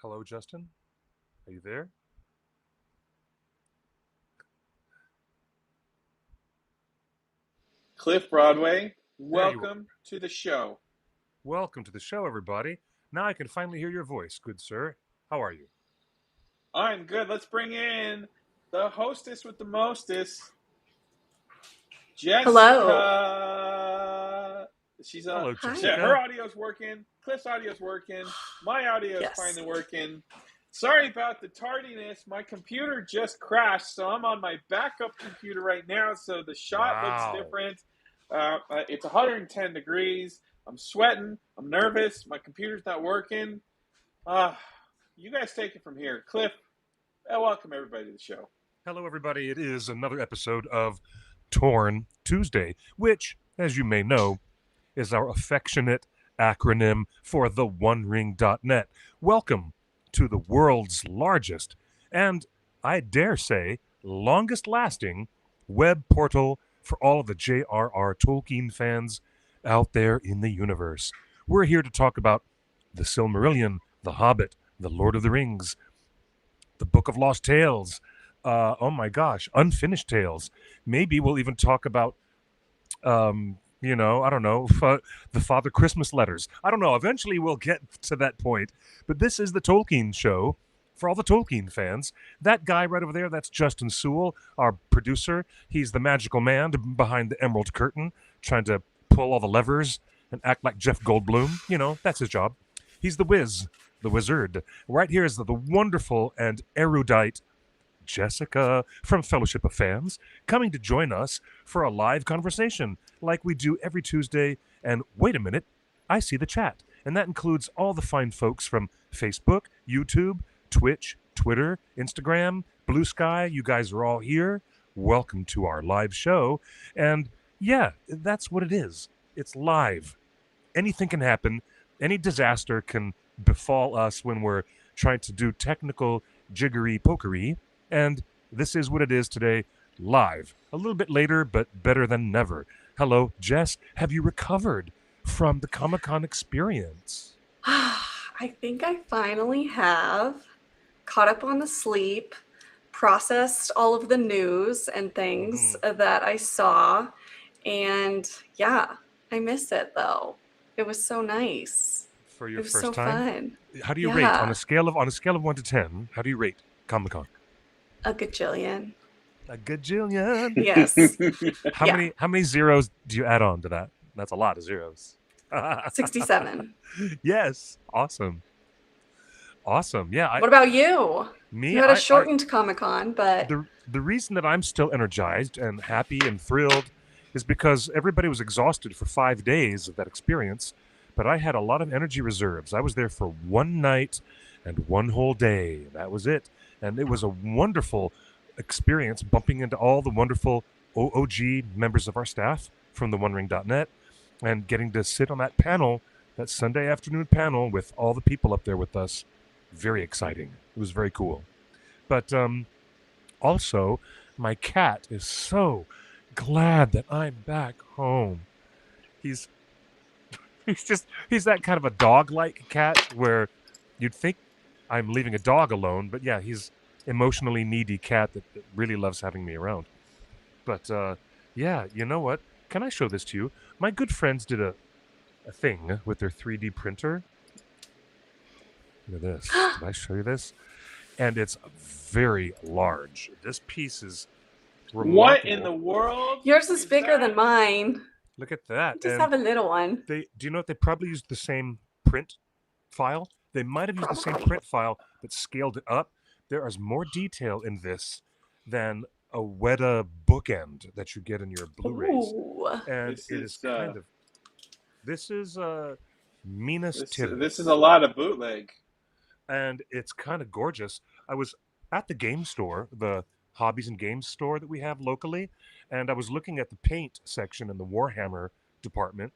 Hello, Justin. Are you there? Cliff Broadway, There you are. welcome to the show. Welcome to the show, everybody. Now I can finally hear your voice, good sir. How are you? I'm good. Let's bring in the hostess with the mostest, Hello. Jessica. She's Hello, Hi. her Jessica. audio's working. Cliff's audio's working. My audio's Yes. finally working. Sorry about the tardiness. My computer just crashed, so I'm on my backup computer right now. So the shot looks Wow. different. It's 110 degrees. I'm sweating. I'm nervous. My computer's not working. Uh, you guys take it from here. Cliff, welcome everybody to the show. Hello, everybody. It is another episode of Torn Tuesday, which, as you may know, is our affectionate acronym for the OneRing.net. Welcome to the world's largest and, I dare say, longest lasting web portal for all of the J.R.R. Tolkien fans out there in the universe. We're here to talk about The Silmarillion, The Hobbit, The Lord of the Rings, The Book of Lost Tales. Oh my gosh, Unfinished Tales. Maybe we'll even talk about I don't know, the Father Christmas letters. I don't know. Eventually we'll get to that point. But this is the Tolkien show for all the Tolkien fans. That guy right over there, that's Justin Sewell, our producer. He's the magical man behind the Emerald Curtain, trying to pull all the levers and act like Jeff Goldblum. That's his job. He's the whiz, the wizard. Right here is the wonderful and erudite Jessica from Fellowship of Fans, coming to join us for a live conversation like we do every Tuesday. And wait a minute, I see the chat. And that includes all the fine folks from Facebook, YouTube, Twitch, Twitter, Instagram, Blue Sky. You guys are all here. Welcome to our live show. And yeah, that's what it is. It's live. Anything can happen. Any disaster can befall us when we're trying to do technical jiggery pokery. And this is what it is today, live. A little bit later, but better than never. Hello, Jess. Have you recovered from the Comic Con experience? I think I finally have caught up on the sleep, processed all of the news and things that I saw. And yeah, I miss it though. It was so nice. For It your was so first time? fun. How do you rate on Yeah, a scale of 1 to 10? How do you rate Comic Con? a gajillion. A gajillion. Yes. How Yeah, many how many zeros do you add on to that? That's a lot of zeros. 67. Yes. Awesome. Awesome. Yeah, What about you? me You had a I shortened Comic Con, but the reason that I'm still energized and happy and thrilled is because everybody was exhausted for 5 days of that experience, but I had a lot of energy reserves. I was there for one night and one whole day. That was it. And it was a wonderful experience bumping into all the wonderful OOG members of our staff from the OneRing.net and getting to sit on that panel, that Sunday afternoon panel with all the people up there with us. Very exciting. It was very cool. But also, my cat is so glad that I'm back home. He's he's that kind of a dog-like cat where you'd think I'm leaving a dog alone, but yeah, he's emotionally needy cat that really loves having me around. But yeah, you know what? Can I show this to you? My good friends did a thing with their 3D printer. Look at this. Did I show you this? And it's very large. This piece is What in remarkable. the world yours is is bigger that? than mine. Look at that. I just And have a little one. do you know what? They probably used the same print file. They might have used the same Probably. print file, but scaled it up. There is more detail in this than a Weta bookend that you get in your Blu-rays. Ooh. And This it is is kind of, this is Minas this is a Tirith. lot of bootleg. And it's kind of gorgeous. I was at the game store, the hobbies and games store that we have locally, and I was looking at the paint section in the Warhammer department.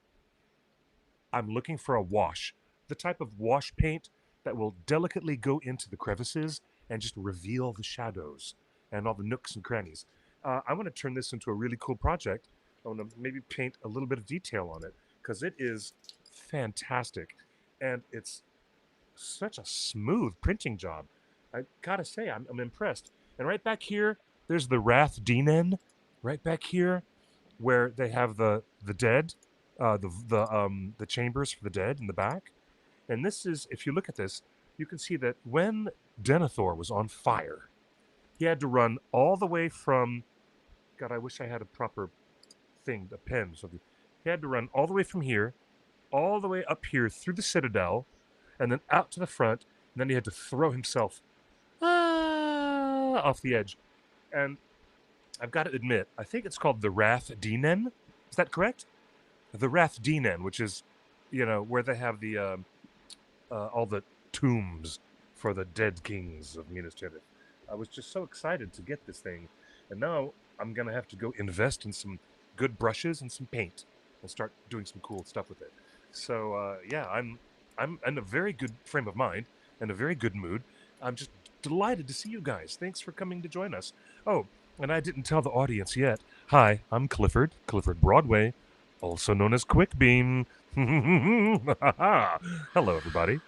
I'm looking for a wash, the type of wash paint that will delicately go into the crevices and just reveal the shadows and all the nooks and crannies. I want to turn this into a really cool project. I want to maybe paint a little bit of detail on it because it is fantastic, and it's such a smooth printing job. I gotta say, I'm impressed. And right back here, there's the Rath Dinen. Right back here, where they have the dead, the chambers for the dead in the back. And this is, if you look at this, you can see that when Denethor was on fire, he had to run all the way from. God, I wish I had a proper thing, a pen. So he had to run all the way from here, all the way up here through the citadel, and then out to the front. And then he had to throw himself off the edge. And I've got to admit, I think it's called the Rath Dinen. Is that correct? The Rath Dinen, which is, where they have the all the tombs for the dead kings of Minas Tirith. I was just so excited to get this thing, and now I'm gonna have to go invest in some good brushes and some paint and start doing some cool stuff with it. So yeah, I'm in a very good frame of mind and a very good mood. I'm just delighted to see you guys. Thanks for coming to join us. Oh, and I didn't tell the audience yet. Hi, I'm Clifford Broadway, also known as Quickbeam. Hello, everybody.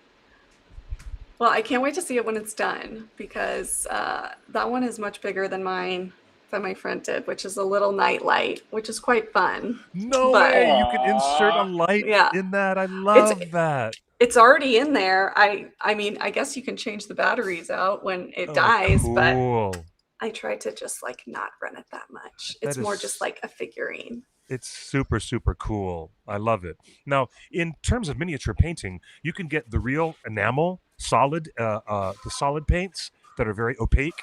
Well, I can't wait to see it when it's done, because that one is much bigger than mine, that my friend did, which is a little night light, which is quite fun. No But- way! You can insert a light Yeah. in that. I love that. It's already in there. I mean, I guess you can change the batteries out when it dies, but Cool. I try to just not run it that much. That It's more is- just like a figurine. It's super, super cool. I love it. Now, in terms of miniature painting, you can get the real enamel, solid, the solid paints that are very opaque,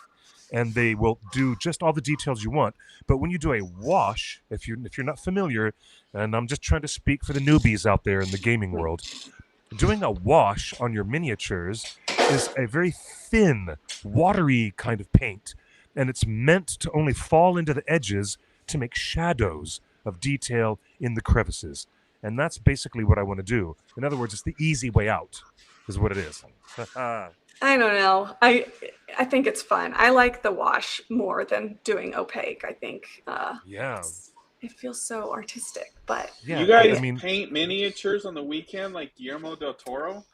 and they will do just all the details you want. But when you do a wash, if you're not familiar, and I'm just trying to speak for the newbies out there in the gaming world, doing a wash on your miniatures is a very thin, watery kind of paint, and it's meant to only fall into the edges to make shadows of detail in the crevices. And that's basically what I want to do. In other words, it's the easy way out, is what it is. I don't know. I think it's fun. I like the wash more than doing opaque. I think Yeah. it feels so artistic. But Yeah. You guys I mean, paint miniatures on the weekend like Guillermo del Toro?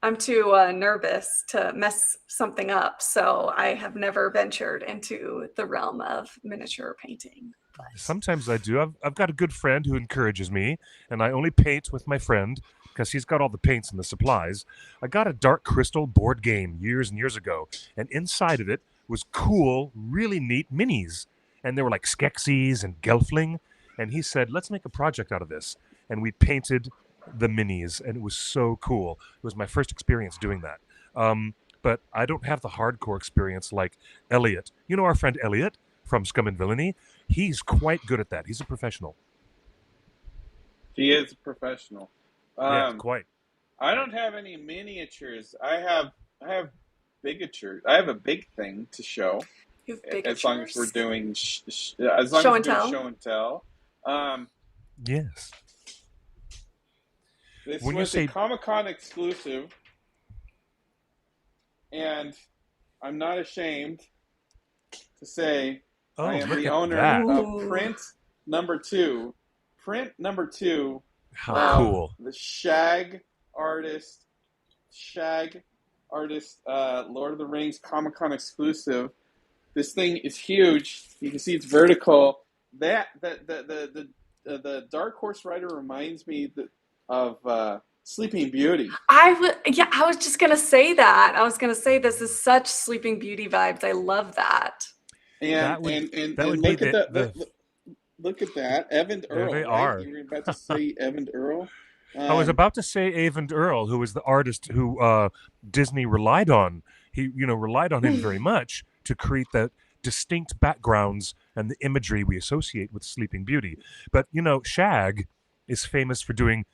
I'm too nervous to mess something up, so I have never ventured into the realm of miniature painting. But sometimes I do. I've got a good friend who encourages me, and I only paint with my friend because he's got all the paints and the supplies. I got a Dark Crystal board game years and years ago, and inside of it was cool, really neat minis. And they were like Skeksis and Gelfling. And he said, let's make a project out of this. And we painted the minis, and it was so cool. It was my first experience doing that. But I don't have the hardcore experience like Elliot. You know our friend Elliot from Scum and Villainy? He's quite good at that. He's a professional. He is a professional. Yeah, quite. I don't have any miniatures. I have bigatures. I have a big thing to show. you have big As long as we're pictures? doing Show and tell? show and tell. Yes. This When you was say- a Comic-Con exclusive, and I'm not ashamed to say Oh, I am look the at owner that. of Ooh. Print Number 2. Print Number 2. How cool. The Shag artist, Lord of the Rings Comic-Con exclusive. This thing is huge. You can see it's vertical. The Dark Horse Rider reminds me of Sleeping Beauty. I was just gonna say that. I was gonna say this is such Sleeping Beauty vibes. I love that. And That would be look at the- look at that, Evan Earl. they right? are. You were about to say Evan Earl. I was about to say Avon Earl, who was the artist who Disney relied on. He, relied on him very much to create that distinct backgrounds and the imagery we associate with Sleeping Beauty. But, Shag is famous for doing,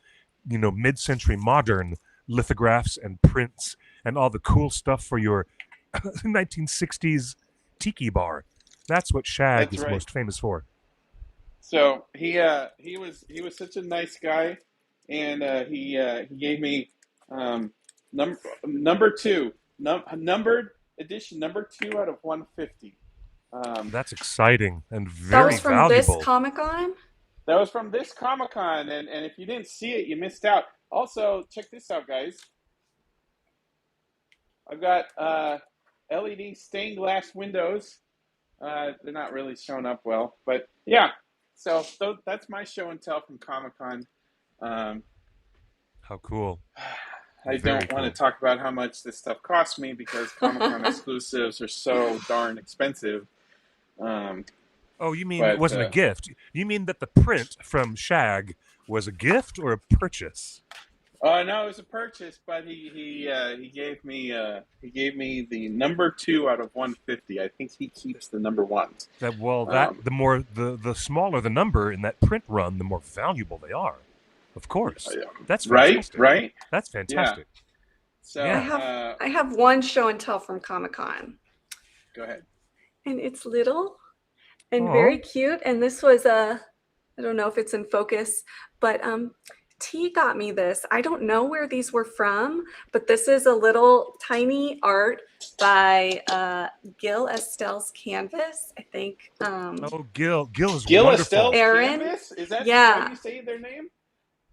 mid-century modern lithographs and prints and all the cool stuff for your 1960s tiki bar. That's what Shag That's is right. most famous for. So he was such a nice guy, and he gave me number 2, numbered edition number 2 out of 150. That's exciting and That very was from valuable. this Comic-Con? That was from this Comic-Con, and if you didn't see it, you missed out. Also, check this out, guys. I've got LED stained glass windows. They're not really showing up well, but yeah. So that's my show and tell from Comic-Con. How cool. I Very don't want to cool. talk about how much this stuff costs me because Comic-Con exclusives are so darn expensive. Oh, you mean it But wasn't a gift? You mean that the print from Shag was a gift or a purchase? no, it was a purchase, but he gave me the number 2 out of 150. I think he keeps the number 1s. That the more the smaller the number in that print run, the more valuable they are. Of course, that's fantastic. Right. That's fantastic. Yeah. So Yeah. I have one show and tell from Comic-Con, go ahead. and it's little and Aw. very cute. And this was I don't know if it's in focus, but T got me this. I don't know where these were from, but this is a little tiny art by Gil Estelle's canvas. I think. Oh, Gil is Gil wonderful. Estelle's Aaron? Canvas? Is that Yeah. how you say their name?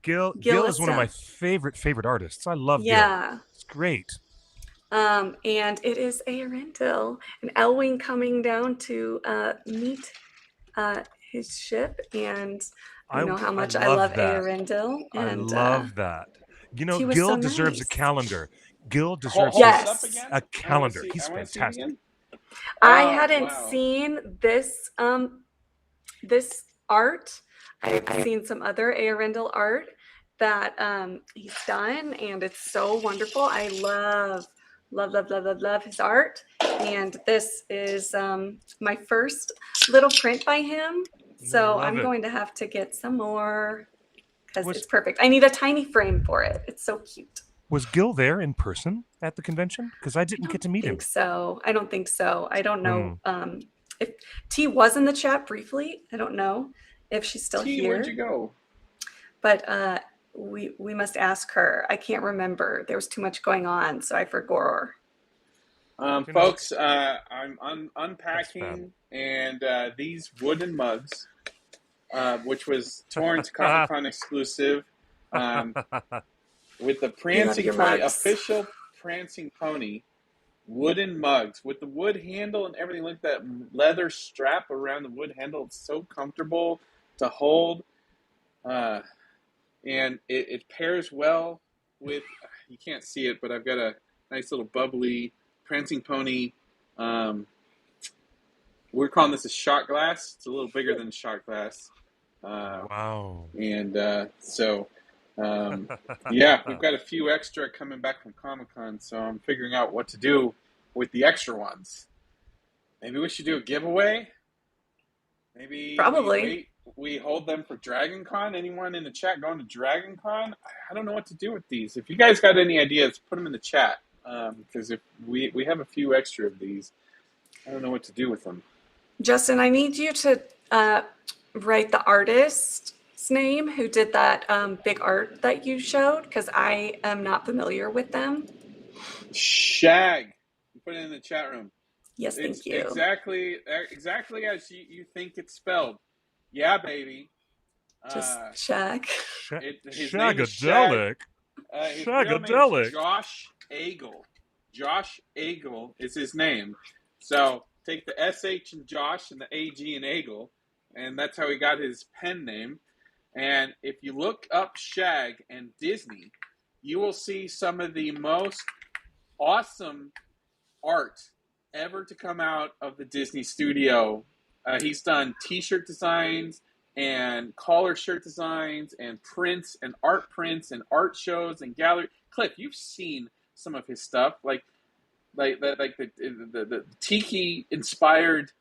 Gil is one of Estelle. my favorite artists. I love Yeah. Gil. It's great. And it is Arendelle, an Elwing coming down to meet his ship, and you know how much I love that. Arendelle. I And love that. You know, he was Gil so deserves nice. a calendar. Gil deserves Hold Yes. this up again. a calendar. He's I wanna see it fantastic. again. I Oh, hadn't wow. seen this this art. I've seen some other Arendelle art that he's done, and it's so wonderful. I love his art, and this is my first little print by him. So Love I'm it. going to have to get some more because Was- it's perfect. I need a tiny frame for it. It's so cute. Was Gil there in person at the convention? Because I didn't get to meet him. I don't think so. I don't know if T was in the chat briefly. I don't know if she's still T, here. where'd you go? But we must ask her. I can't remember. There was too much going on, so I forgot. Folks, I'm That's unpacking, and these wooden mugs, which was Torrance Comic-Con exclusive, with the Prancing your Pony, mugs. official Prancing Pony, wooden mugs with the wood handle and everything. Look at that leather strap around the wood handle. It's so comfortable to hold, and it pairs well with, you can't see it, but I've got a nice little bubbly Prancing Pony. We're calling this a shot glass. It's a little bigger than a shot glass. Wow. And yeah, we've got a few extra coming back from Comic-Con, so I'm figuring out what to do with the extra ones. Maybe we should do a giveaway. Maybe Probably. we hold them for Dragon Con. Anyone in the chat going to Dragon Con? I don't know what to do with these. If you guys got any ideas, put them in the chat. Because if we have a few extra of these, I don't know what to do with them. Justin, I need you to write the artist's name who did that big art that you showed, because I am not familiar with them. Shag. Put it in the chat room. Yes, thank It's you. exactly as you think it's spelled. Yeah, baby. Just Shag. His name is Shagadelic. his real name Shagadelic. is Josh Agel. Josh Agel is his name. So take the SH in Josh and the AG in Agel, and that's how he got his pen name. And if you look up Shag and Disney, you will see some of the most awesome art ever to come out of the Disney studio. He's done t-shirt designs and collar shirt designs and prints and art shows and gallery. Cliff, you've seen some of his stuff, like the tiki inspired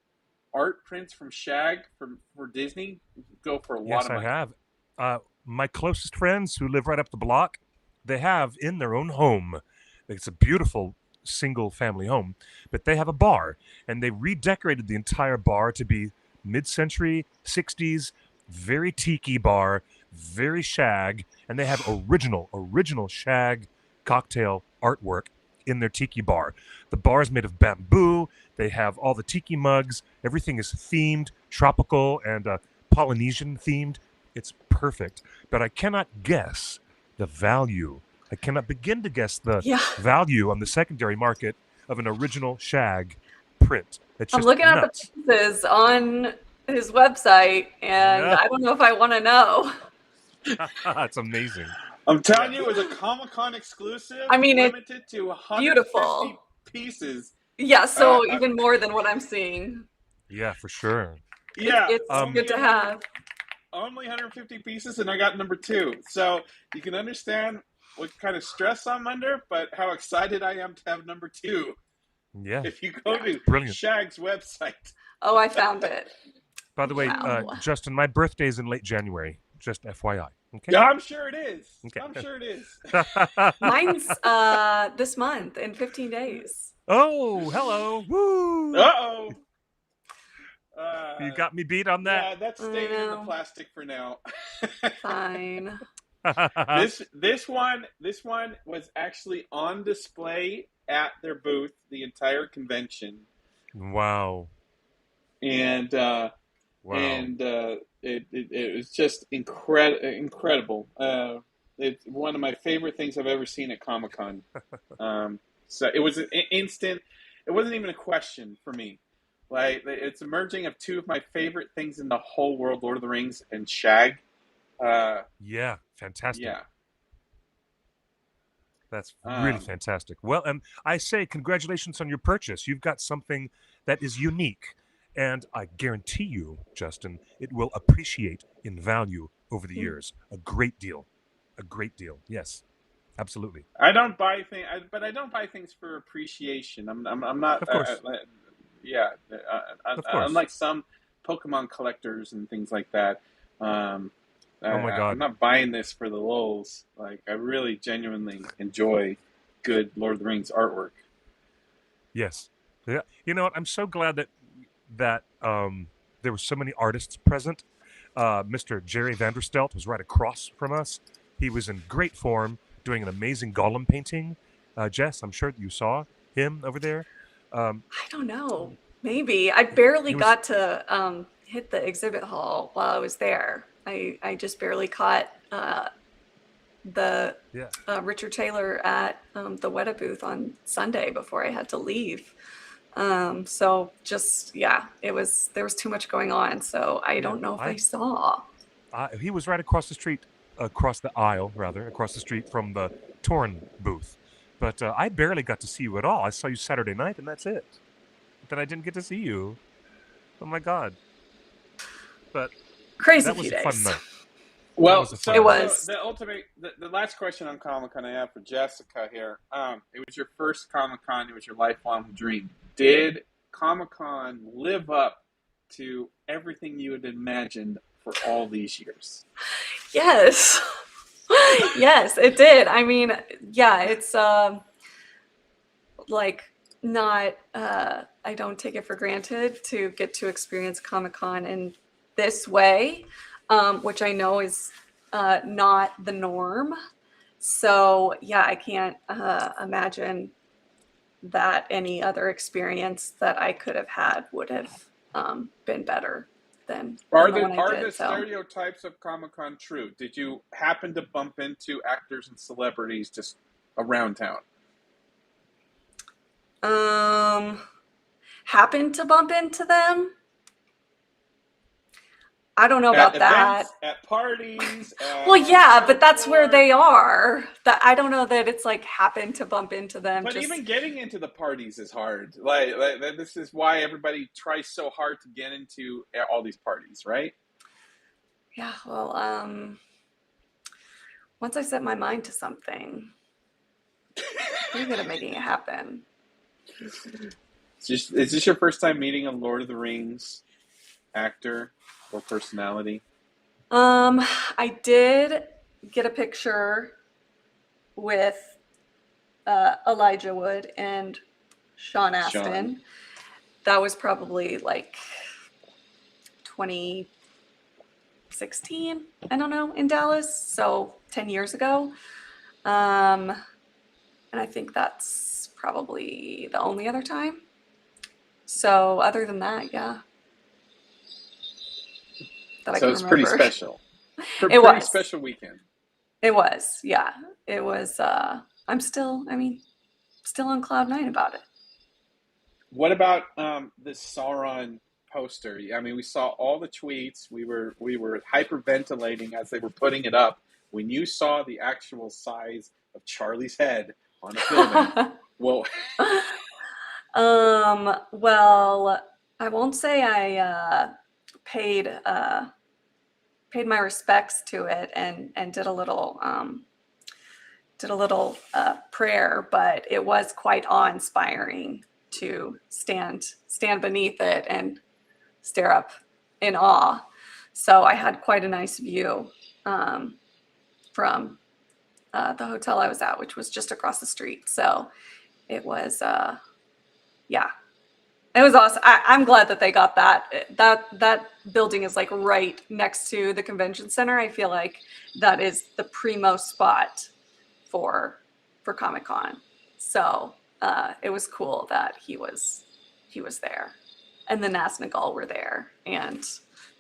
art prints from Shag for Disney go for a lot of money. Yes, I have. My closest friends who live right up the block, they have in their own home. It's a beautiful single family home, but they have a bar, and they redecorated the entire bar to be mid-century 60s, very tiki bar, very Shag, and they have original Shag cocktail artwork in their tiki bar. The bar is made of bamboo. They have all the tiki mugs. Everything is themed, tropical and Polynesian themed. It's perfect, but I cannot guess the value I cannot begin to guess the Yeah. value on the secondary market of an original Shag print. It's I'm just looking at the nuts. pieces on his website, and Yeah. I don't know if I want to know. It's amazing. I'm telling Yeah. you, it was a Comic-Con exclusive, I mean, it's limited to 150 beautiful. pieces. Yeah, Uh, so uh, even more than what I'm seeing. Yeah, for sure. yeah, It's only good to 100, have. only 150 pieces, and I got number 2. So you can understand what kind of stress I'm under, but how excited I am to have number 2. Yeah, If you go to brilliant. Shag's website. Oh, I found it. By the way, Wow. Justin, my birthday's in late January. Just FYI. Okay. Yeah, I'm sure it is. Okay. I'm sure it is. Mine's this month in 15 days. Oh, hello. Woo! Uh-oh. You got me beat on that. Yeah, that's I staying in the know. plastic for now. Fine. This one was actually on display at their booth the entire convention, Wow. and Wow. it was just incredible. It's one of my favorite things I've ever seen at Comic-Con. So it was an instant. It wasn't even a question for me. Like, it's a merging of two of my favorite things in the whole world: Lord of the Rings and Shag. Yeah, fantastic. Yeah. That's really Um, fantastic. Well, and I say congratulations on your purchase. You've got something that is unique. And I guarantee you, Justin, it will appreciate in value over the years. A great deal. A great deal. Yes, absolutely. I don't buy things, but I don't buy things for appreciation. I'm not. Of course. Yeah, Of course. unlike some Pokemon collectors and things like that. Um, Oh my I'm God. not buying this for the lulz. Like, I really genuinely enjoy good Lord of the Rings artwork. Yes. Yeah. You know what? I'm so glad that there were so many artists present. Mr. Jerry Vanderstelt was right across from us. He was in great form, doing an amazing Gollum painting. Jess, I'm sure you saw him over there. Um, I don't know. Maybe. I barely it was got to hit the exhibit hall while I was there. I just barely caught the yeah. Richard Taylor at the Weta booth on Sunday before I had to leave. So just, yeah, there was too much going on. So I Yeah. don't know if I saw. He was right across the street, across the aisle, rather, across the street from the Torn booth. But I barely got to see you at all. I saw you Saturday night, and that's it. Then I didn't get to see you. Oh my God. But Crazy that was few a fun days. night. Well, was a so, fun It night. was. so the ultimate, the last question on Comic Con I have for Jessica here. It was your first Comic Con. It was your lifelong dream. Did Comic Con live up to everything you had imagined for all these years? Yes. Yes, it did. I mean, yeah, it's like not I don't take it for granted to get to experience Comic-Con in this way, which I know is not the norm. So yeah, I can't imagine that any other experience that I could have had would have been better than the one I Are the did. So stereotypes of Comic Con true? Did you happen to bump into actors and celebrities just around town? happened to bump into them. I don't know At about events, that. at parties, Well, on the yeah, but show that's where floor. they are. That I don't know that it's like happened to bump into them. But Just even getting into the parties is hard. This is why everybody tries so hard to get into all these parties, right? yeah. Well, once I set my mind to something, pretty good at making it happen. Is this your first time meeting a Lord of the Rings actor or personality? I did get a picture with Elijah Wood and Sean Astin. Sean. That was probably like 2016, I don't know, in Dallas. So 10 years ago. And I think that's probably the only other time. So other than that, yeah. That I So can it's pretty remember. special. It Pretty was. special weekend. It was, yeah. It was. I'm still. I mean, still on cloud nine about it. What about the Sauron poster? I mean, we saw all the tweets. We were hyperventilating as they were putting it up. When you saw the actual size of Charlie's head on a building, well, Well, I won't say I paid paid my respects to it and did a little prayer, but it was quite awe-inspiring to stand beneath it and stare up in awe. So I had quite a nice view from the hotel I was at, which was just across the street. So it was, yeah, it was awesome. I'm glad that they got that. That building is like right next to the convention center. I feel like that is the primo spot for Comic-Con. So it was cool that he was there, and the Nasnagal were there, and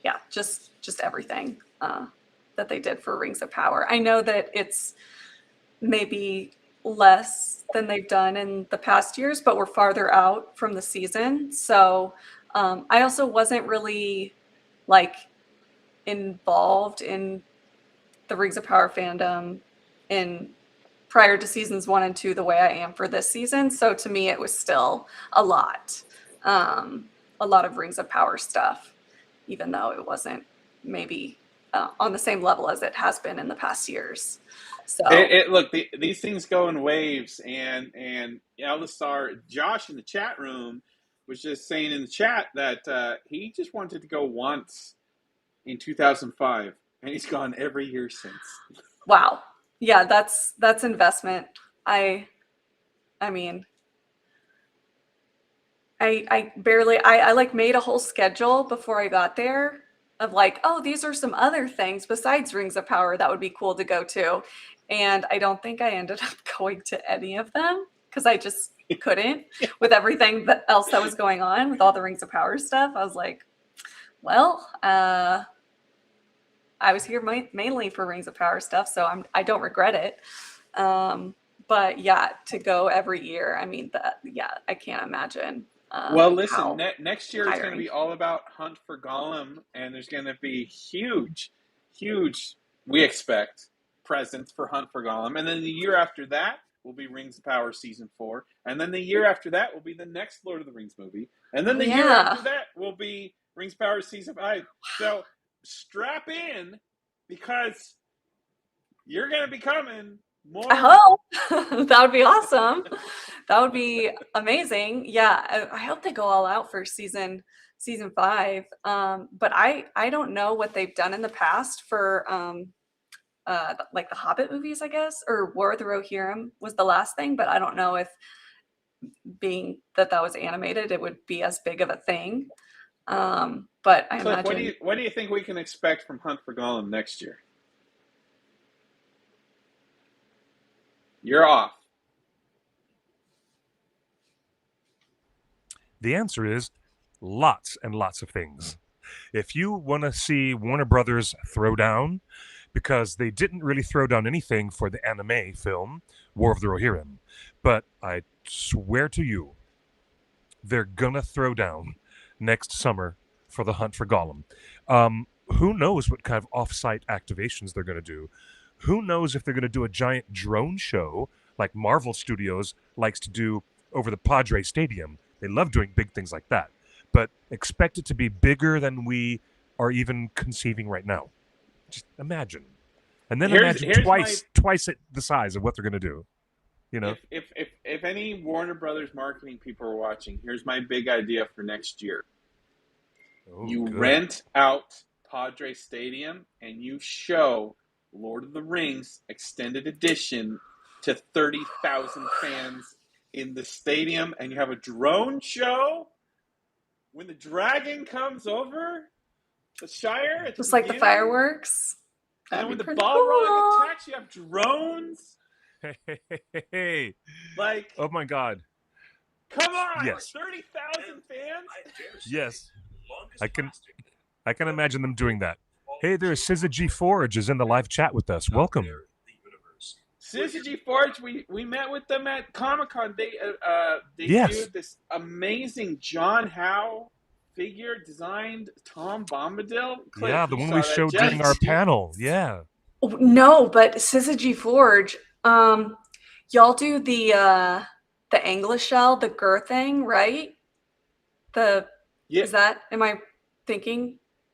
yeah, just everything that they did for Rings of Power. I know that it's maybe less than they've done in the past years, but we're farther out from the season. So I also wasn't really like involved in the Rings of Power fandom in prior to seasons 1 and 2 the way I am for this season. So to me, it was still a lot of Rings of Power stuff, even though it wasn't maybe on the same level as it has been in the past years. So look, these things go in waves, and Elisar, Josh in the chat room was just saying in the chat that he just wanted to go once in 2005, and he's gone every year since. Wow. Yeah, that's investment. I mean, I barely I like made a whole schedule before I got there of like, oh, these are some other things besides Rings of Power that would be cool to go to. And I don't think I ended up going to any of them because I just couldn't with everything else that was going on with all the Rings of Power stuff. I was like, well, I was here mainly for Rings of Power stuff, so I don't regret it. But yeah, to go every year, I mean, I can't imagine. Well, listen, next year is going to be all about Hunt for Gollum, and there's going to be huge, we expect, presents for Hunt for Gollum. And then the year after that will be Rings of Power Season 4. And then the year after that will be the next Lord of the Rings movie. And then the year after that will be Rings of Power Season 5. So strap in, because you're going to be coming more. I hope. That would be awesome. That would be amazing. Yeah, I hope they go all out for season 5. But I don't know what they've done in the past for like the Hobbit movies, I guess, or War of the Rohirrim was the last thing. But I don't know if, being that was animated, it would be as big of a thing. But I Cliff, imagine. What do you think we can expect from Hunt for Gollum next year? You're off. The answer is lots and lots of things. If you want to see Warner Brothers throw down, because they didn't really throw down anything for the anime film, War of the Rohirrim, but I swear to you, they're gonna throw down next summer for the Hunt for Gollum. Who knows what kind of off-site activations they're going to do? Who knows if they're going to do a giant drone show like Marvel Studios likes to do over the Padre Stadium. They love doing big things like that. But expect it to be bigger than we are even conceiving right now. Just imagine. And then imagine twice the size of what they're going to do. You know? If any Warner Brothers marketing people are watching, here's my big idea for next year. Rent out Padre Stadium and you show Lord of the Rings Extended Edition to 30,000 fans in the stadium, and you have a drone show when the dragon comes over the Shire. Just like the fireworks. And when the Balrog attacks, you have drones. Hey. Like, oh my God. Come on, yes. 30,000 fans? Yes. I can imagine them doing that. Hey there, Syzygy Forge is in the live chat with us. Welcome. Syzygy Forge, we met with them at Comic-Con. They debuted this amazing John Howe figure designed Tom Bombadil. Cliff, yeah, the one we showed during our panel. Yeah. No, but Syzygy Forge, y'all do the angler shell, the Gur thing, right? Is that, am I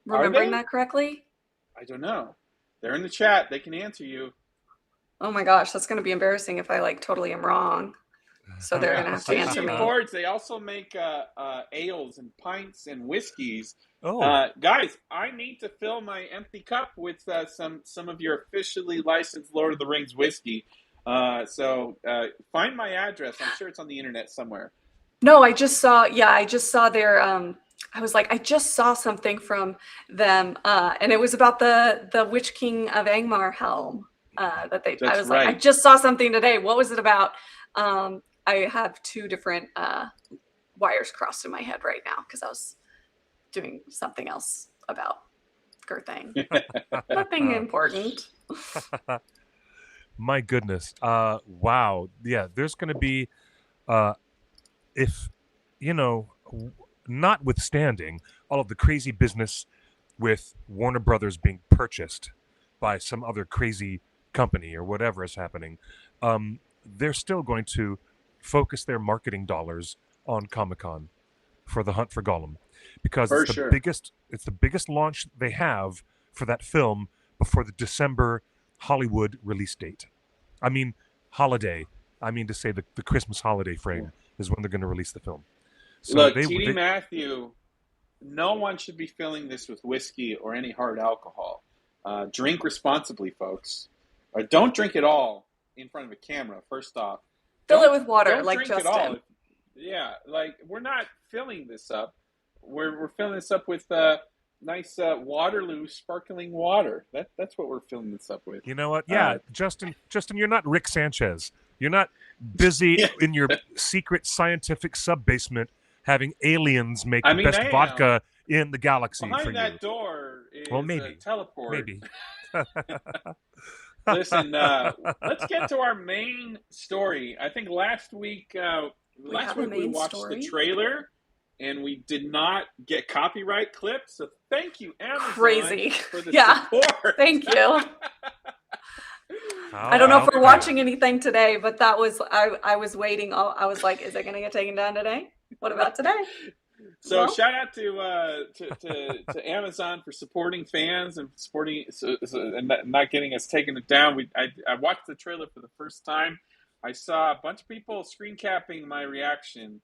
remembering that correctly? I don't know. They're in the chat. They can answer you. Oh my gosh, that's going to be embarrassing if I like totally am wrong. So they're going to have to answer me. Forge, they also make ales and pints and whiskeys. Oh, guys, I need to fill my empty cup with some of your officially licensed Lord of the Rings whiskey. So find my address. I'm sure it's on the internet somewhere. No, I just saw their I was like, I just saw something from them, and it was about the Witch King of Angmar helm that they. I was like, I just saw something today. What was it about? I have two different wires crossed in my head right now because I was doing something else about Gerthang. Nothing important. My goodness. Wow. Yeah, there's going to be, if, notwithstanding all of the crazy business with Warner Brothers being purchased by some other crazy company or whatever is happening, they're still going to focus their marketing dollars on Comic-Con for the Hunt for Gollum, because it's the biggest launch they have for that film before the December Hollywood release date. I mean, holiday. I mean to say the Christmas holiday frame is when they're going to release the film. So look, T.D. Matthew, no one should be filling this with whiskey or any hard alcohol. Drink responsibly, folks. Or don't drink it all in front of a camera, first off. Fill it with water, don't like drink Justin. It all. Yeah, like we're not filling this up. We're filling this up with nice Waterloo sparkling water. That's what we're filling this up with. You know what? Yeah, Justin, you're not Rick Sanchez. You're not busy in your secret scientific sub-basement having aliens make the best vodka in the galaxy Behind for you. Behind that door is maybe. a teleport. Maybe. Listen, let's get to our main story. I think last week we watched the trailer, and we did not get copyright clips. So thank you, Amazon, for the support. Thank you. I don't know if we're watching anything today, but that was I was waiting. I was like, is it going to get taken down today? What about today? So shout out to Amazon for supporting fans and supporting and not getting us taking it down. I watched the trailer for the first time. I saw a bunch of people screen capping my reaction,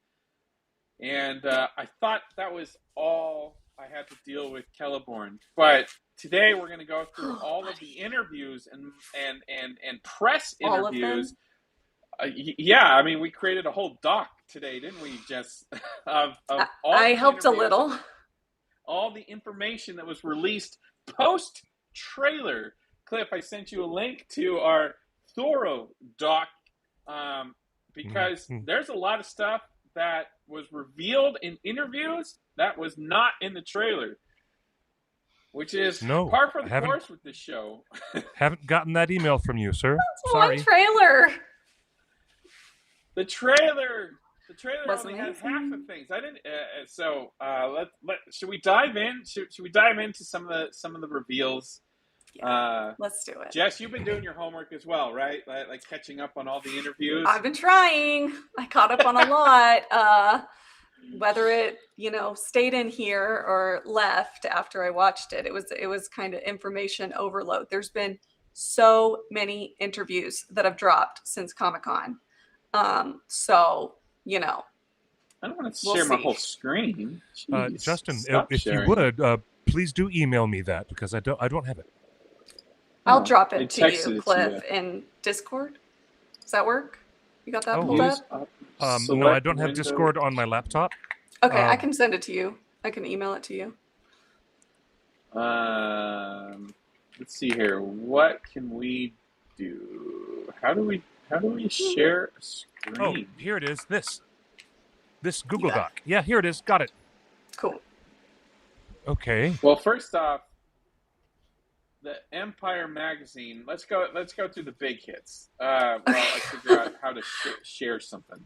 and I thought that was all I had to deal with Celeborn. But today we're going to go through all of the interviews and press interviews. Yeah, I mean, we created a whole doc today, didn't we, Jess? Of all I helped a little. All the information that was released post-trailer. Cliff, I sent you a link to our thorough doc because there's a lot of stuff that was revealed in interviews that was not in the trailer, which is par for the course with this show. Haven't gotten that email from you, sir. That's Sorry. one trailer. The trailer only had half of things. I didn't. Should we dive in? Should we dive into some of the reveals? Yeah, let's do it. Jess, you've been doing your homework as well, right? Like catching up on all the interviews. I've been trying. I caught up on a lot. Whether it stayed in here or left after I watched it, it was kind of information overload. There's been so many interviews that have dropped since Comic-Con. So I don't want to share my whole screen. Jeez, Justin, if you would, please do email me that because I don't have it. I'll drop it to you, Cliff, in Discord. Does that work? You got that pulled up? No, I don't have Discord on my laptop. Okay, I can send it to you. I can email it to you. Let's see here. What can we do? How do we share a screen? Oh, here it is. This Google Doc. Yeah, here it is. Got it. Cool. Okay. Well, first off, the Empire magazine. Let's go through the big hits. While I figure out how to share something.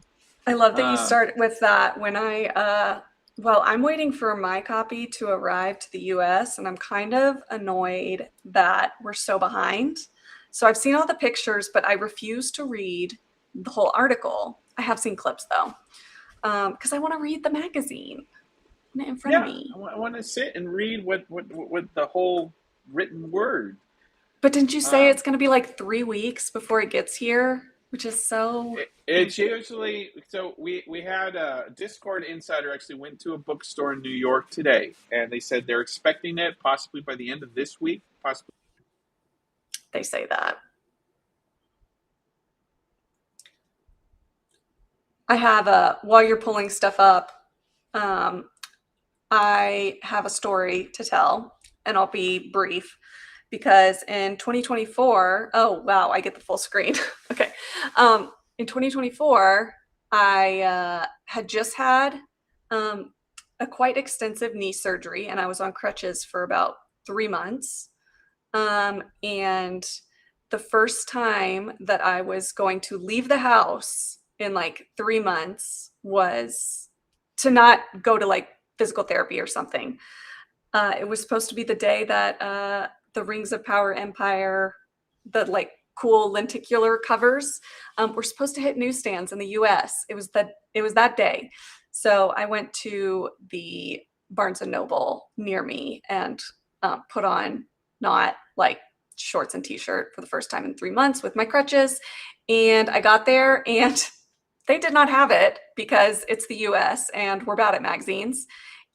I love that you start with that. When I'm waiting for my copy to arrive to the US, and I'm kind of annoyed that we're so behind. So I've seen all the pictures, but I refuse to read the whole article. I have seen clips though, because I want to read the magazine in front of me. I want to sit and read what the whole written word. But didn't you say it's going to be like 3 weeks before it gets here? Which is so... It's usually... So we had a Discord insider actually went to a bookstore in New York today, and they said they're expecting it possibly by the end of this week, possibly. They say that. I have while you're pulling stuff up, I have a story to tell, and I'll be brief. Because in 2024, oh, wow, I get the full screen. Okay. In 2024, I had just had a quite extensive knee surgery, and I was on crutches for about 3 months. And the first time that I was going to leave the house in like 3 months was to not go to like physical therapy or something. It was supposed to be the day that the Rings of Power Empire, the like cool lenticular covers, were supposed to hit newsstands in the US. It was that day. So I went to the Barnes and Noble near me and put on not like shorts and t-shirt for the first time in 3 months with my crutches. And I got there and they did not have it because it's the US and we're bad at magazines.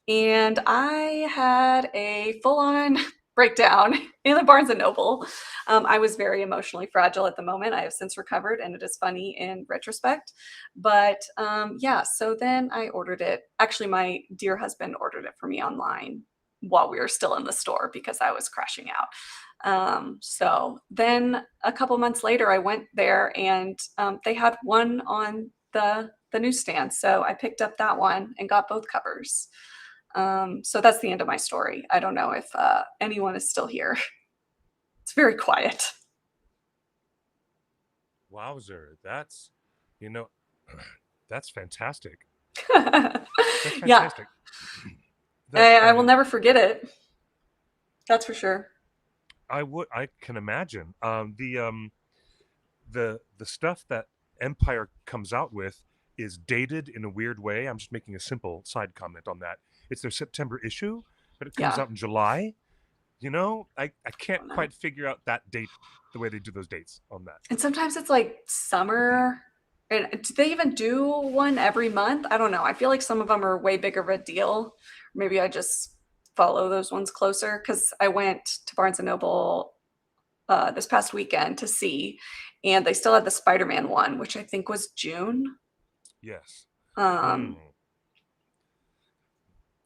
And I had a full-on breakdown in the Barnes & Noble. I was very emotionally fragile at the moment. I have since recovered, and it is funny in retrospect. But yeah, so then I ordered it. Actually, my dear husband ordered it for me online while we were still in the store because I was crashing out. So then a couple months later, I went there, and they had one on the newsstand. So I picked up that one and got both covers. So that's the end of my story. I don't know if anyone is still here. It's very quiet. Wowzer, that's fantastic. That's fantastic. Yeah. I will never forget it. That's for sure. I can imagine. The stuff that Empire comes out with is dated in a weird way. I'm just making a simple side comment on that. It's their September issue, but it comes out in July. I can't quite figure out that date, the way they do those dates on that. And sometimes it's like summer. And do they even do one every month? I don't know. I feel like some of them are way bigger of a deal. Maybe I just follow those ones closer because I went to Barnes & Noble this past weekend to see, and they still had the Spider-Man one, which I think was June. Yes.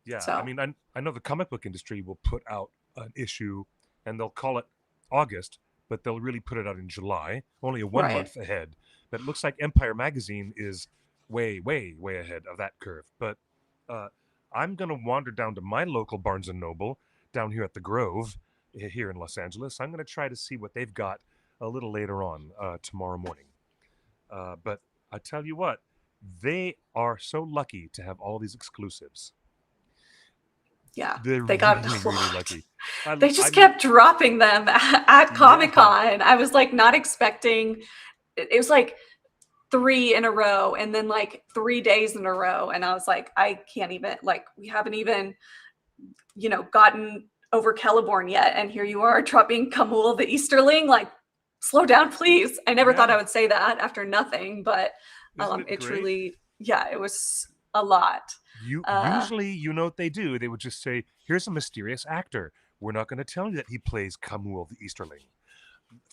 Yeah, so. I mean, I know the comic book industry will put out an issue, and they'll call it August, but they'll really put it out in July, only a 1 month ahead. But it looks like Empire Magazine is way, way, way ahead of that curve. But I'm going to wander down to my local Barnes & Noble down here at the Grove here in Los Angeles. I'm going to try to see what they've got a little later on tomorrow morning. But I tell you what, they are so lucky to have all these exclusives. Yeah, they got really, really lucky. They just kept dropping them at Comic-Con. I was like not expecting. It was like 3 in a row, and then like 3 days in a row, and I was like, I can't even. Like, we haven't even, gotten over Celeborn yet, and here you are dropping Kamul the Easterling. Like, slow down, please. I never thought I would say that after nothing, but it truly, it was a lot. Usually, you know what they do? They would just say, "Here's a mysterious actor. We're not going to tell you that he plays Kamul the Easterling."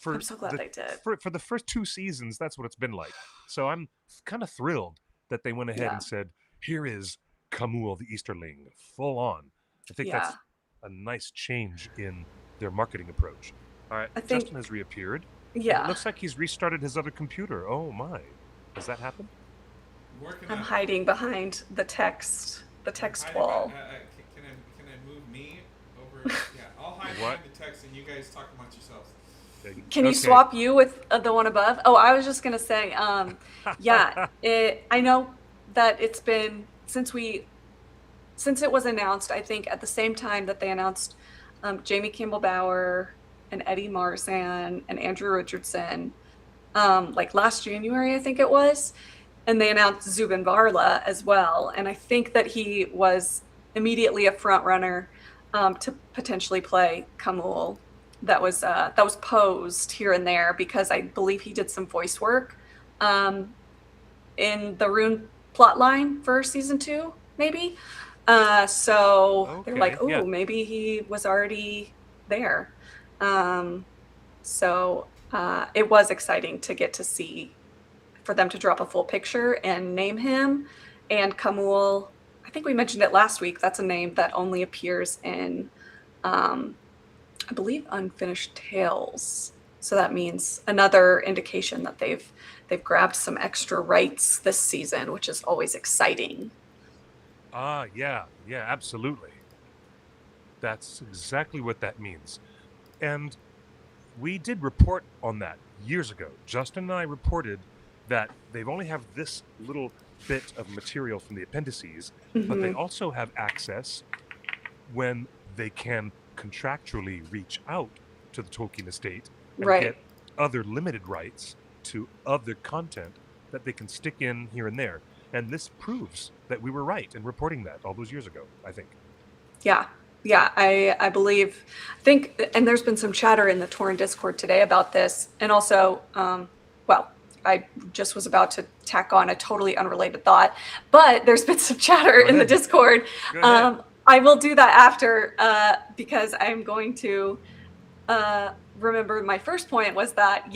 I'm so glad they did. For the first 2 seasons, that's what it's been like. So I'm kind of thrilled that they went ahead and said, "Here is Kamul the Easterling, full on." I think that's a nice change in their marketing approach. All right, Justin has reappeared. Yeah. It looks like he's restarted his other computer. Oh my. Has that happened? I'm hiding behind the text wall. Can I move me over? Yeah, I'll hide What? behind the text, and you guys talk amongst yourselves. Can you swap you with the one above? Oh, I was just gonna say, yeah. I know that it's been since it was announced. I think at the same time that they announced Jamie Campbell Bower and Eddie Marsan and Andrew Richardson, like last January, I think it was, and they announced Zubin Varla as well. And I think that he was immediately a front runner to potentially play Kamul. That was posed here and there because I believe he did some voice work in the Rune plotline for season 2, maybe. So they're like, yeah. maybe he was already there. So it was exciting to get to see, for them to drop a full picture and name him. And Kamul, I think we mentioned it last week. That's a name that only appears in, I believe, Unfinished Tales. So that means another indication that they've grabbed some extra rights this season, which is always exciting. Yeah, absolutely. That's exactly what that means. And we did report on that years ago. Justin and I reported that they've only have this little bit of material from the appendices, but they also have access when they can contractually reach out to the Tolkien estate and get other limited rights to other content that they can stick in here and there. And this proves that we were right in reporting that all those years ago, I think. Yeah, I believe, and there's been some chatter in the Torrent Discord today about this. And also, I just was about to tack on a totally unrelated thought, but there's been some chatter in the Discord. I will do that after because I'm going to remember my first point was that,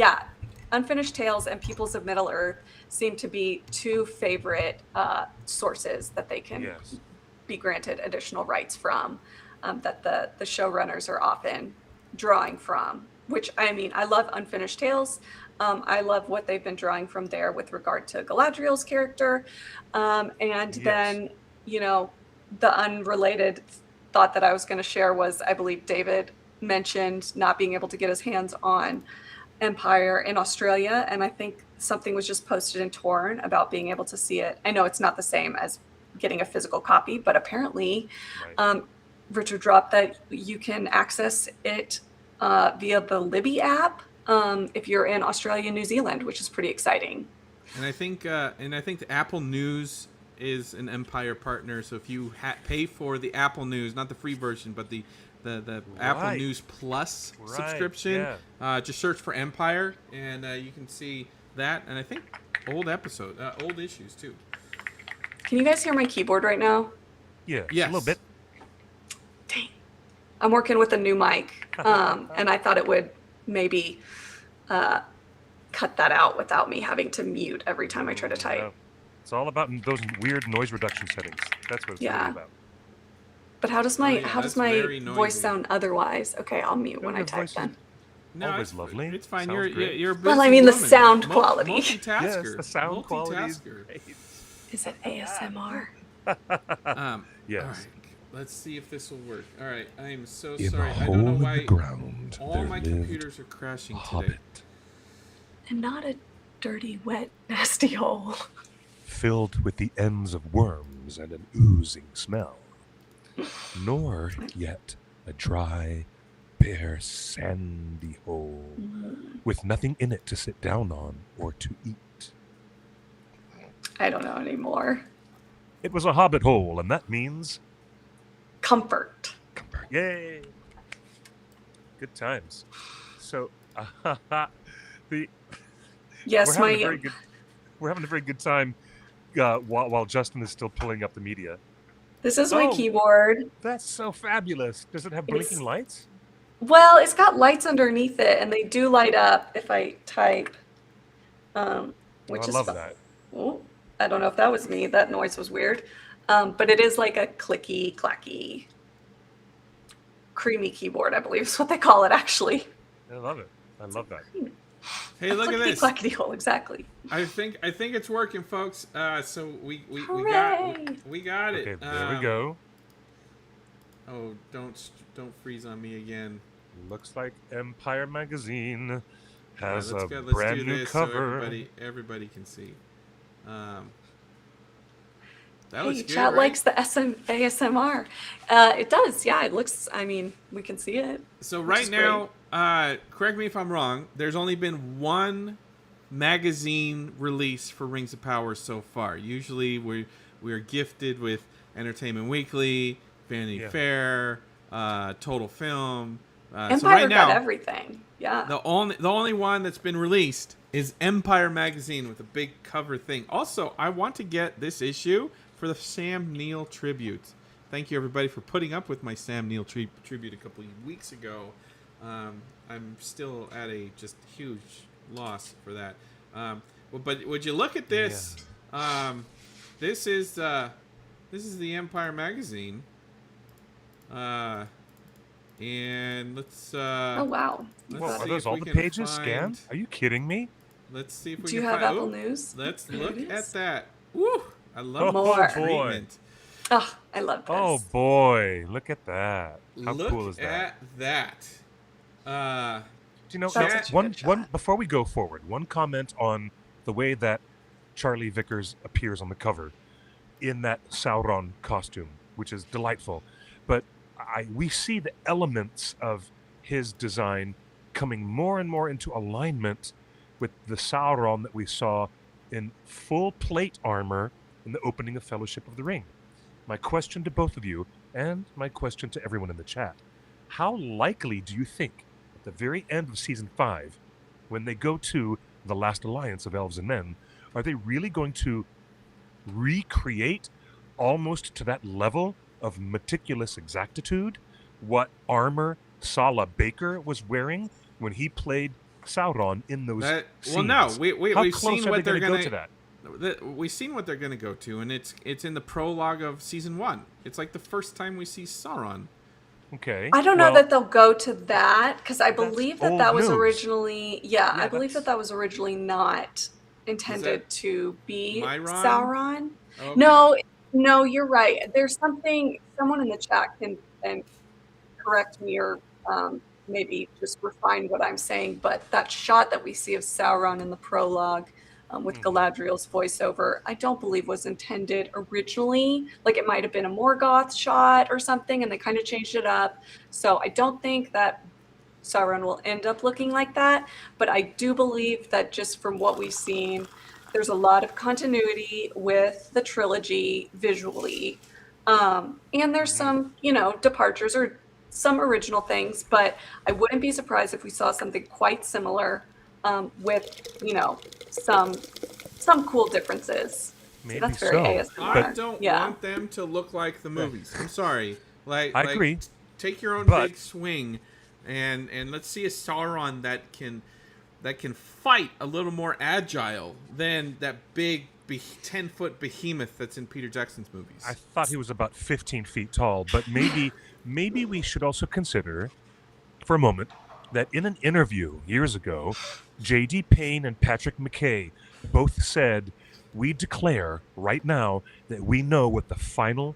Unfinished Tales and Peoples of Middle-earth seem to be two favorite sources that they can be granted additional rights from, that the showrunners are often drawing from, which, I mean, I love Unfinished Tales. I love what they've been drawing from there with regard to Galadriel's character. Then, the unrelated thought that I was going to share was, I believe David mentioned not being able to get his hands on Empire in Australia, and I think something was just posted in Torrent about being able to see it. I know it's not the same as getting a physical copy, but apparently Richard dropped that you can access it via the Libby app if you're in Australia and New Zealand, which is pretty exciting. And I think the Apple News is an Empire partner, so if you pay for the Apple News, not the free version, but the Apple News Plus subscription, just search for Empire, and you can see that. And I think old issues too. Can you guys hear my keyboard right now? Yeah, a little bit. Dang. I'm working with a new mic, and I thought it would maybe cut that out without me having to mute every time I try to type. No. It's all about those weird noise reduction settings. That's what it's really about. But how does my voice sound otherwise? Okay, I'll mute when I type then. No, always lovely. It's fine. Sounds you're well, I mean the sound quality. Multitasker. Yes, the sound quality is great. Is it ASMR? Yes. All right. Let's see if this will work. All right. I am so In sorry. the I don't know hole in why the ground, all there my lived computers are crashing a today. hobbit, And not a dirty, wet, nasty hole. Filled with the ends of worms and an oozing smell. Nor yet a dry, bare, sandy hole, with nothing in it to sit down on or to eat. I don't know anymore. It was a hobbit hole, and that means... Comfort. Yay! Good times. So, Yes, we're having a very good time while Justin is still pulling up the media. This is my keyboard. That's so fabulous. Does it have blinking lights? Well, it's got lights underneath it, and they do light up if I type. Which I love that. Oh, I don't know if that was me. That noise was weird. But it is like a clicky, clacky, creamy keyboard, I believe is what they call it, actually. I love it. I love that. Hey, look at this. Clackety hole, exactly. I think it's working, folks. So we got it. Okay, there we go. Oh, don't freeze on me again. Looks like Empire Magazine All right, has a let's brand do new this cover. so everybody can see. That Hey, looks good, chat right? likes the ASMR. It does, yeah. It looks. I mean, we can see it. So which right is now, correct me if I'm wrong. There's only been one magazine release for Rings of Power so far. Usually, we're gifted with Entertainment Weekly, Vanity Yeah. Fair, Total Film. Empire so right now, got everything. Yeah. the only one that's been released is Empire Magazine with a big cover thing. Also, I want to get this issue for the Sam Neill tribute. Thank you everybody for putting up with my Sam Neill tribute a couple of weeks ago. I'm still at a just huge loss for that. But would you look at this? Yeah. This is the Empire Magazine. And let's. Oh wow. Whoa, are see those if all we the can pages find- scanned? Are you kidding me? Let's see if we Do can you have find. Apple Ooh, News? let's There look it at is. that. Woo! I love Oh, More. the boy. treatment. Oh, I love this. Oh boy, look at that! How Look cool is that? at that. Do you know That's now, such a one good one shot. before we go forward? One comment on the way that Charlie Vickers appears on the cover in that Sauron costume, which is delightful. But we see the elements of his design coming more and more into alignment with the Sauron that we saw in full plate armor in the opening of Fellowship of the Ring. My question to both of you, and my question to everyone in the chat: how likely do you think at the very end of season 5, when they go to the last alliance of elves and men, are they really going to recreate almost to that level of meticulous exactitude what armor Sala Baker was wearing when he played Sauron in those scenes? Well, no, How we've close seen are what they they're going to gonna. go to that? We've seen what they're gonna go to, and it's in the prologue of season 1. It's like the first time we see Sauron. Okay. I don't know well, that they'll go to that because I That's believe that old that was news. originally, Yeah, I believe that's- that was originally not intended to be Myron? Sauron. Okay. No, you're right. There's something, someone in the chat can correct me or maybe just refine what I'm saying, but that shot that we see of Sauron in the prologue with Galadriel's voiceover, I don't believe was intended originally. Like it might have been a Morgoth shot or something, and they kind of changed it up. So I don't think that Sauron will end up looking like that, but I do believe that just from what we've seen, there's a lot of continuity with the trilogy visually. And there's some, departures or some original things, but I wouldn't be surprised if we saw something quite similar with, some cool differences. See, Maybe that's very so. ASMR. I don't Yeah. want them to look like the movies. I'm sorry. I agree. Take your own But- big swing, and let's see a Sauron that can fight a little more agile than that big 10-foot behemoth that's in Peter Jackson's movies. I thought he was about 15 feet tall, but maybe we should also consider for a moment that in an interview years ago, J.D. Payne and Patrick McKay both said, "We declare right now that we know what the final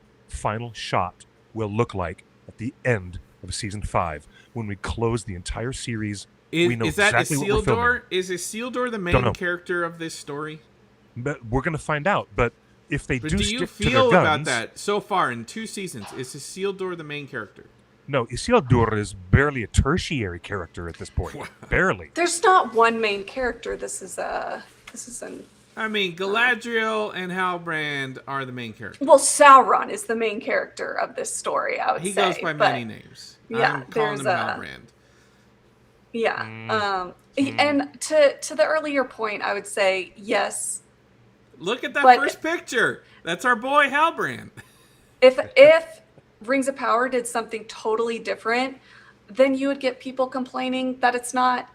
shot will look like at the end of season 5 when we close the entire series. We know Is that exactly what we're filming." Isildur? Is Isildur the Don't main know. character of this story? But we're going to find out. But if they But do do you stick to their feel guns, about that so far in 2 seasons? Is Isildur the main character? No, Isildur is barely a tertiary character at this point. Barely. There's not one main character. This is an I mean, Galadriel and Halbrand are the main characters. well, Sauron is the main character of this story. I would He say goes by but- many names. yeah, I'm calling him there's Halbrand. Yeah. And to the earlier point, I would say yes. Look at that But- first picture. That's our boy Halbrand. If Rings of Power did something totally different, then you would get people complaining that it's not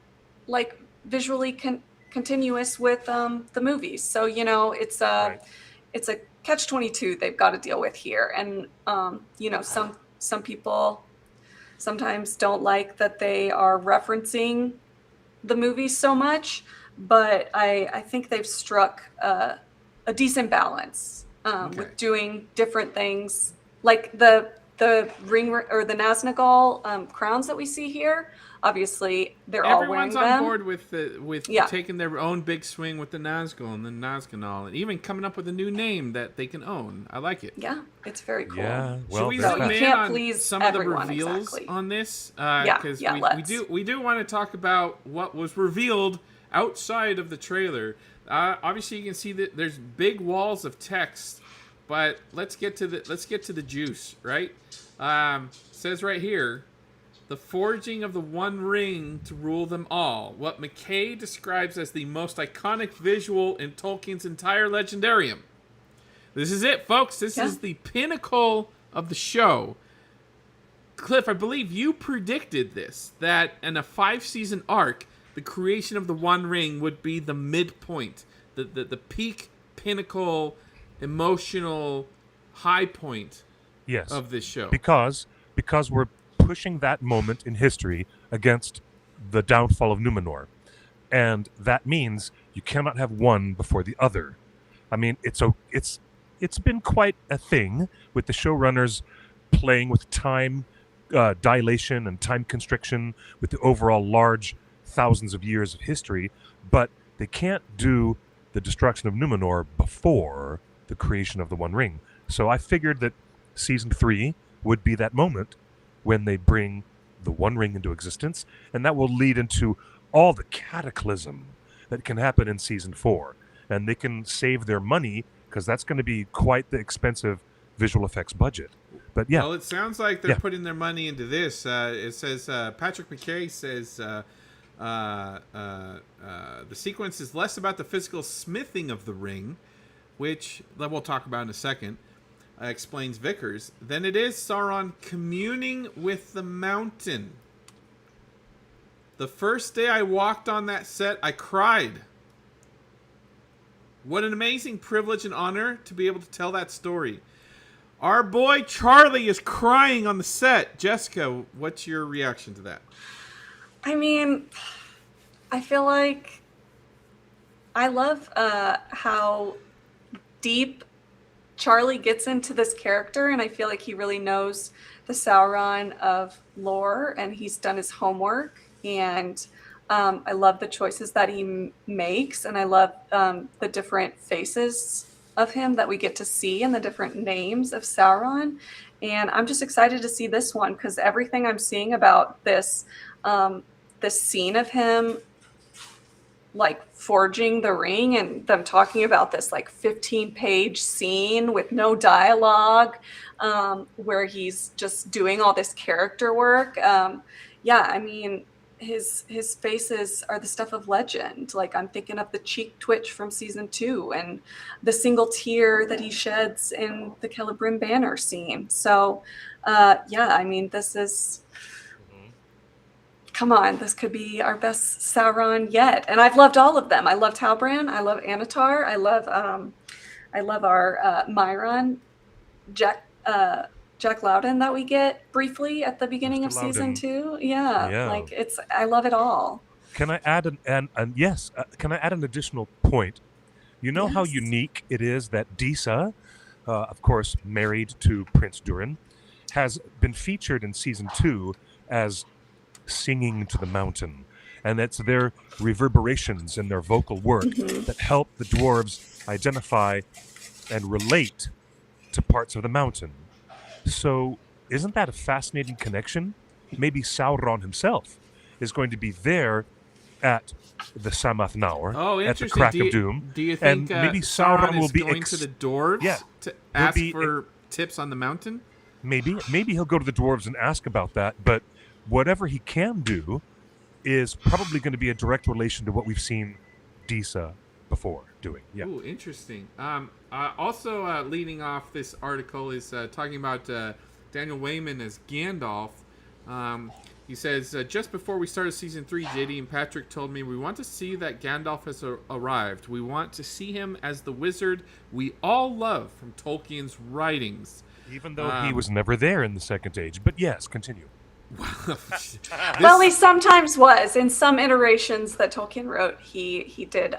like visually continuous with the movies. So it's a Right. it's a catch-22 they've got to deal with here, and some people sometimes don't like that they are referencing the movies so much, but I think they've struck a decent balance Okay. with doing different things. Like the the ring or the Nazgul crowns that we see here, obviously they're Everyone's all wearing on them. board with taking their own big swing with the Nazgul and the Nazganol, and even coming up with a new name that they can own. I like it. Yeah, it's very cool. Yeah, Should well, we So zoom you in can't on please some of the everyone, reveals exactly. on this? Yeah, Because let's. we do want to talk about what was revealed outside of the trailer. Obviously, you can see that there's big walls of text, but let's get to the juice, right? Says right here, the forging of the One Ring to rule them all. What McKay describes as the most iconic visual in Tolkien's entire legendarium. This is it, folks. This is the pinnacle of the show. Cliff, I believe you predicted this, that in a 5-season arc, the creation of the One Ring would be the midpoint, the peak, pinnacle, emotional high point of this show. Because we're pushing that moment in history against the downfall of Numenor. And that means you cannot have one before the other. I mean, it's been quite a thing with the showrunners playing with time dilation and time constriction with the overall large thousands of years of history, but they can't do the destruction of Numenor before the creation of the One Ring. So I figured that season 3 would be that moment when they bring the One Ring into existence, and that will lead into all the cataclysm that can happen in season 4. And they can save their money because that's going to be quite the expensive visual effects budget. But yeah. Well, it sounds like they're putting their money into this. It says, Patrick McKay says, the sequence is less about the physical smithing of the ring, which we'll talk about in a second, explains Vickers, than it is Sauron communing with the mountain. The first day I walked on that set, I cried. What an amazing privilege and honor to be able to tell that story. Our boy Charlie is crying on the set. Jessica, what's your reaction to that? I mean, I feel like I love how deep Charlie gets into this character, and I feel like he really knows the Sauron of lore, and he's done his homework, and I love the choices that he makes, and I love the different faces of him that we get to see and the different names of Sauron, and I'm just excited to see this one because everything I'm seeing about this scene of him like forging the ring and them talking about this like 15-page scene with no dialogue, where he's just doing all this character work. I mean, his faces are the stuff of legend. Like I'm thinking of the cheek twitch from season 2 and the single tear that he sheds in the Celebrim banner scene. So I mean, this is, come on, this could be our best Sauron yet. And I've loved all of them. I loved Halbrand. I love Anatar. I love our Myron, Jack Loudon that we get briefly at the beginning Mr. of season Loudon. 2. Yeah, like I love it all. Can I add can I add an additional point? You know how unique it is that Disa, of course married to Prince Durin, has been featured in season 2 as singing to the mountain, and it's their reverberations and their vocal work that help the dwarves identify and relate to parts of the mountain. So isn't that a fascinating connection? Maybe Sauron himself is going to be there at the Samath Naur, at the Crack of Doom. Do you think and maybe Sauron will is be going to the dwarves to ask for tips on the mountain? Maybe he'll go to the dwarves and ask about that, but whatever he can do is probably going to be a direct relation to what we've seen Disa before doing. Yeah. Ooh, interesting. Also, leading off this article is talking about Daniel Wayman as Gandalf. He says, just before we started season 3, JD and Patrick told me we want to see that Gandalf has arrived. We want to see him as the wizard we all love from Tolkien's writings. Even though he was never there in the Second Age. But yes, continue. Well, he sometimes was. In some iterations that Tolkien wrote, he did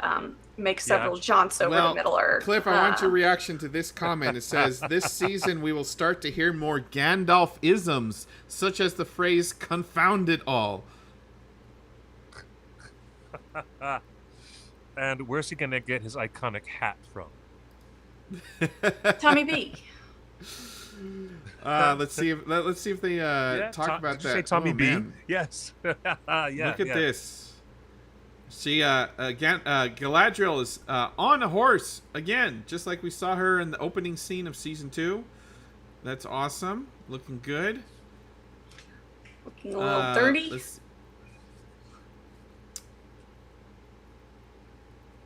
make several jaunts over the Middle Earth. Cliff, I want your reaction to this comment. It says, this season we will start to hear more Gandalf-isms, such as the phrase, confound it all. And where's he going to get his iconic hat from? Tommy B. Let's see if they talk about did that. You say Tommy B? Man. Yes. Look at this. See, Galadriel is on a horse again, just like we saw her in the opening scene of season 2. That's awesome. Looking good. Looking a little dirty.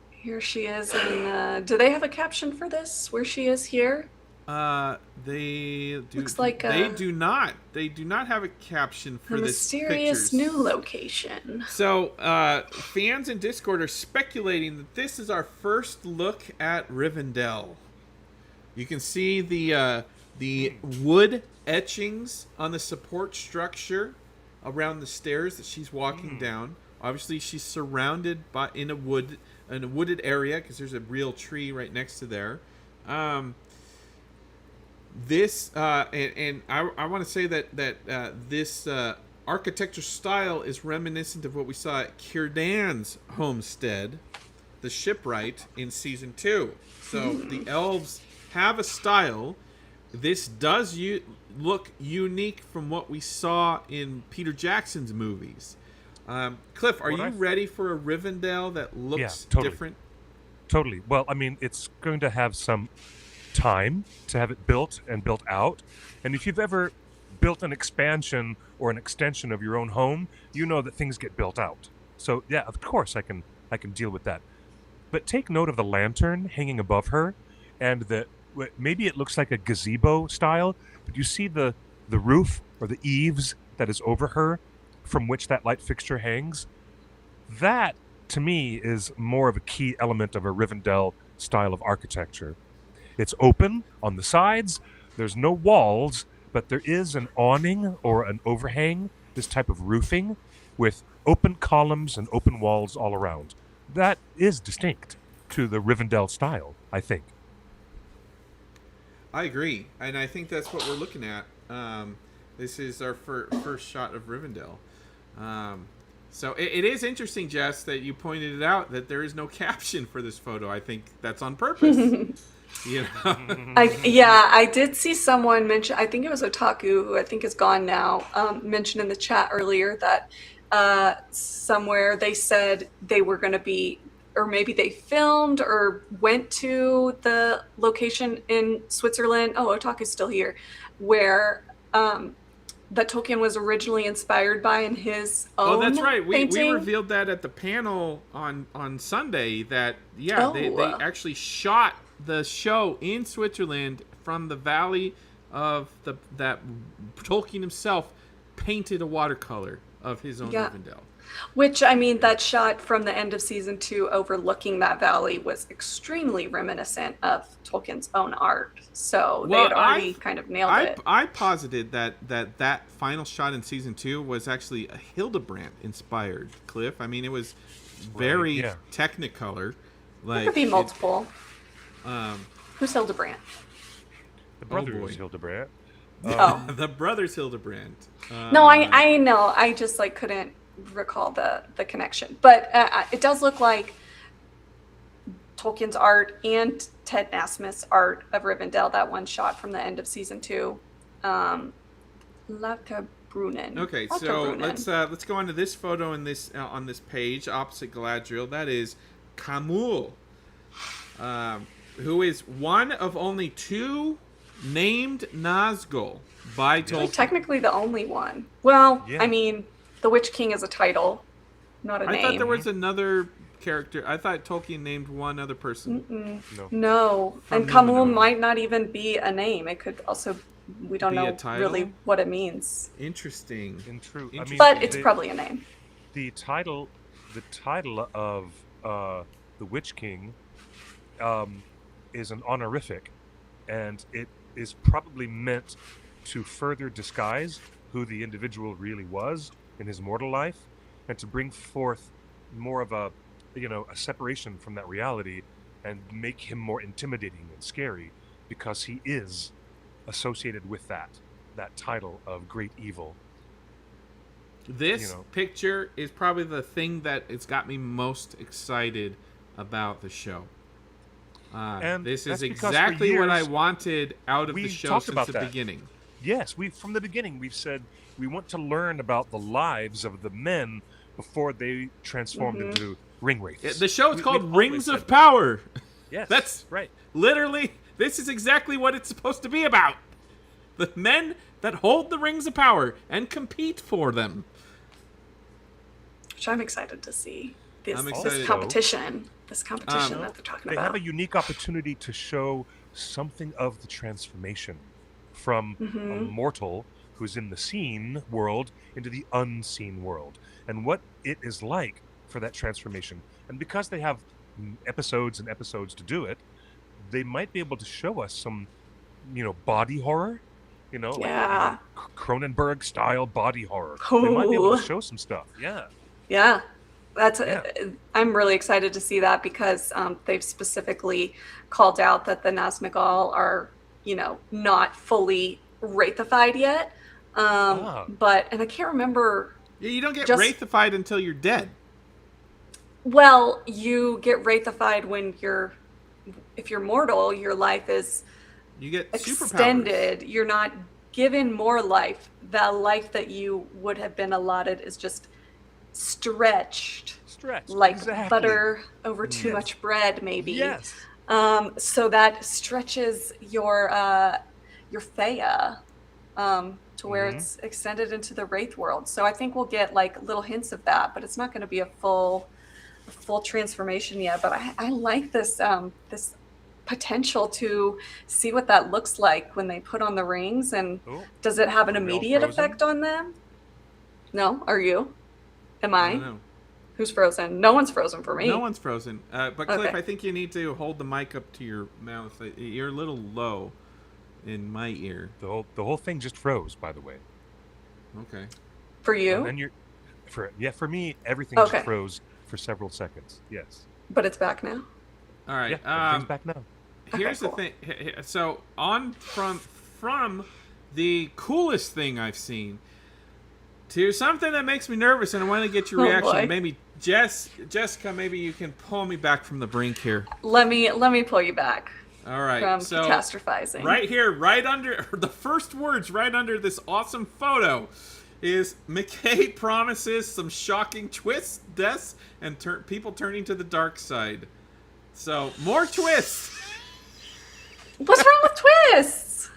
Here she is. And do they have a caption for this? Where she is here? They do. Looks like they do not. They do not have a caption for this mysterious pictures. new location. So, fans in Discord are speculating that this is our first look at Rivendell. You can see the wood etchings on the support structure around the stairs that she's walking down. Obviously, she's surrounded by in a wooded area because there's a real tree right next to there. This and I want to say that this architecture style is reminiscent of what we saw at Círdan's homestead, the shipwright, in season 2. So the elves have a style. This does look unique from what we saw in Peter Jackson's movies. Cliff, are you ready for a Rivendell that looks different? Totally. Well, I mean, it's going to have some time to have it built and built out. And if you've ever built an expansion or an extension of your own home, you know that things get built out. So yeah, of course I can deal with that. But take note of the lantern hanging above her, and maybe it looks like a gazebo style, but you see the roof or the eaves that is over her, from which that light fixture hangs. That, to me, is more of a key element of a Rivendell style of architecture. It's open on the sides. There's no walls, but there is an awning or an overhang, this type of roofing, with open columns and open walls all around. That is distinct to the Rivendell style, I think. I agree, and I think that's what we're looking at. This is our first shot of Rivendell. So it is interesting, Jess, that you pointed it out that there is no caption for this photo. I think that's on purpose. You know? I did see someone mention, I think it was Otaku, who I think is gone now, mentioned in the chat earlier that somewhere they said they were going to be, or maybe they filmed or went to the location in Switzerland. Oh, Otaku's still here, where that Tolkien was originally inspired by in his own. Oh, that's right. We painting. revealed that at the panel on Sunday that they actually shot the show in Switzerland from the valley of that Tolkien himself painted a watercolor of his own Rivendell. Which, I mean, that shot from the end of season 2 overlooking that valley was extremely reminiscent of Tolkien's own art. So they had already kind of nailed it. I posited that final shot in season 2 was actually a Hildebrandt inspired, Cliff. I mean, it was very Technicolor. There could be multiple. Who's Hildebrandt? The brother is Hildebrandt. The brothers Hildebrandt. No, I know. I just couldn't recall the connection, but it does look like Tolkien's art and Ted Nasmith's art of Rivendell, that one shot from the end of season 2. Brunnen. Okay, so let's go on to this photo in this on this page opposite Galadriel. That is Camul, who is one of only 2 named Nazgul by Tolkien. Technically the only one. Well, I mean, the Witch King is a title, not a name. I thought there was another character. I thought Tolkien named one other person. No. And Camul might not even be a name. It could also, we don't know really what it means. Interesting. I mean, but it's probably a name. The title of the Witch King is an honorific, and it is probably meant to further disguise who the individual really was in his mortal life, and to bring forth more of a a separation from that reality and make him more intimidating and scary because he is associated with that title of great evil. This picture is probably the thing that it's got me most excited about the show. And this is that's because exactly for what I years, wanted out of the we show talked since about the that. beginning. Yes, from the beginning we've said we want to learn about the lives of the men before they transformed into ring wraiths. The show is called we've Rings always said of that. Power. Yes, That's right. Literally, this is exactly what it's supposed to be about. The men that hold the Rings of Power and compete for them. Which I'm excited to see. I'm This excited. competition. This competition that they're talking They about. have a unique opportunity to show something of the transformation from a mortal who's in the seen world into the unseen world, and what it is like for that transformation. And because they have episodes and episodes to do it, they might be able to show us some, body horror, Yeah. like Cronenberg style body horror. They might be able to Ooh. show some stuff. Yeah. Yeah. Yeah. I'm really excited to see that because they've specifically called out that the Nazmgal are, not fully wraithified yet. But I can't remember. Yeah, you don't get Just- wraithified until you're dead. Well, you get wraithified when if you're mortal, your life is You get superpowers. extended. You're not given more life. The life that you would have been allotted is just stretched like exactly. butter over too much bread, maybe. Yes. So that stretches your Theia to where it's extended into the Wraith world. So I think we'll get like little hints of that, but it's not going to be a full transformation yet. But I like this this potential to see what that looks like when they put on the rings, and does it have an Are we all immediate frozen? effect on them? No, are you? Am I? I don't know. Who's frozen? No one's frozen for me. No one's frozen. But Cliff, Okay. I think you need to hold the mic up to your mouth. You're a little low in my ear. The whole thing just froze, by the way. Okay. For you? And then for me, everything Okay. just froze for several seconds. Yes. But it's back now. All right. Yeah, everything's back now. Here's Okay, the thing. So on from the coolest thing I've seen to something that makes me nervous, and I want to get your Oh, reaction. boy. Maybe Jessica, maybe you can pull me back from the brink here. Let me pull you back All right. from So catastrophizing. right here, right under the first words, right under this awesome photo, is McKay promises some shocking twists, deaths, and people turning to the dark side. So more twists. What's wrong with twists?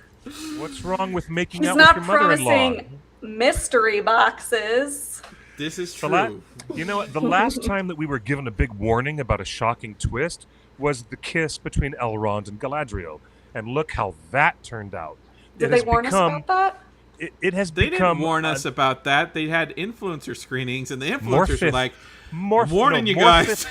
What's wrong with making He's out not with your mother-in-law? promising mystery boxes. This is The true. You know what? The last time that we were given a big warning about a shocking twist was the kiss between Elrond and Galadriel, and look how that turned out. Did It they has warn us become- about that? It has They become didn't warn us about that. They had influencer screenings, and the influencers were like, warning you guys.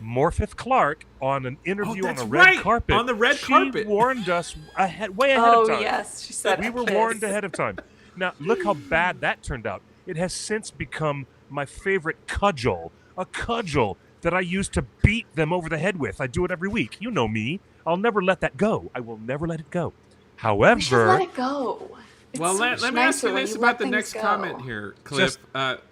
Morphith Clark on an interview on that's a red right, carpet. on the red she carpet. warned us way ahead Oh of time. yes, she said We a were kiss. warned ahead of time. Now, look how bad that turned out. It has since become my favorite cudgel, a cudgel that I use to beat them over the head with. I do it every week. You know me. I'll never let that go. I will never let it go. We should let However, it go. It's Well, so let much me ask you nicer when this let about the things next go. comment here, Cliff.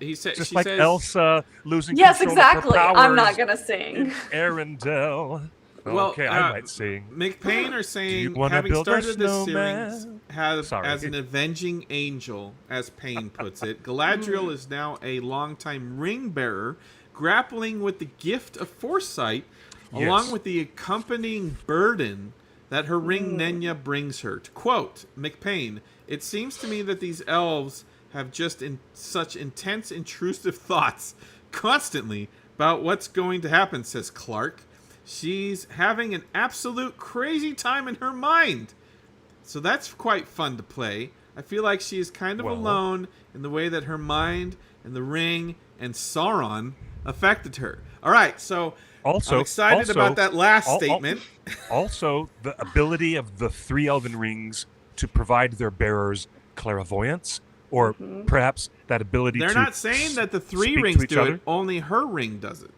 She just says, like Elsa losing Yes, control of her exactly. I'm not powers gonna sing. Arendelle. Well, Okay, I might sing. McPain are saying, wanna having build a started this snowman? series Sorry. as an avenging angel, as Payne puts it, Galadriel is now a longtime ring bearer, grappling with the gift of foresight, along Yes. with the accompanying burden that her ring Nenya brings her. To quote McPain, "It seems to me that these elves have just such intense, intrusive thoughts constantly about what's going to happen," says Clark. "She's having an absolute crazy time in her mind." So that's quite fun to play. I feel like she is kind of Well. alone in the way that her mind and the ring and Sauron affected her. All right, so I'm excited about that last statement. Also, the ability of the 3 elven rings to provide their bearers clairvoyance, or perhaps that ability They're to not saying that the 3 speak rings to each do other. it, only her ring does it.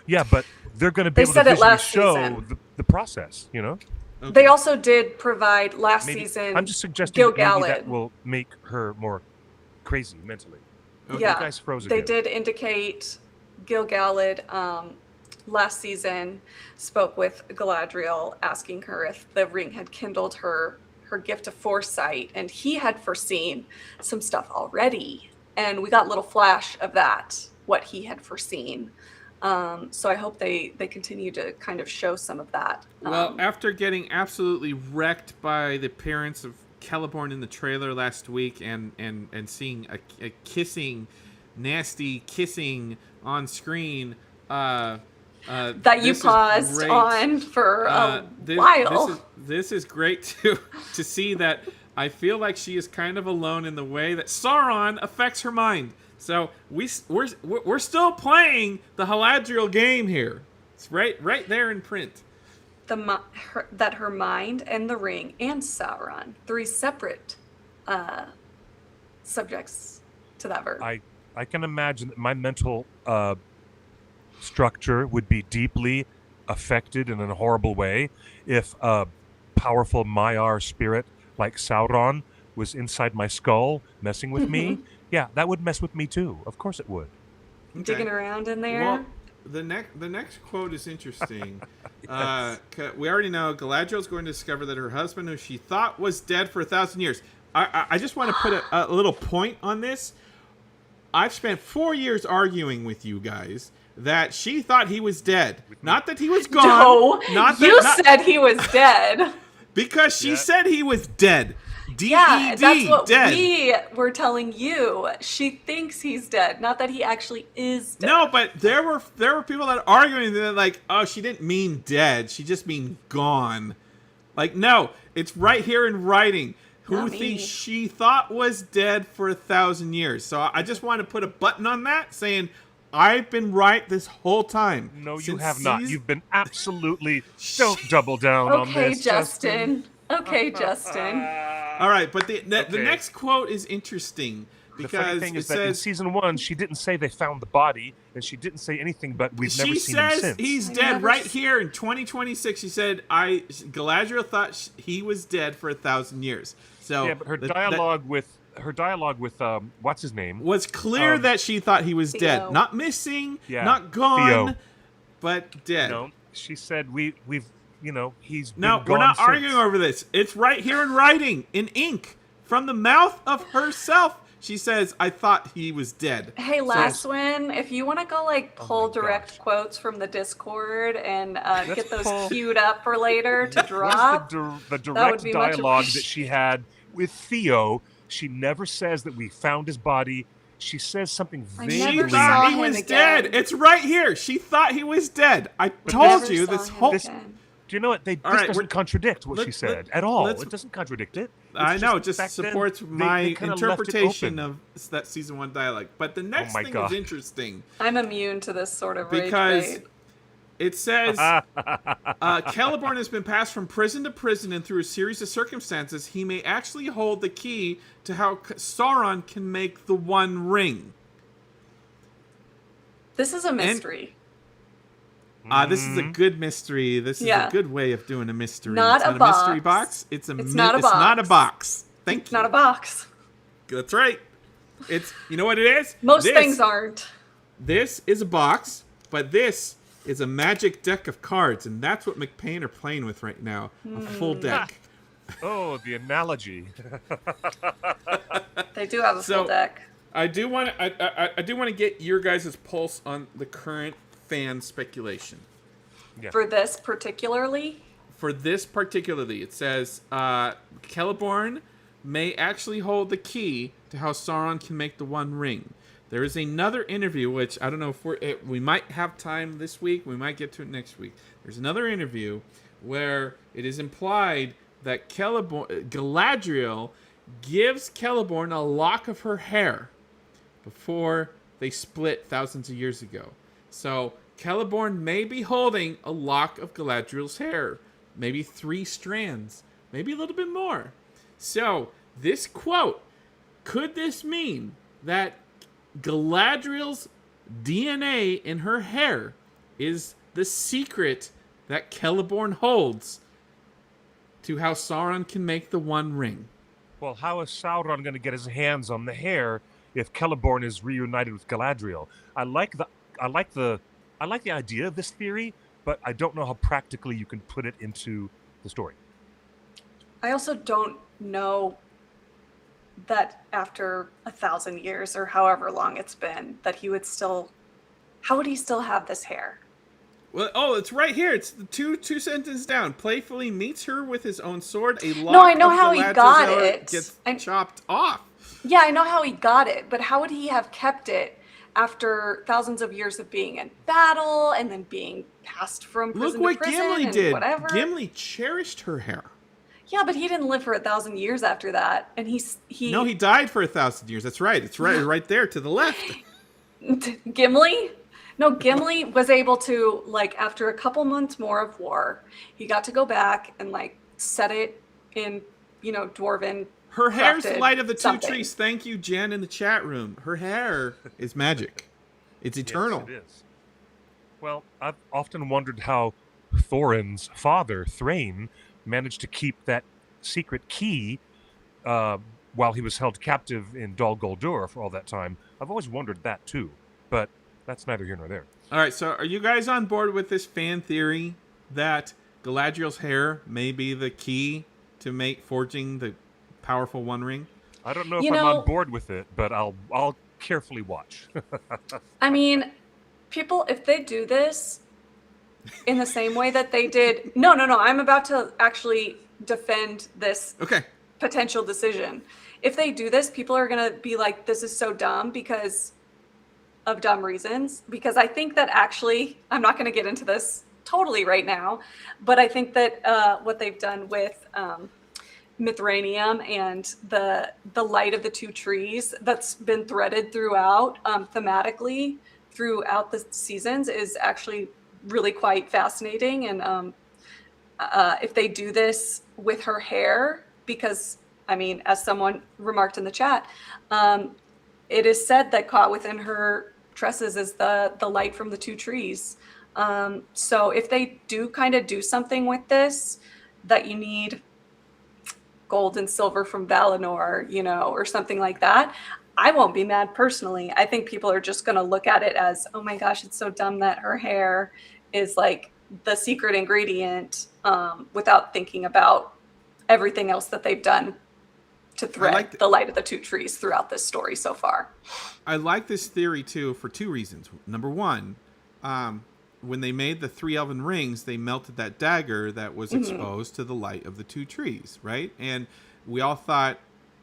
Yeah, but they're going to be They able said to it visually last show season. the process, you know? Okay. They also did provide last Maybe season. I'm just suggesting that maybe that Gil-galad. will make her more crazy mentally. Okay. You Yeah, guys froze they again. did indicate Gil-galad last season spoke with Galadriel, asking her if the ring had kindled her gift of foresight, and he had foreseen some stuff already, and we got a little flash of that, what he had foreseen. So I hope they continue to kind of show some of that. Well, after getting absolutely wrecked by the appearance of Celeborn in the trailer last week and seeing a kissing, nasty kissing on screen, that you this is paused great. on for a This while. this is great to see that. I feel like she is kind of alone in the way that Sauron affects her mind. So we're still playing the Haladriel game here. It's right there in print. That her mind and the ring and Sauron, 3 separate subjects to that verb. I can imagine that my mental structure would be deeply affected in a horrible way if a powerful Maiar spirit like Sauron was inside my skull messing with me. Yeah, that would mess with me too. Of course it would. Digging around in there. Well, the next quote is interesting. We already know Galadriel's going to discover that her husband, who she thought was dead for 1,000 years. I just want to put a little point on this. I've spent 4 years arguing with you guys that she thought he was dead. Not that he was gone. No, you said he was dead. Because she said he was dead. D-E-D, yeah, that's what dead. we were telling you. She thinks he's dead, not that he actually is dead. No, but there were people that are arguing that like, oh, she didn't mean dead. She just mean gone. Like, no, it's right here in writing. Who she thought was dead for 1,000 years. So I just want to put a button on that saying I've been right this whole time. No, you have not. You've been absolutely... Don't double down on Okay, this, Justin. Okay, Justin. All right, but the next quote is interesting. Because the funny thing is that in season 1, she didn't say they found the body, and she didn't say anything but we've never seen him since. She says he's dead right here in 2026. She said, Galadriel thought he was dead for 1,000 years. So yeah, but her dialogue with what's his name was clear that she thought he was dead, not missing, not gone, Theo. but dead. No, she said we've he's been no, gone we're not since. arguing over this. It's right here in writing, in ink, from the mouth of herself. She says, "I thought he was dead." Hey, Laswin, if you want to go pull direct quotes from the Discord and get those queued up for later to drop, the direct dialogue that she had with Theo. She never says that we found his body. She says something vaguely. She thought he was dead. It's right here. She thought he was dead. I told you this whole. Do you know what? This doesn't contradict what she said at all. It doesn't contradict it. I know. It just supports my interpretation of that season 1 dialogue. But the next thing is interesting. I'm immune to this sort of because it says Celeborn has been passed from prison to prison, and through a series of circumstances, he may actually hold the key to how Sauron can make the One Ring. This is a mystery. This is a good mystery. This is a good way of doing a mystery. Not it's a not box. a mystery box. It's not a box. It's not a box. Thank you. Not a box. That's right. It's you know what it is? Most things aren't. This is a box, but this is a magic deck of cards, and that's what McPain are playing with right now. A full deck. Oh, the analogy. They do have a full deck. I do want to get your guys' pulse on the current fan speculation. Yeah. For this particularly? For this particularly, it says Celeborn may actually hold the key to how Sauron can make the One Ring. There is another interview, which I don't know if we might have time this week. We might get to it next week. There's another interview where it is implied that Galadriel gives Celeborn a lock of her hair before they split thousands of years ago. So Celeborn may be holding a lock of Galadriel's hair, maybe 3 strands, maybe a little bit more. So this quote, could this mean that Galadriel's DNA in her hair is the secret that Celeborn holds to how Sauron can make the One Ring. Well, how is Sauron going to get his hands on the hair if Celeborn is reunited with Galadriel? I like the idea of this theory, but I don't know how practically you can put it into the story. I also don't know that after 1,000 years or however long it's been, that he would still. How would he still have this hair? Well, it's right here. It's the two sentences down. Playfully meets her with his own sword. A lock No, I know of how he Galadriel's got hair it. gets chopped off. Yeah, I know how he got it, but how would he have kept it after thousands of years of being in battle and then being passed from prison Look to what prison Gimli and did. whatever? Gimli cherished her hair. Yeah, but he didn't live for 1,000 years after that, and he. No, he died for 1,000 years. That's right. It's right there to the left. Gimli? No, Gimli was able to, like, after a couple months more of war, he got to go back and, like, set it in, dwarven. Her hair's the crafted light of the two something. trees. Thank you, Jen, in the chat room. Her hair is magic. It's eternal. Yes, it is. Well, I've often wondered how Thorin's father, Thrain, managed to keep that secret key while he was held captive in Dol Guldur for all that time. I've always wondered that, too. But that's neither here nor there. All right, so are you guys on board with this fan theory that Galadriel's hair may be the key to forging the powerful One Ring? I don't know if I'm on board with it, but I'll carefully watch. I mean, people, if they do this in the same way that they did... No, I'm about to actually defend this potential decision. If they do this, people are going to be like, this is so dumb because of dumb reasons. Because I think that actually, I'm not going to get into this totally right now, but I think that what they've done with Mithranium and the light of the two trees that's been threaded throughout thematically throughout the seasons is actually really quite fascinating. And if they do this with her hair, because I mean, as someone remarked in the chat, it is said that caught within her tresses is the light from the two trees. So if they do kind of do something with this, that you need gold and silver from Valinor, or something like that, I won't be mad personally. I think people are just going to look at it as, oh my gosh, it's so dumb that her hair is like the secret ingredient, without thinking about everything else that they've done to thread the light of the two trees throughout this story so far. I like this theory too for two reasons. Number one, when they made the three elven rings, they melted that dagger that was exposed to the light of the two trees, right? And we all thought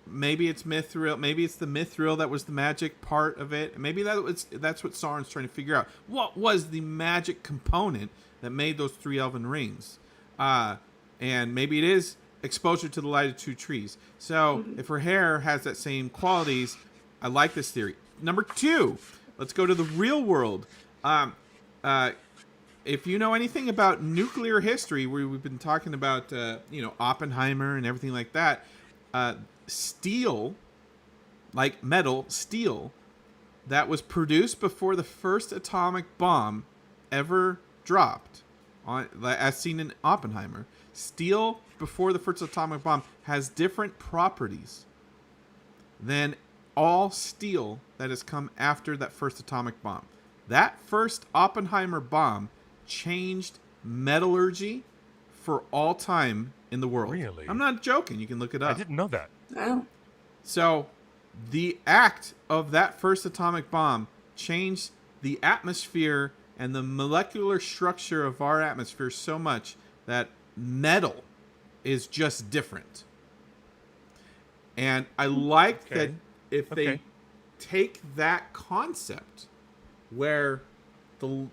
maybe it's mithril, maybe it's the mithril that was the magic part of it. Maybe that's what Sauron's trying to figure out. What was the magic component that made those three elven rings? And maybe it is exposure to the light of two trees. So if her hair has that same qualities, I like this theory. Number two, let's go to the real world. If you know anything about nuclear history, where we've been talking about, Oppenheimer and everything like that, steel, like metal, steel, that was produced before the first atomic bomb ever dropped, as seen in Oppenheimer. Steel before the first atomic bomb has different properties than all steel that has come after that first atomic bomb. That first Oppenheimer bomb changed metallurgy for all time in the world. Really? I'm not joking. You can look it up. I didn't know that. Oh. So the act of that first atomic bomb changed the atmosphere and the molecular structure of our atmosphere so much that metal is just different. And I like that if they take that concept where the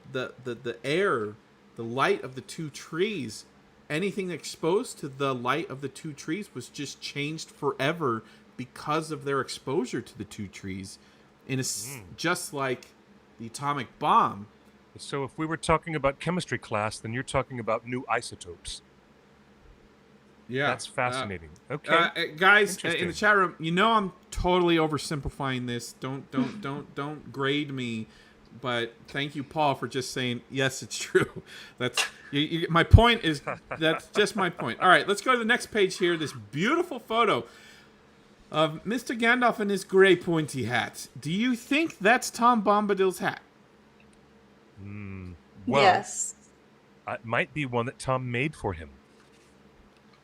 air, the light of the two trees, anything exposed to the light of the two trees was just changed forever because of their exposure to the two trees, just like the atomic bomb. So if we were talking about chemistry class, then you're talking about new isotopes. Yeah, that's fascinating. Guys in the chat room, I'm totally oversimplifying this. Don't grade me. but thank you, Paul, for just saying yes. It's true. That's my point. That's just my point. All right, let's go to the next page here. This beautiful photo of Mr. Gandalf in his gray pointy hat. Do you think that's Tom Bombadil's hat? Well, Yes. it might be one that Tom made for him.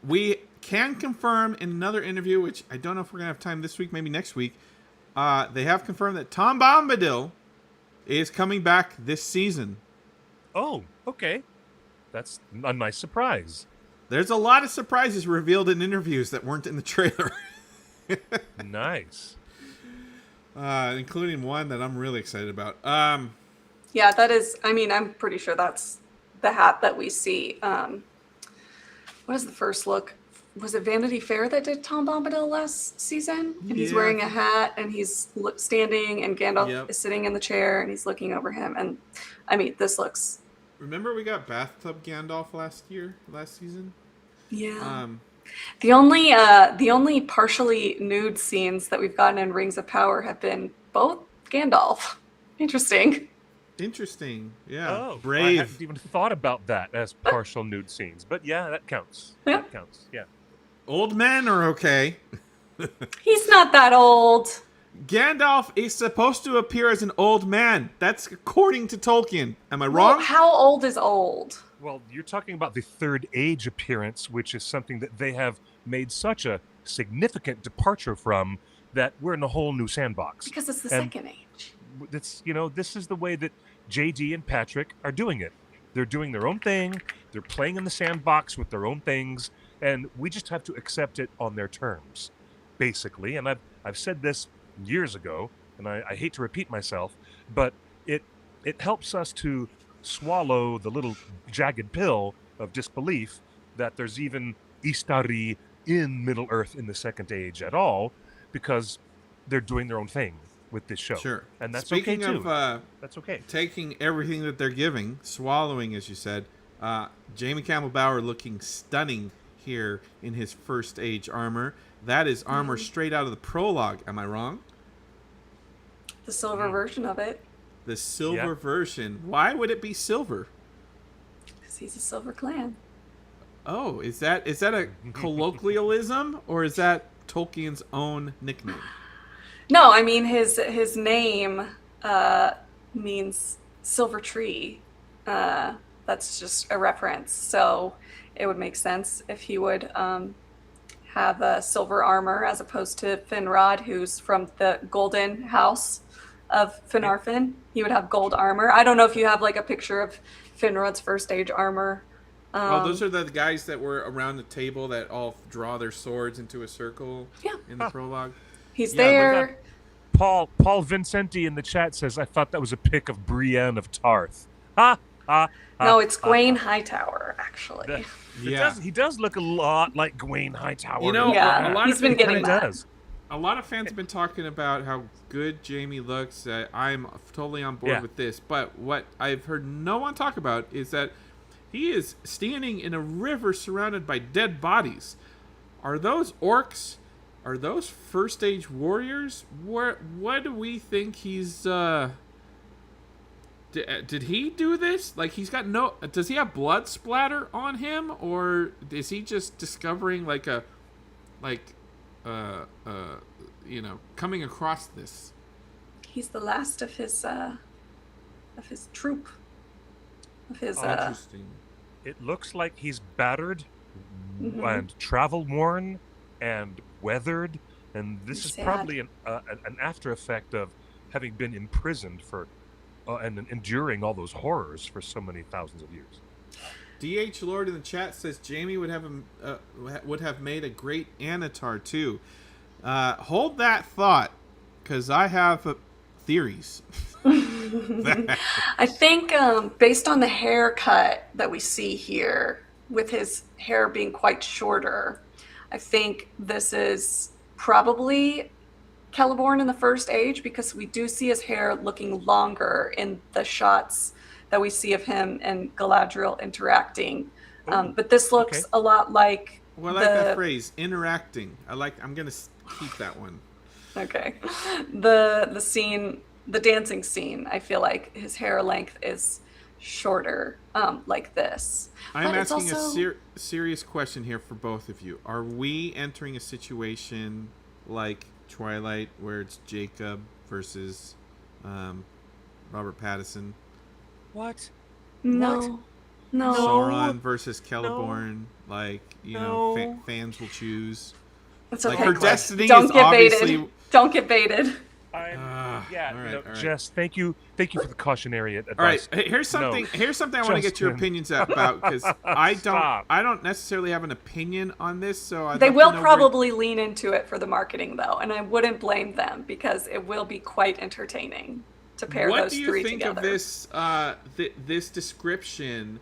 We can confirm in another interview, which I don't know if we're going to have time this week, maybe next week. They have confirmed that Tom Bombadil is coming back this season. Oh, okay. That's a nice surprise. There's a lot of surprises revealed in interviews that weren't in the trailer. Nice. Including one that I'm really excited about. Yeah, that is. I mean, I'm pretty sure that's the hat that we see. What is the first look? Was it Vanity Fair that did Tom Bombadil last season? And he's Yeah. wearing a hat and he's standing, and Gandalf Yep. is sitting in the chair and he's looking over him. And I mean, this looks. Remember we got Bathtub Gandalf last season? Yeah. The only partially nude scenes that we've gotten in Rings of Power have been both Gandalf. Interesting. Interesting. Yeah. Oh, I brave. hadn't even thought about that as partial nude scenes. But yeah, that counts. Yeah. That counts. Yeah. Old men are okay. He's not that old. Gandalf is supposed to appear as an old man. That's according to Tolkien. Am I Well, wrong? how old is old? Well, you're talking about the Third Age appearance, which is something that they have made such a significant departure from that we're in a whole new sandbox. Because it's the And second age. It's, this is the way that JD and Patrick are doing it. They're doing their own thing. They're playing in the sandbox with their own things, and we just have to accept it on their terms, basically. And I've said this years ago, and I hate to repeat myself, but it helps us to swallow the little jagged pill of disbelief that there's even Istari in Middle Earth in the Second Age at all, because they're doing their own thing with this show. Sure. And that's Speaking okay too. of That's okay. taking everything that they're giving, swallowing, as you said, Jamie Campbell Bower looking stunning here in his first age armor. That is armor straight out of the prologue. Am I wrong? The silver version of it. The silver Yeah. version. Why would it be silver? Because he's a silver clan. Oh, is that a colloquialism or is that Tolkien's own nickname? No, I mean his name means silver tree. That's just a reference. So it would make sense if he would have a silver armor as opposed to Finrod, who's from the golden house of Finarfin. He would have gold armor. I don't know if you have like a picture of Finrod's first age armor. Oh, those are the guys that were around the table that all draw their swords into a circle Yeah. in the prologue. He's Yeah, there. Paul Vincenti in the chat says, I thought that was a pic of Brienne of Tarth. Ha! No, it's Gawain Hightower, actually. He does look a lot like Gawain Hightower. You know, Yeah, a lot he's of been people- getting kinda that. does. A lot of fans have been talking about how good Jamie looks. I'm totally on board Yeah. with this. But what I've heard no one talk about is that he is standing in a river surrounded by dead bodies. Are those orcs? Are those first age warriors? What do we think he's... Did he do this? Like, he's got no... Does he have blood splatter on him? Or is he just discovering coming across this? He's the last of his troop. Of his Interesting. It looks like he's battered Mhm. and travel worn and weathered, and this is Sad. probably an after effect of having been imprisoned for and enduring all those horrors for so many thousands of years. DH Lord in the chat says Jamie would have made a great Anatar too. Hold that thought, because I have theories. I think based on the haircut that we see here, with his hair being quite shorter, I think this is probably Celeborn in the first age, because we do see his hair looking longer in the shots that we see of him and Galadriel interacting. But this looks okay. a lot like Well, I like that phrase, interacting. I'm gonna keep that one. Okay. The scene the dancing scene, I feel like his hair length is shorter, like this. I'm But it's asking also a serious question here for both of you. Are we entering a situation like Twilight, where it's Jacob versus Robert Pattinson? What? no, no. Sauron versus Celeborn? Like, fans will choose. It's Like, okay. her Cliff. destiny Don't is get obviously. baited. Don't get baited. Yeah, all right. Jess, thank you for the cautionary advice. All right, here's something. No. Here's something I want to get your Justin. opinions about, because I Stop. don't necessarily have an opinion on this. So I'd They love to will know probably lean into it for the marketing, though, and I wouldn't blame them because it will be quite entertaining to pair what those do you three think together. of this this description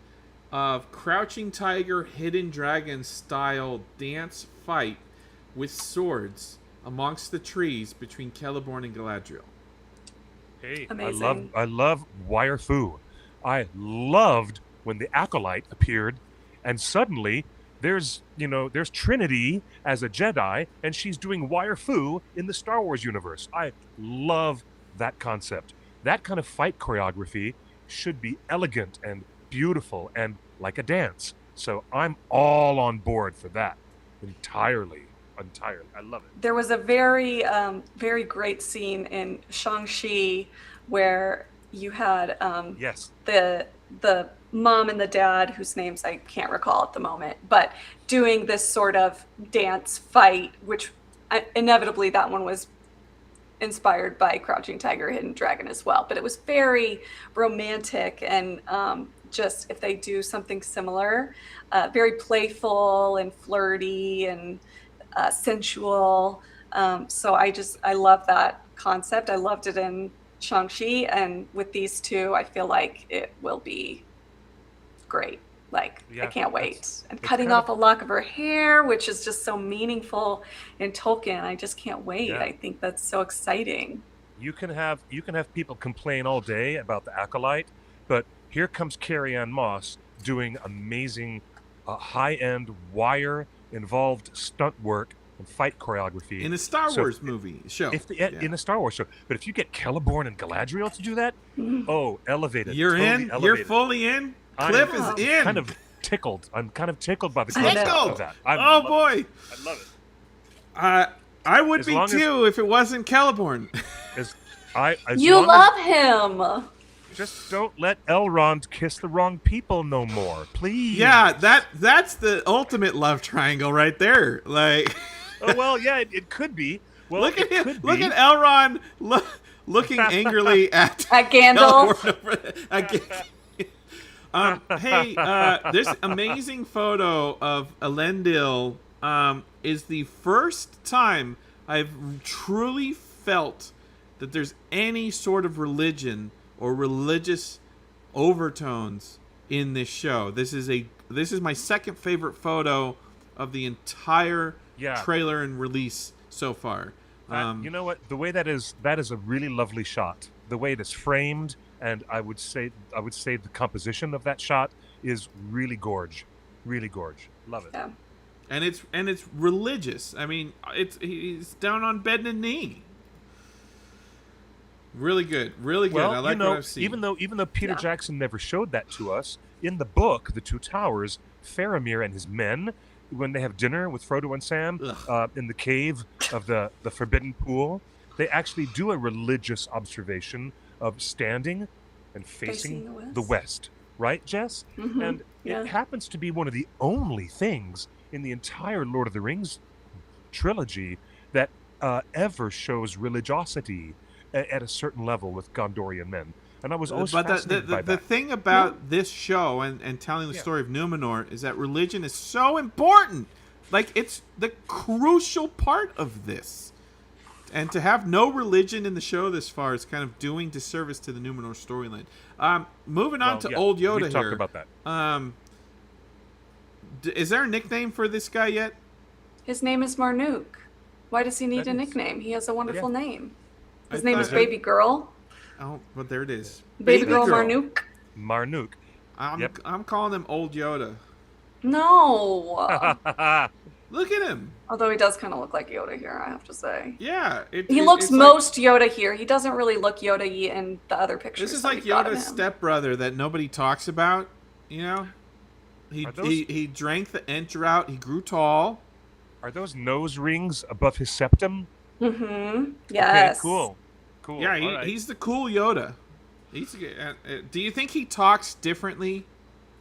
of Crouching Tiger, Hidden Dragon style dance fight with swords amongst the trees between Celeborn and Galadriel? Hey, Amazing. I love wire fu. I loved when the acolyte appeared, and suddenly there's Trinity as a Jedi, and she's doing wire fu in the Star Wars universe. I love that concept. That kind of fight choreography should be elegant and beautiful and like a dance. So I'm all on board for that entirely. I love it. There was a very, very great scene in Shang-Chi where you had Yes. the mom and the dad, whose names I can't recall at the moment, but doing this sort of dance fight, which inevitably that one was inspired by Crouching Tiger, Hidden Dragon as well. But it was very romantic, and just if they do something similar, very playful and flirty and sensual. So I love that concept. I loved it in Shang-Chi, and with these two, I feel like it will be great. Like, I can't wait. And cutting off a lock of her hair, which is just so meaningful in Tolkien. I just can't wait. Yeah. I think that's so exciting. You can have people complain all day about the acolyte, but here comes Carrie-Anne Moss doing amazing high-end wire involved stunt work and fight choreography In a Star Wars movie show. In a Star Wars show. But if you get Celeborn and Galadriel to do that, elevated. You're totally in. Elevated. You're fully in. Cliff is in. Kind of tickled. I'm kind of tickled by the I know. concept of that. I Oh love boy. it. I love it. I would As be long as- too if it wasn't Celeborn. As You long love him. just don't let Elrond kiss the wrong people no more, please. Yeah, that's the ultimate love triangle right there. Like, Oh well, yeah, it could be. Well, look at it him. could Look be. at Elrond looking angrily at At Gandalf. Hey, this amazing photo of Elendil is the first time I've truly felt that there's any sort of religion or religious overtones in this show. This is my second favorite photo of the entire trailer and release so far. You know what? The way that is a really lovely shot. The way it is framed, and I would say the composition of that shot is really gorge. Really gorge. Love it. Yeah. And it's religious. I mean, he's down on bended knee. Really good. Really good. Well, I like what I've seen. even though Peter Jackson never showed that to us, in the book, The Two Towers, Faramir and his men, when they have dinner with Frodo and Sam in the cave of the Forbidden Pool, they actually do a religious observation of standing and facing the west. Right, Jess? Mm-hmm. And it happens to be one of the only things in the entire Lord of the Rings trilogy that ever shows religiosity at a certain level with Gondorian men. And I was always fascinated by that. The thing about this show and telling the story of Numenor is that religion is so important. Like, it's the crucial part of this. And to have no religion in the show this far is kind of doing disservice to the Numenor storyline. Moving on to Old Yoda we talked about that. Is there a nickname for this guy yet? His name is Marnook. Why does he need a nickname? He has a wonderful name. His name is Baby Girl. Oh, but there it is. Baby Girl Marnook. Marnook. I'm calling him Old Yoda. No. Look at him. Although he does kind of look like Yoda here, I have to say. Yeah, He looks it's most Yoda here. He doesn't really look Yoda-y in the other pictures. This is that like we've got of Yoda's him. stepbrother that nobody talks about. You know, he drank the Enter out. He grew tall. Are those nose rings above his septum? Mm-hmm. Yes. Okay, cool. Yeah, he's the cool Yoda. Do you think he talks differently?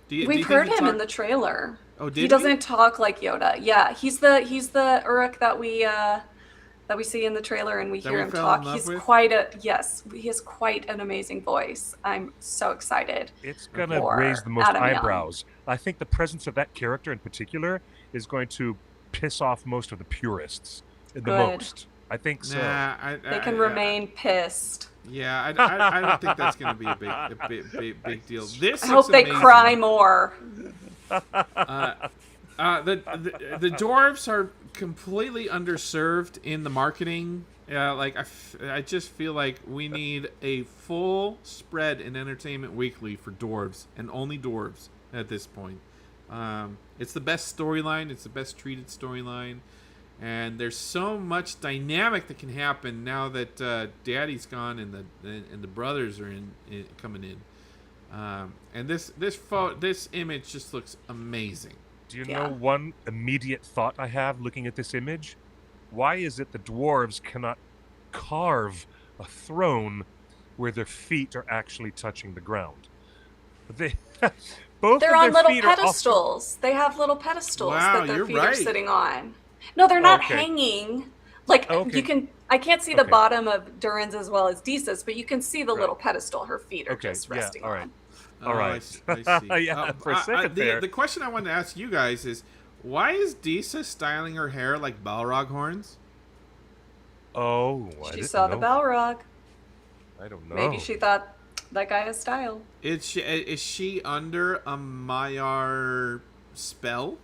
We've heard him in the trailer. Oh, he doesn't talk like Yoda. Yeah, he's the Uruk that we see in the trailer, and we hear him talk. He has quite an amazing voice. I'm so excited. It's gonna raise the most eyebrows. I think the presence of that character in particular is going to piss off most of the purists the most. I think so. They can remain pissed. Yeah, I don't think that's going to be a big deal. This I hope they cry more. The dwarves are completely underserved in the marketing. I just feel like we need a full spread in Entertainment Weekly for dwarves, and only dwarves at this point. It's the best storyline. It's the best treated storyline. And there's so much dynamic that can happen now that Daddy's gone and the brothers are coming in. And this image just looks amazing. Do you know one immediate thought I have looking at this image? Why is it the dwarves cannot carve a throne where their feet are actually touching the ground? They're on little pedestals. They have little pedestals that their feet are sitting on. No, they're not hanging. I can't see the bottom of Durin's as well as Disa's, but you can see the little pedestal her feet are just resting on. All right. I see. Yeah, for a second there. The question I wanted to ask you guys is, why is Disa styling her hair like Balrog horns? Oh, she saw the Balrog. I don't know. Maybe she thought that guy has style. Is she under a Maiar spell?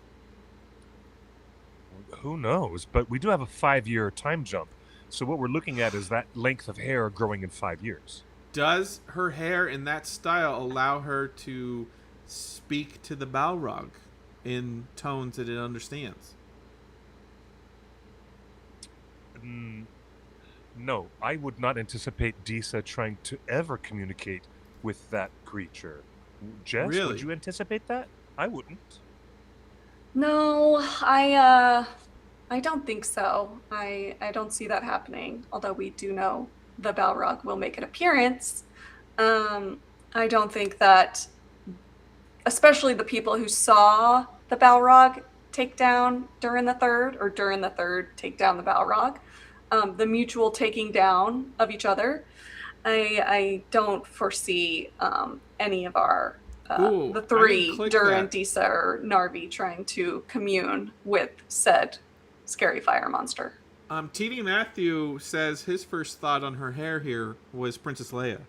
Who knows? But we do have a 5-year time jump. So what we're looking at is that length of hair growing in 5 years. Does her hair in that style allow her to speak to the Balrog in tones that it understands? No, I would not anticipate Disa trying to ever communicate with that creature. Jess, would you anticipate that? I wouldn't. No, I don't think so. I don't see that happening, although we do know the Balrog will make an appearance. I don't think that, especially the people who saw the Balrog take down Durin the Third take down the Balrog, the mutual taking down of each other, I don't foresee any of our the three, Durin, Disa, or Narvi, trying to commune with said scary fire monster. TD Matthew says his first thought on her hair here was Princess Leia.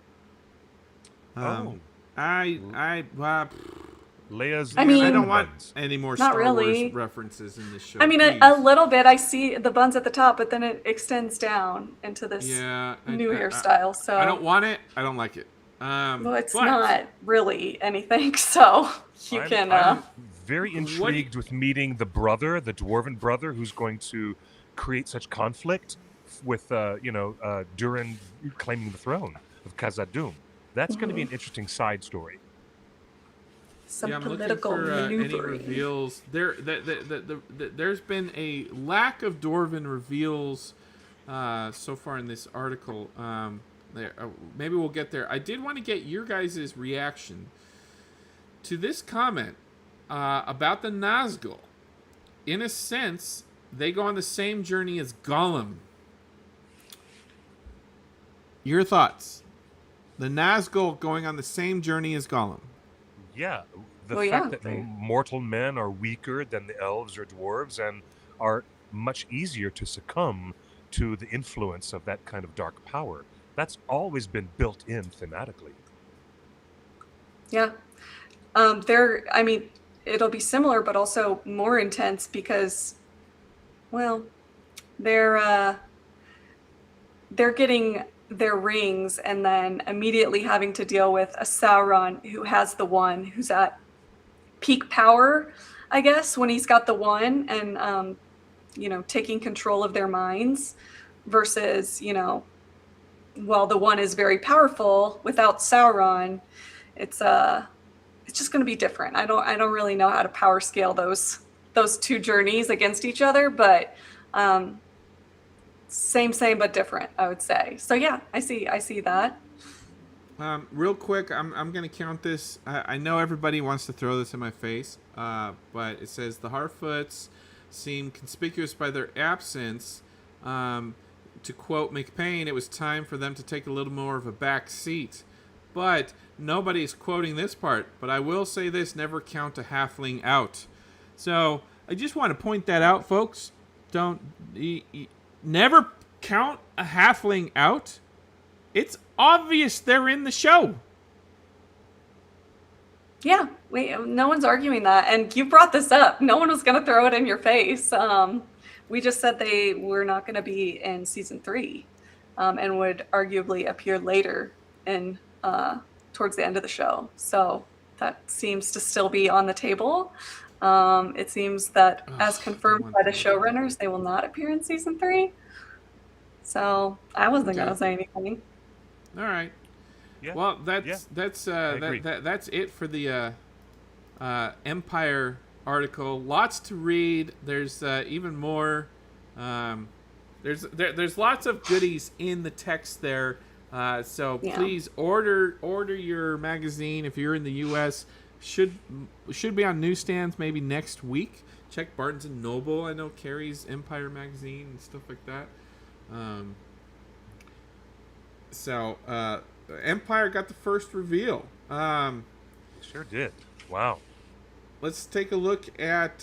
Leia's. I mean, I don't want any more Star Wars references in this show. I mean, a little bit. I see the buns at the top, but then it extends down into this new hairstyle. So I don't want it. I don't like it. Well, it's not really anything. So I'm very intrigued with meeting the dwarven brother, who's going to create such conflict with Durin claiming the throne of Khazad-dûm. That's going to be an interesting side story. Some political maneuvering. Any reveals. There's been a lack of dwarven reveals so far in this article. Maybe we'll get there. I did want to get your guys' reaction to this comment about the Nazgul. In a sense, they go on the same journey as Gollum. Your thoughts? The Nazgul going on the same journey as Gollum. Yeah, the fact that mortal men are weaker than the elves or dwarves and are much easier to succumb to the influence of that kind of dark power. That's always been built in thematically. Yeah. It'll be similar, but also more intense because, well, they're getting their rings and then immediately having to deal with a Sauron who has the one, who's at peak power, I guess, when he's got the one, and taking control of their minds versus, well, the one is very powerful without Sauron. It's just going to be different. I don't really know how to power scale those two journeys against each other, but same but different, I would say. So yeah, I see that. Real quick, I'm going to count this. I know everybody wants to throw this in my face, but it says the Harfoots seem conspicuous by their absence. To quote McPain, it was time for them to take a little more of a back seat. But nobody's quoting this part. But I will say this, never count a halfling out. So I just want to point that out, folks. Never count a halfling out. It's obvious they're in the show. Yeah, no one's arguing that. And you brought this up. No one was going to throw it in your face. We just said they were not going to be in season 3 and would arguably appear later in towards the end of the show. So that seems to still be on the table. It seems that, as confirmed by the showrunners, they will not appear in season 3. So I wasn't going to say anything. All right. Yeah. Well, that's it for the Empire article. Lots to read. There's even more. There's lots of goodies in the text there. So please order your magazine if you're in the U.S. Should be on newsstands maybe next week. Check Barnes and Noble. I know carries Empire magazine and stuff like that. So Empire got the first reveal. Sure did. Wow. Let's take a look at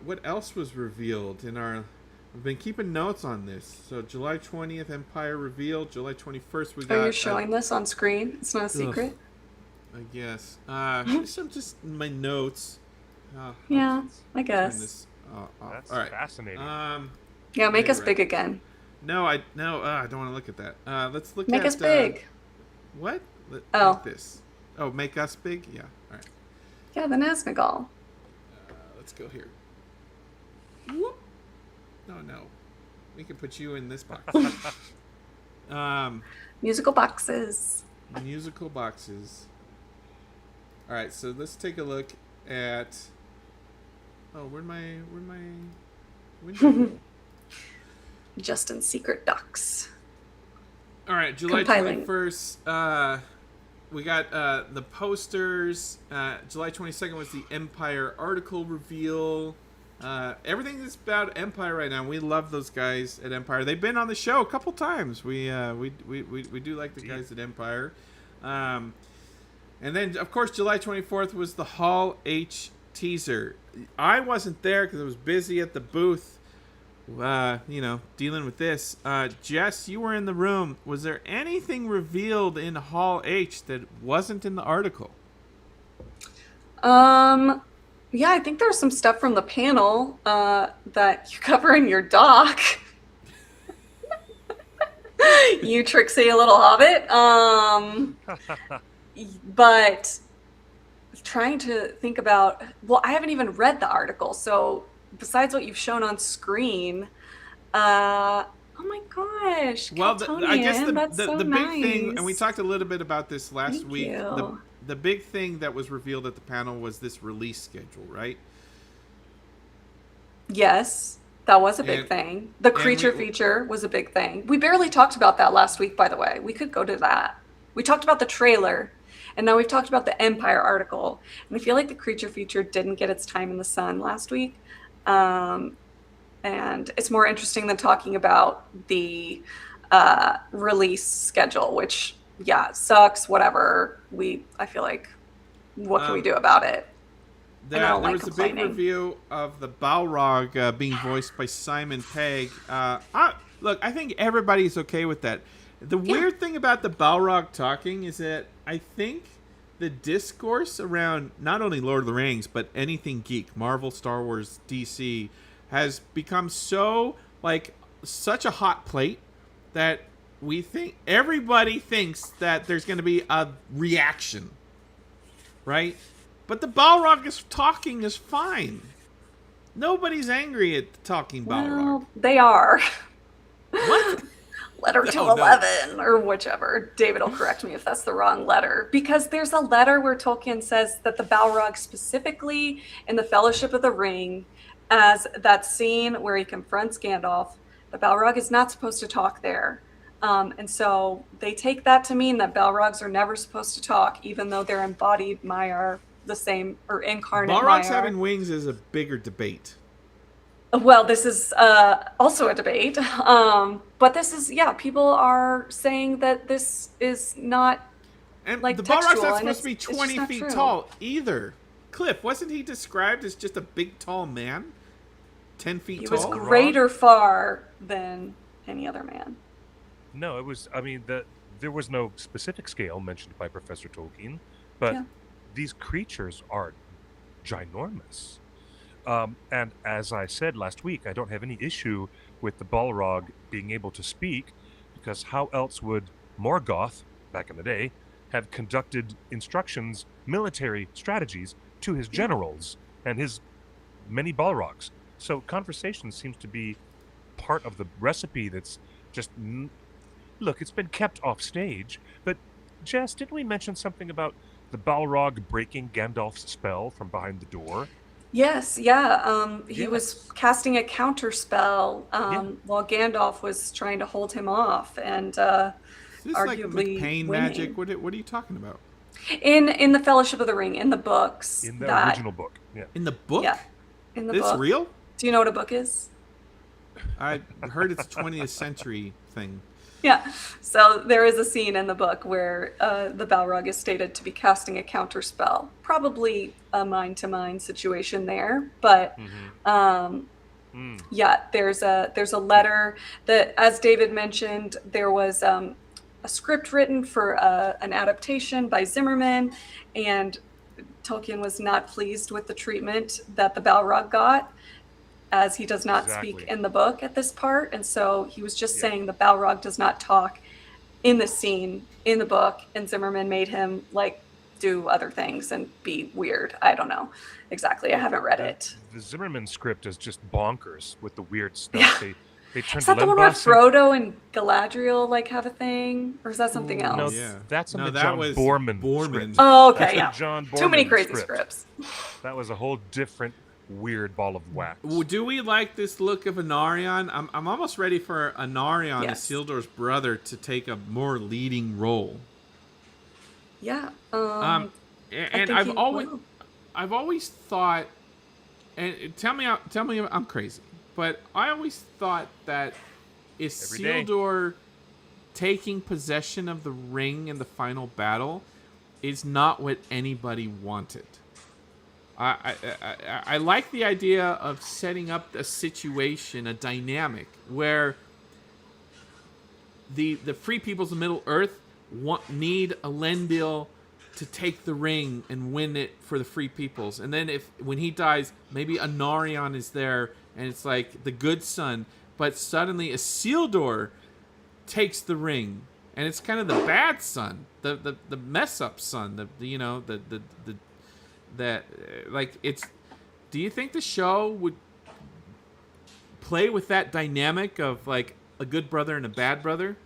what else was revealed in our... I've been keeping notes on this. So July 20th, Empire revealed. July 21st, we got... Are you showing this on screen? It's not a secret? I guess. Some just my notes. Yeah, I guess. That's all right. fascinating. Yeah, make us big again. No, I don't want to look at that. Let's look make at... us big. What? Like this. Oh, make us big? Yeah, all right. Yeah, the Nazgul. Let's go here. Whoop. No. We can put you in this box. Musical boxes. Musical boxes. All right, so let's take a look at... Oh, where'd my window go? Justin's secret docs. All right, July 21st. We got the posters. July 22nd was the Empire article reveal. Everything is about Empire right now. We love those guys at Empire. They've been on the show a couple times. We do like the guys at Empire. And then, of course, July 24th was the Hall H teaser. I wasn't there because I was busy at the booth, dealing with this. Jess, you were in the room. Was there anything revealed in Hall H that wasn't in the article? Yeah, I think there's some stuff from the panel that you cover in your doc. You tricksy little hobbit. But trying to think about, well, I haven't even read the article, so besides what you've shown on screen, oh my gosh, well, I guess the big nice. thing, and we talked a little bit about this last week. The big thing that was revealed at the panel was this release schedule, right? Yes, that was a big thing. The creature feature was a big thing. We barely talked about that last week, by the way. We could go to that. We talked about the trailer, and now we've talked about the Empire article. And I feel like the creature feature didn't get its time in the sun last week. And it's more interesting than talking about the release schedule, which... yeah, sucks, whatever. I feel like, what can we do about it? There was a big review of the Balrog being voiced by Simon Pegg. Look, I think everybody's okay with that. The weird thing about the Balrog talking is that I think the discourse around not only Lord of the Rings, but anything geek, Marvel, Star Wars, DC, has become such a hot plate that everybody thinks that there's going to be a reaction, right? But the Balrog talking is fine. Nobody's angry at the talking Balrog. Well, they are. What? Letter to No, no. 11 or whichever. David will correct me if that's the wrong letter. Because there's a letter where Tolkien says that the Balrog, specifically in the Fellowship of the Ring, as that scene where he confronts Gandalf, the Balrog is not supposed to talk there. And so they take that to mean that Balrogs are never supposed to talk, even though their embodied Maiar, the same, or incarnate Balrogs Maiar. having wings is a bigger debate. Well, this is also a debate. But this is, people are saying that this is not And like the textual, Balrog's not and supposed to be it's just 20 not feet true. tall either. Cliff, wasn't he described as just a big, tall man? 10 feet He tall? was greater far than any other man. No, it was. I mean, there was no specific scale mentioned by Professor Tolkien, but Yeah. these creatures are ginormous. And as I said last week, I don't have any issue with the Balrog being able to speak, because how else would Morgoth, back in the day, have conducted instructions, military strategies to his generals and his many Balrogs? So conversation seems to be part of the recipe that's just... Look, it's been kept off stage, but Jess, didn't we mention something about the Balrog breaking Gandalf's spell from behind the door? Yes, yeah. He Yes. was casting a counter spell Yeah. while Gandalf was trying to hold him off, and Is this like arguably McPain winning. magic? What are you talking about? In the Fellowship of the Ring, in the books, In the original book. Yeah. In the book? yeah, in the This book. real? Do you know what a book is? I heard it's a 20th century thing. Yeah, so there is a scene in the book where the Balrog is stated to be casting a counter spell, probably a mind-to-mind situation there, but yeah, there's a letter that, as David mentioned, there was a script written for an adaptation by Zimmerman, and Tolkien was not pleased with the treatment that the Balrog got, as he does not speak in the book at this part. And so he was just saying the Balrog does not talk in the scene in the book, and Zimmerman made him like do other things and be weird. I don't know exactly. I haven't read it. The Zimmerman script is just bonkers with the weird stuff. Yeah. They turned Is that the one where Lembas Frodo and Galadriel like have a thing, or is that something else? No, Yeah. that's in No, the that John was Borman Borman. script. Oh, okay, That's yeah. the John Too many Borman crazy script. scripts. That was a whole different weird ball of wax. Well, do we like this look of Anarion? I'm almost ready for Anarion, Yes. Isildur's brother, to take a more leading role. Yeah. And think I've he always will. I've always thought, and tell me I'm crazy, but I always thought that Isildur taking possession of the ring in the final battle is not what anybody wanted. I like the idea of setting up a situation, a dynamic where the free peoples of Middle Earth need Elendil to take the ring and win it for the free peoples, and then when he dies, maybe Anarion is there, and it's like the good son, but suddenly Isildur takes the ring, and it's kind of the bad son, the mess up son, do you think the show would play with that dynamic of like a good brother and a bad brother?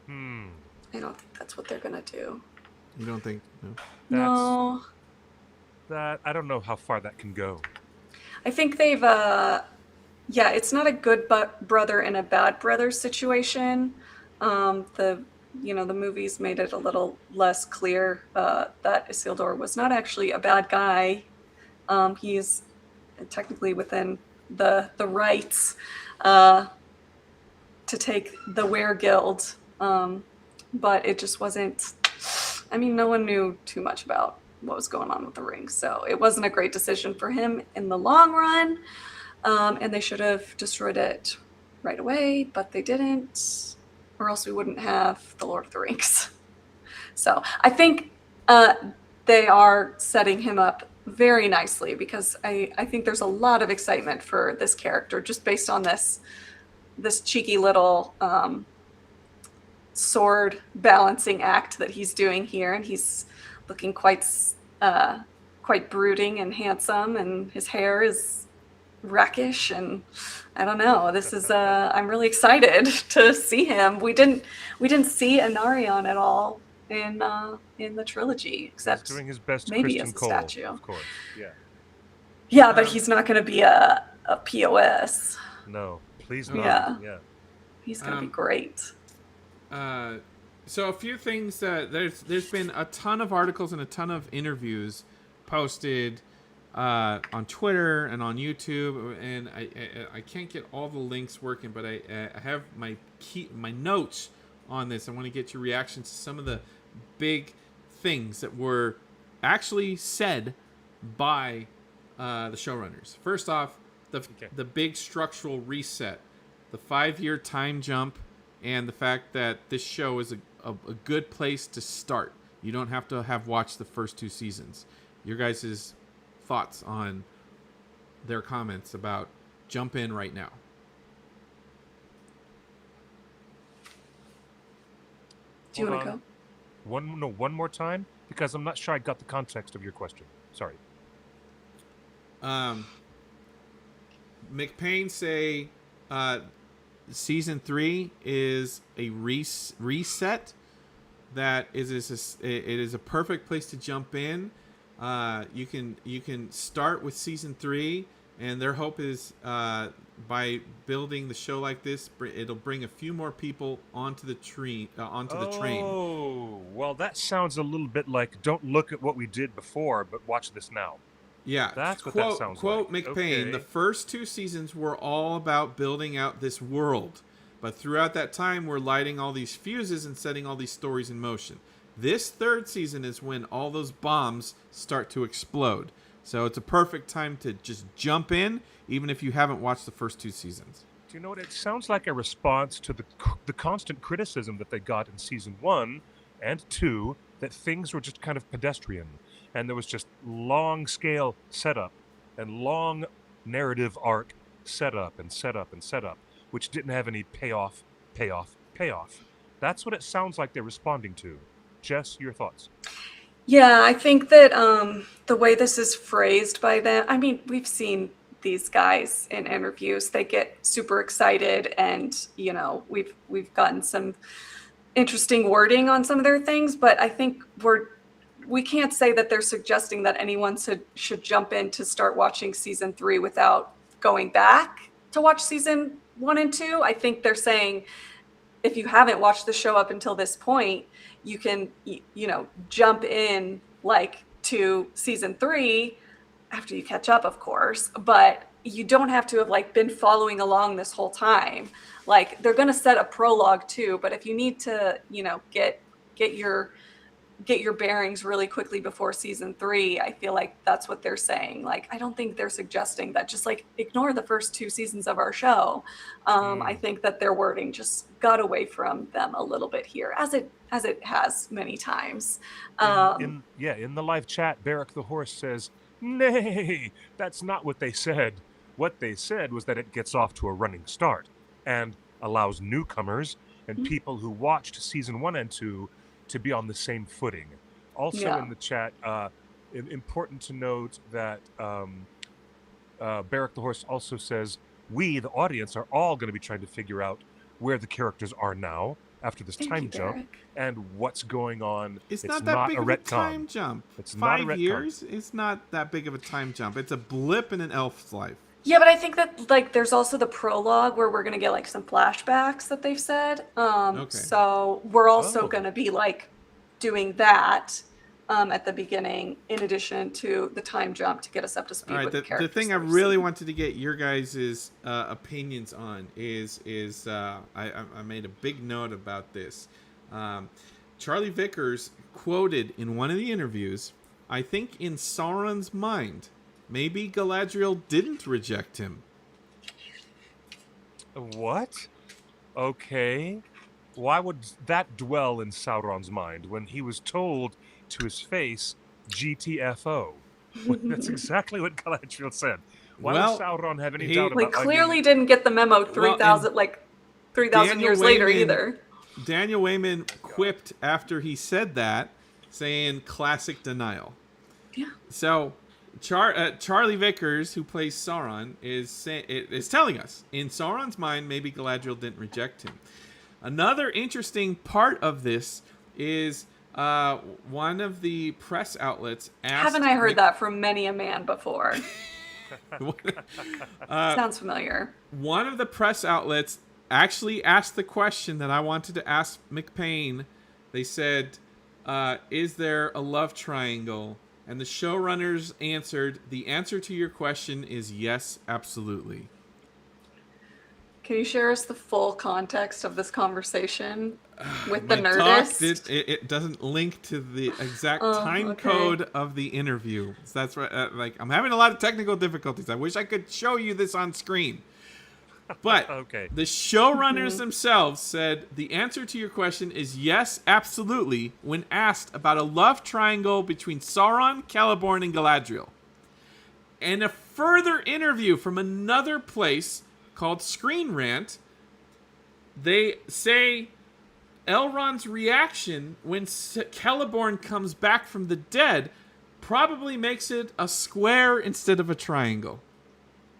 I don't think that's what they're gonna do. You don't think? No. No. That I don't know how far that can go. I think they've it's not a good brother and a bad brother situation. The movies made it a little less clear that Isildur was not actually a bad guy. He's technically within the rights to take the Were-Guild, but it just wasn't. I mean, no one knew too much about what was going on with the ring, so it wasn't a great decision for him in the long run. And they should have destroyed it right away, but they didn't, or else we wouldn't have the Lord of the Rings. So I think they are setting him up very nicely, because I think there's a lot of excitement for this character just based on this cheeky little sword balancing act that he's doing here, and he's looking quite quite brooding and handsome, and his hair is wreckish, and I don't know. This is I'm really excited to see him. We didn't see Anarion at all in the trilogy, except He's doing his best maybe Christian as a Cole, statue. of course. Yeah. Yeah, but he's not going to be a POS. No, please not. Yeah. Yeah. He's going to be great. So a few things. There's been a ton of articles and a ton of interviews posted on Twitter and on YouTube, and I can't get all the links working, but I have my notes on this. I want to get your reactions to some of the big things that were actually said by the showrunners. First off, the big structural reset, the 5-year time jump, and the fact that this show is a good place to start. You don't have to have watched the first 2 seasons. Your guys' thoughts on their comments about jump in right now. Do you want to go? One more time, because I'm not sure I got the context of your question. Sorry. McPain say season 3 is a reset. That it is a perfect place to jump in. You can start with season 3, and their hope is by building the show like this, it'll bring a few more people onto the train. Oh, well, that sounds a little bit like don't look at what we did before, but watch this now. Yeah, that's what that sounds quote like. McPain, okay. The first 2 seasons were all about building out this world. But throughout that time, we're lighting all these fuses and setting all these stories in motion. This 3rd season is when all those bombs start to explode. So it's a perfect time to just jump in, even if you haven't watched the first 2 seasons. Do you know what? It sounds like a response to the constant criticism that they got in season 1 and 2, that things were just kind of pedestrian. And there was just long-scale setup and long narrative arc setup and setup and setup, which didn't have any payoff. That's what it sounds like they're responding to. Jess, your thoughts? Yeah, I think that the way this is phrased by them, I mean, we've seen these guys in interviews. They get super excited, and we've gotten some interesting wording on some of their things, but I think we can't say that they're suggesting that anyone should jump in to start watching season 3 without going back to watch season 1 and 2. I think they're saying if you haven't watched the show up until this point, you can, jump in to season 3 after you catch up, of course, but you don't have to have been following along this whole time. They're going to set a prologue too, but if you need to, get your bearings really quickly before season 3, I feel like that's what they're saying. I don't think they're suggesting that just ignore the first 2 seasons of our show. I think that their wording just got away from them a little bit here, as it has many times. In the live chat, Barrack the Horse says, "Nay, that's not what they said. What they said was that it gets off to a running start and allows newcomers and people who watched season 1 and 2 to be on the same footing." Also in the chat, important to note that Barrack the Horse also says, we, the audience, are all going to be trying to figure out where the characters are now after this time jump and what's going on. It's not that big of a time jump. It's 5 years. It's not that big of a time jump. It's a blip in an elf's life. Yeah, but I think that there's also the prologue where we're gonna get some flashbacks that they've said. So we're also gonna be doing that at the beginning, in addition to the time jump to get us up to speed with the characters. The thing I really wanted to get your guys' opinions on is I made a big note about this. Charlie Vickers quoted in one of the interviews, I think in Sauron's mind, maybe Galadriel didn't reject him. What? Okay. Why would that dwell in Sauron's mind when he was told to his face, GTFO? That's exactly what Galadriel said. Why would Sauron have any doubt about clearly didn't get the memo 3,000 years later either. Daniel Wayman quipped after he said that, saying classic denial. Yeah. So, Charlie Vickers, who plays Sauron, is telling us, in Sauron's mind, maybe Galadriel didn't reject him. Another interesting part of this is one of the press outlets asked... Haven't I heard that from many a man before? Uh, Sounds familiar. One of the press outlets actually asked the question that I wanted to ask McPain. They said, is there a love triangle? And the showrunners answered, the answer to your question is yes, absolutely. Can you share us the full context of this conversation with the Nerdist? It doesn't link to the exact time code of the interview. So that's right. I'm having a lot of technical difficulties. I wish I could show you this on screen. But the showrunners themselves said the answer to your question is yes, absolutely, when asked about a love triangle between Sauron, Celeborn, and Galadriel. And a further interview from another place called Screen Rant, they say Elrond's reaction when Celeborn comes back from the dead probably makes it a square instead of a triangle.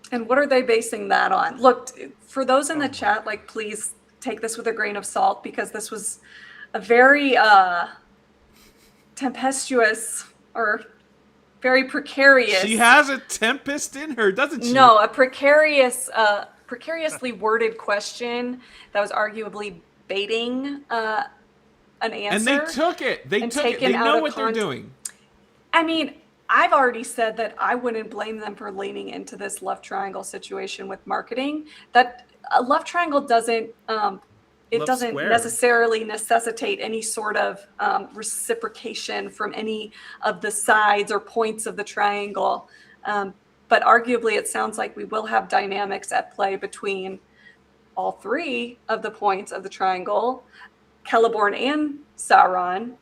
And what are they basing that on? Look, for those in the chat, please take this with a grain of salt, because this was a very tempestuous or very precarious. She has a tempest in her, doesn't she? No, a precariously worded question that was arguably baiting an answer. And they took it. They took it. They know what they're doing. I mean, I've already said that I wouldn't blame them for leaning into this love triangle situation with marketing. That a love triangle doesn't necessarily necessitate any sort of reciprocation from any of the sides or points of the triangle. But arguably, it sounds like we will have dynamics at play between all three of the points of the triangle, Celeborn and Sauron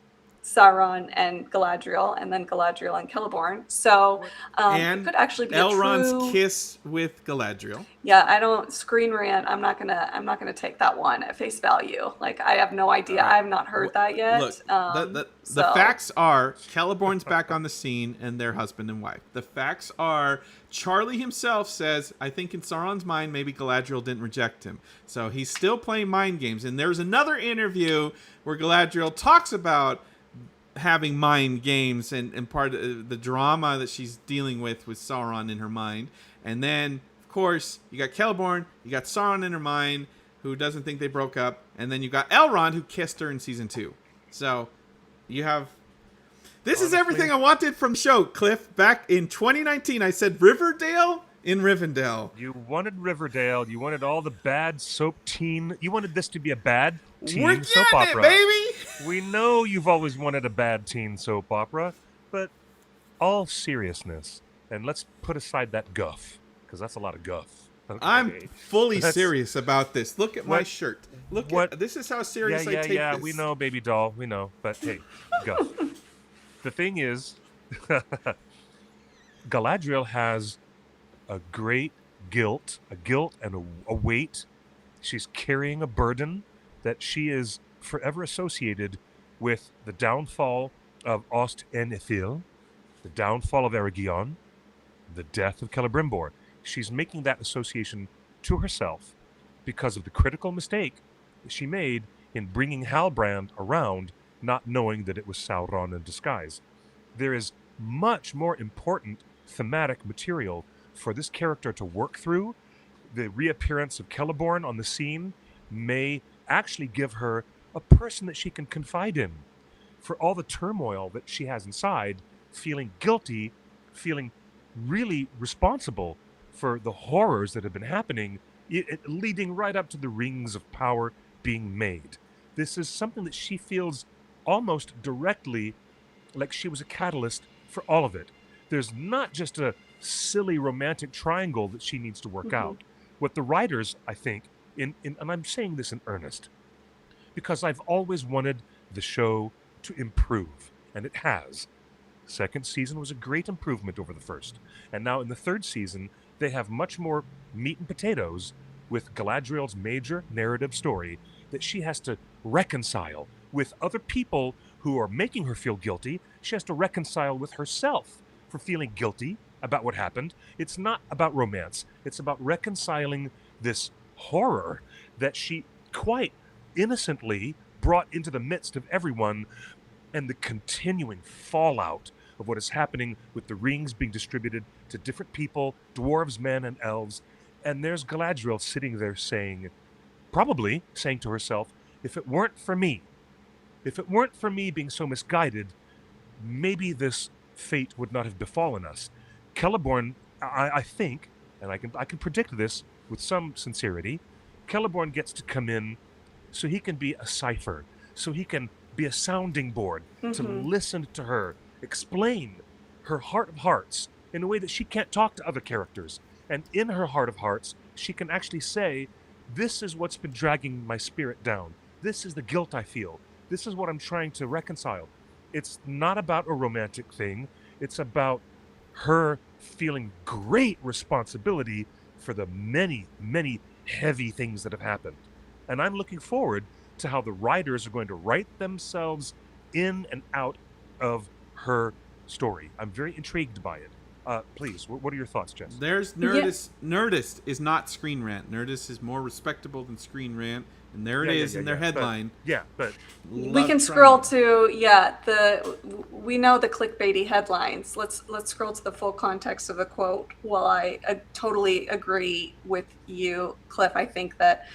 and Galadriel, and then Galadriel and Celeborn. So it could actually be Elrond's kiss with Galadriel. Yeah, I don't Screen Rant. I'm not gonna take that one at face value. I have no idea. I have not heard that yet. Look, the facts are Celeborn's back on the scene and they're husband and wife. The facts are Charlie himself says, I think in Sauron's mind, maybe Galadriel didn't reject him. So he's still playing mind games. And there's another interview where Galadriel talks about having mind games and part of the drama that she's dealing with Sauron in her mind. And then, of course, you got Celeborn, you got Sauron in her mind, who doesn't think they broke up, and then you got Elrond, who kissed her in season 2. So you have... This is everything I wanted from show, Cliff. Back in 2019, I said Riverdale in Rivendell. You wanted Riverdale. You wanted all the bad soap teen. You wanted this to be a bad teen soap opera. Baby! We know you've always wanted a bad teen soap opera, but all seriousness, and let's put aside that guff, because that's a lot of guff. Okay. I'm fully serious about this. Look at my shirt. This is how serious I take this. Yeah, we know, baby doll. We know. But hey, guff. The thing is, Galadriel has a great guilt and a weight. She's carrying a burden that she is forever associated with the downfall of Ost Enithil, the downfall of Eregion, the death of Celebrimbor. She's making that association to herself because of the critical mistake that she made in bringing Halbrand around, not knowing that it was Sauron in disguise. There is much more important thematic material for this character to work through. The reappearance of Celeborn on the scene may actually give her a person that she can confide in. For all the turmoil that she has inside, feeling guilty, feeling really responsible for the horrors that have been happening, leading right up to the rings of power being made. This is something that she feels almost directly like she was a catalyst for all of it. There's not just a silly romantic triangle that she needs to work out. What the writers, I think, and I'm saying this in earnest, because I've always wanted the show to improve, and it has. Second season was a great improvement over the first. And now in the third season, they have much more meat and potatoes with Galadriel's major narrative story that she has to reconcile with other people who are making her feel guilty. She has to reconcile with herself for feeling guilty about what happened. It's not about romance. It's about reconciling this horror that she quite innocently brought into the midst of everyone, and the continuing fallout of what is happening with the rings being distributed to different people, dwarves, men, and elves. And there's Galadriel sitting there saying, probably saying to herself, if it weren't for me being so misguided, maybe this fate would not have befallen us. Celeborn, I think, and I can predict this with some sincerity, Celeborn gets to come in so he can be a cipher, so he can be a sounding board to listen to her, explain her heart of hearts in a way that she can't talk to other characters. And in her heart of hearts, she can actually say, this is what's been dragging my spirit down. This is the guilt I feel. This is what I'm trying to reconcile. It's not about a romantic thing. It's about her feeling great responsibility for the many, many heavy things that have happened. And I'm looking forward to how the writers are going to write themselves in and out of her story. I'm very intrigued by it. Please, what are your thoughts, Jess? There's Nerdist. Yeah. Nerdist is not Screen Rant. Nerdist is more respectable than Screen Rant, and there it is in their headline. But we can scroll to we know the clickbaity headlines. Let's scroll to the full context of the quote. While I totally agree with you, Cliff, I think that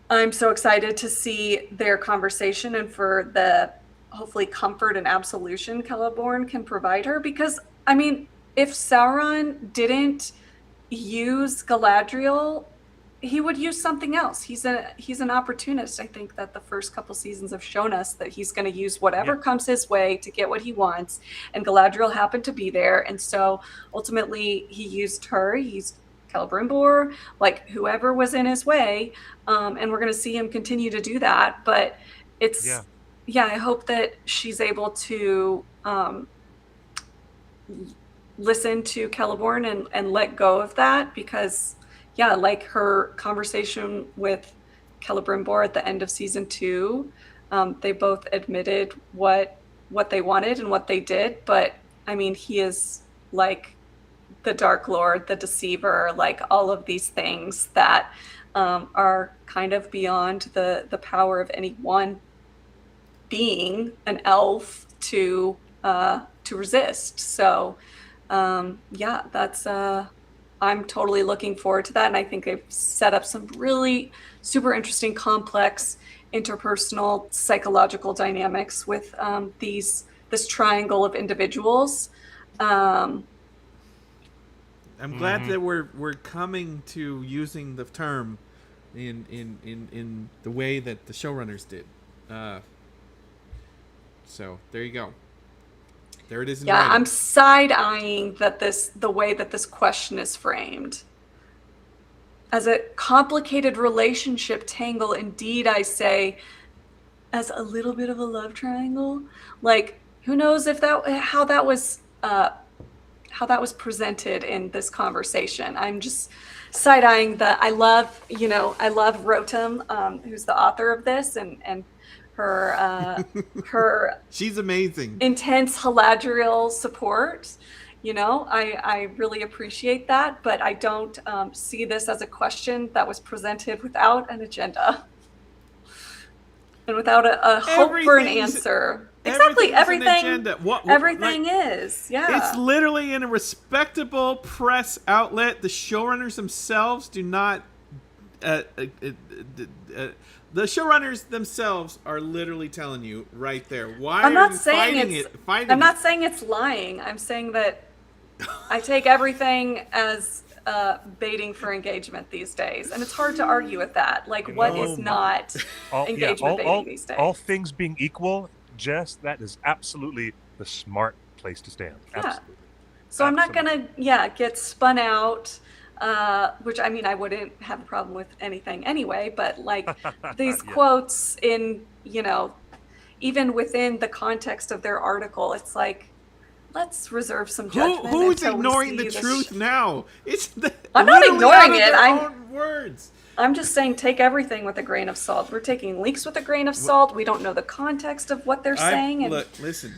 I'm so excited to see their conversation and for the hopefully comfort and absolution Celeborn can provide her. Because, I mean, if Sauron didn't use Galadriel, he would use something else. He's an opportunist. I think that the first couple seasons have shown us that he's going to use whatever comes his way to get what he wants. And Galadriel happened to be there. And so ultimately he used her. He used Celebrimbor, like whoever was in his way. And we're going to see him continue to do that. But it's, I hope that she's able to listen to Celeborn and let go of that, because like her conversation with Celebrimbor at the end of season 2, they both admitted what they wanted and what they did. But I mean, he is like the Dark Lord, the Deceiver, like all of these things that are kind of beyond the power of any one being, an elf, to resist. So that's I'm totally looking forward to that, and I think they've set up some really super interesting, complex interpersonal psychological dynamics with this triangle of individuals. I'm glad that we're coming to using the term in the way that the showrunners did. So there you go. There it is. I'm side-eyeing the way that this question is framed. As a complicated relationship tangle, indeed, I say, as a little bit of a love triangle. Like, who knows if how that was presented in this conversation. I'm just side-eyeing I love Rotem, who's the author of this, and her she's amazing, intense Galadriel support. I really appreciate that, but I don't see this as a question that was presented without an agenda and without a hope for an answer. Exactly, everything. Everything is. It's literally in a respectable press outlet. The showrunners themselves do not. The showrunners themselves are literally telling you right there. Why I'm are not you saying fighting I'm not saying it's lying. I'm saying that I take everything as baiting for engagement these days, and it's hard to argue with that. Like, what is not engagement baiting these days? All things being equal, Jess, that is absolutely the smart place to stand. Yeah. Absolutely. So I'm not gonna get spun out. Which, I mean, I wouldn't have a problem with anything anyway, but like these quotes in, even within the context of their article, it's like, let's reserve some judgment. Who's ignoring the truth now? I'm not ignoring it. Words. I'm just saying, take everything with a grain of salt. We're taking leaks with a grain of salt. We don't know the context of what they're saying. Look, listen.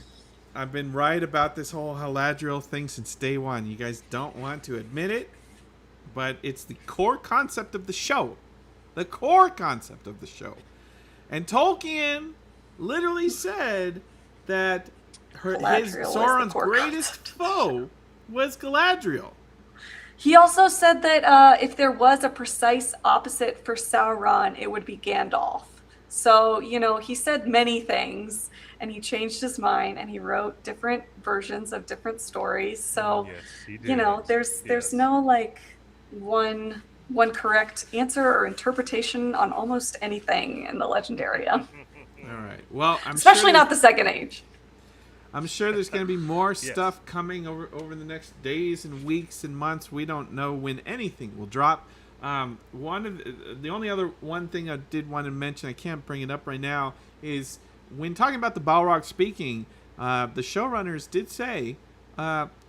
I've been right about this whole Haladriel thing since day one. You guys don't want to admit it, but it's the core concept of the show. The core concept of the show. And Tolkien literally said that his Sauron's greatest foe was Galadriel. He also said that if there was a precise opposite for Sauron, it would be Gandalf. So, he said many things, and he changed his mind, and he wrote different versions of different stories. So, yes, he did. There's no like one correct answer or interpretation on almost anything in the Legendaria. All right. Well, especially not the Second Age. I'm sure there's going to be more stuff coming over the next days and weeks and months. We don't know when anything will drop. The only other one thing I did want to mention, I can't bring it up right now, is when talking about the Balrog speaking, the showrunners did say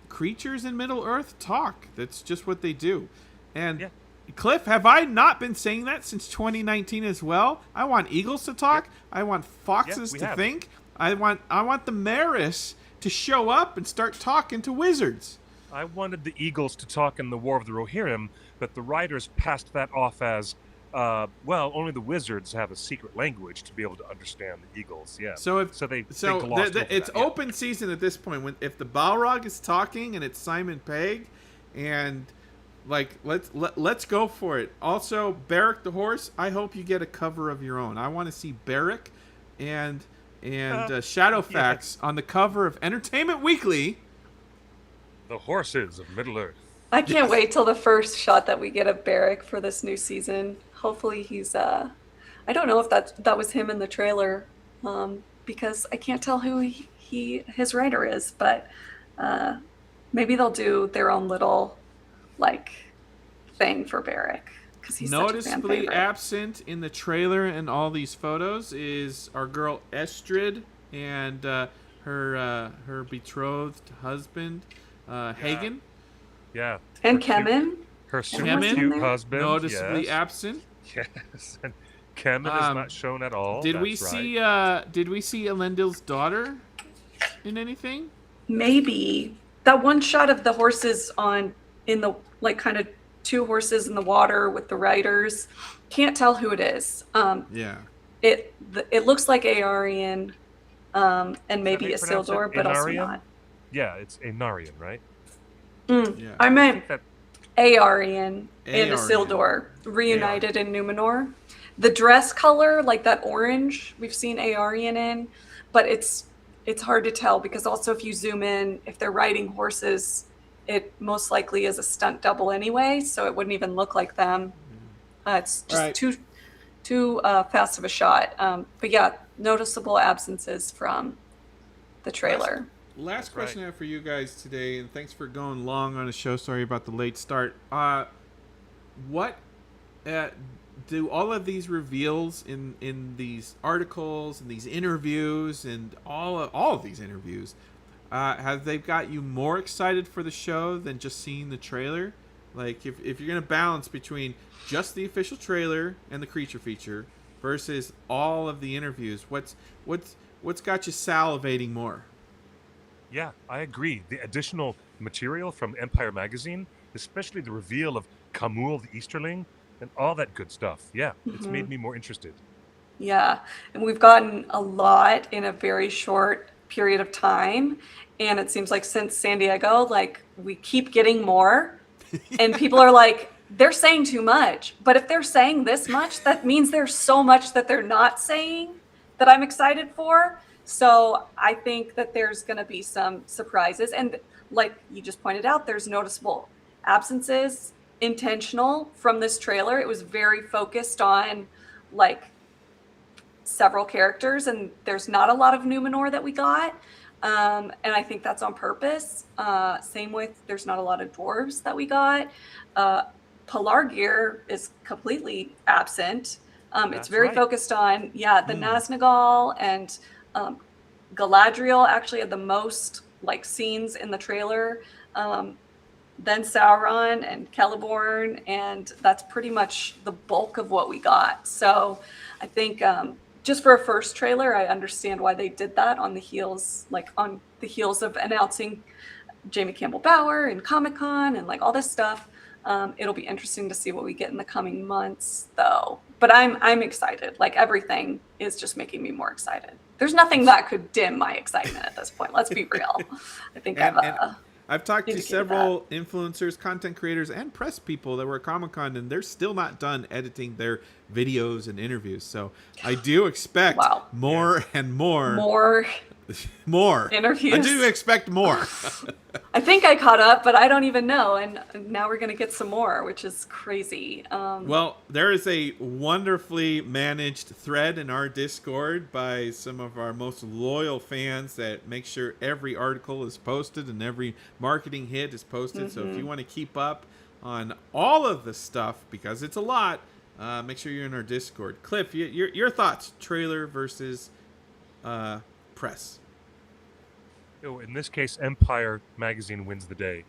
creatures in Middle Earth talk. That's just what they do. And Cliff, have I not been saying that since 2019 as well? I want eagles to talk. I want foxes to think. I want the Maris to show up and start talking to wizards. I wanted the eagles to talk in the War of the Rohirrim, but the writers passed that off as, only the wizards have a secret language to be able to understand the eagles. Yeah. It's open season at this point. If the Balrog is talking and it's Simon Pegg, and let's go for it. Also, Beric the horse. I hope you get a cover of your own. I want to see Beric and Shadowfax on the cover of Entertainment Weekly. The horses of Middle Earth. I can't wait till the first shot that we get of Beric for this new season. Hopefully he's I don't know if that was him in the trailer, because I can't tell who his writer is, but maybe they'll do their own little thing for Beric, because he's noticeably such a fan absent in the trailer and all these photos is our girl Estrid and her betrothed husband Hagen. Yeah. And Kemen. Her super cute husband. Noticeably absent. Yes. And Kemen is not shown at all. Did we see Elendil's daughter in anything? Maybe. That one shot of the horses in the kind of two horses in the water with the riders. Can't tell who it is. It looks like Aarion, and maybe Isildur, but also not. Yeah, it's Anarion, right? I meant Aarion and Isildur reunited in Numenor. The dress color, like that orange, we've seen Aarion in, but it's hard to tell because also if you zoom in, if they're riding horses, it most likely is a stunt double anyway, so it wouldn't even look like them. It's just too fast of a shot. But yeah, noticeable absences from the trailer. Last question I have for you guys today, and thanks for going long on a show. Sorry about the late start. What do all of these reveals in these articles and these interviews and all of these interviews, have they got you more excited for the show than just seeing the trailer? Like, if you're gonna balance between just the official trailer and the creature feature versus all of the interviews, what's got you salivating more? Yeah, I agree. The additional material from Empire Magazine, especially the reveal of Khamûl the Easterling, and all that good stuff. Yeah, it's made me more interested. Yeah, and we've gotten a lot in a very short period of time, and it seems like since San Diego, we keep getting more, and people are like, they're saying too much. But if they're saying this much, that means there's so much that they're not saying that I'm excited for. So I think that there's going to be some surprises. And like you just pointed out, there's noticeable absences, intentional from this trailer. It was very focused on several characters, and there's not a lot of Numenor that we got. And I think that's on purpose. Same with, there's not a lot of dwarves that we got. Pelargir is completely absent. It's very focused on, the Naznagal and Galadriel actually had the most scenes in the trailer. Then Sauron and Celeborn, and that's pretty much the bulk of what we got. So I think just for a first trailer, I understand why they did that on the heels of announcing Jamie Campbell Bower and Comic-Con and like all this stuff. It'll be interesting to see what we get in the coming months, though. But I'm excited. Like, everything is just making me more excited. There's nothing that could dim my excitement at this point. Let's be real. I think I've talked to several influencers, content creators, and press people that were at Comic-Con, and they're still not done editing their videos and interviews. So I do expect more and more interviews. I do expect more. I think I caught up, but I don't even know. And now we're going to get some more, which is crazy. Well, there is a wonderfully managed thread in our Discord by some of our most loyal fans that make sure every article is posted and every marketing hit is posted. So if you want to keep up on all of the stuff, because it's a lot, make sure you're in our Discord. Cliff, your thoughts, trailer versus press. In this case, Empire magazine wins the day.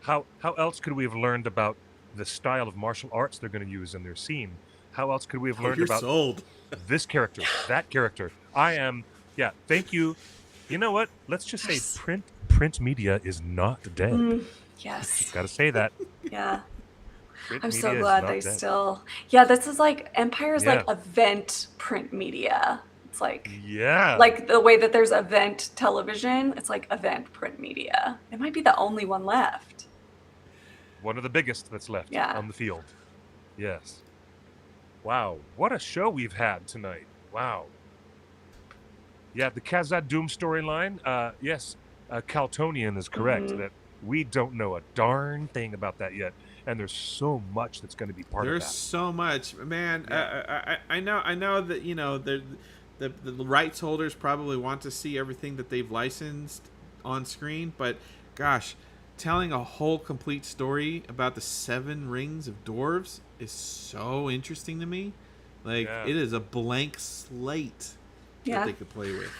How else could we have learned about the style of martial arts they're going to use in their scene? How else could we have learned about this character, that character? Thank you. You know what? Let's just say print media is not dead. Yes. Got to say that. Yeah. I'm so glad they still... Yeah, this is like... Empire's like event print media. It's like... Yeah. Like the way that there's event television, it's like event print media. It might be the only one left. One of the biggest that's left on the field. Yes. Wow. What a show we've had tonight. Wow. Yeah, the Khazad Doom storyline. Yes, Caltonian is correct that we don't know a darn thing about that yet. And there's so much that's going to be part of that. There's so much. Man, I know that, you know, the rights holders probably want to see everything that they've licensed on screen. But, gosh, telling a whole complete story about the 7 rings of dwarves is so interesting to me. Like, it is a blank slate that they could play with.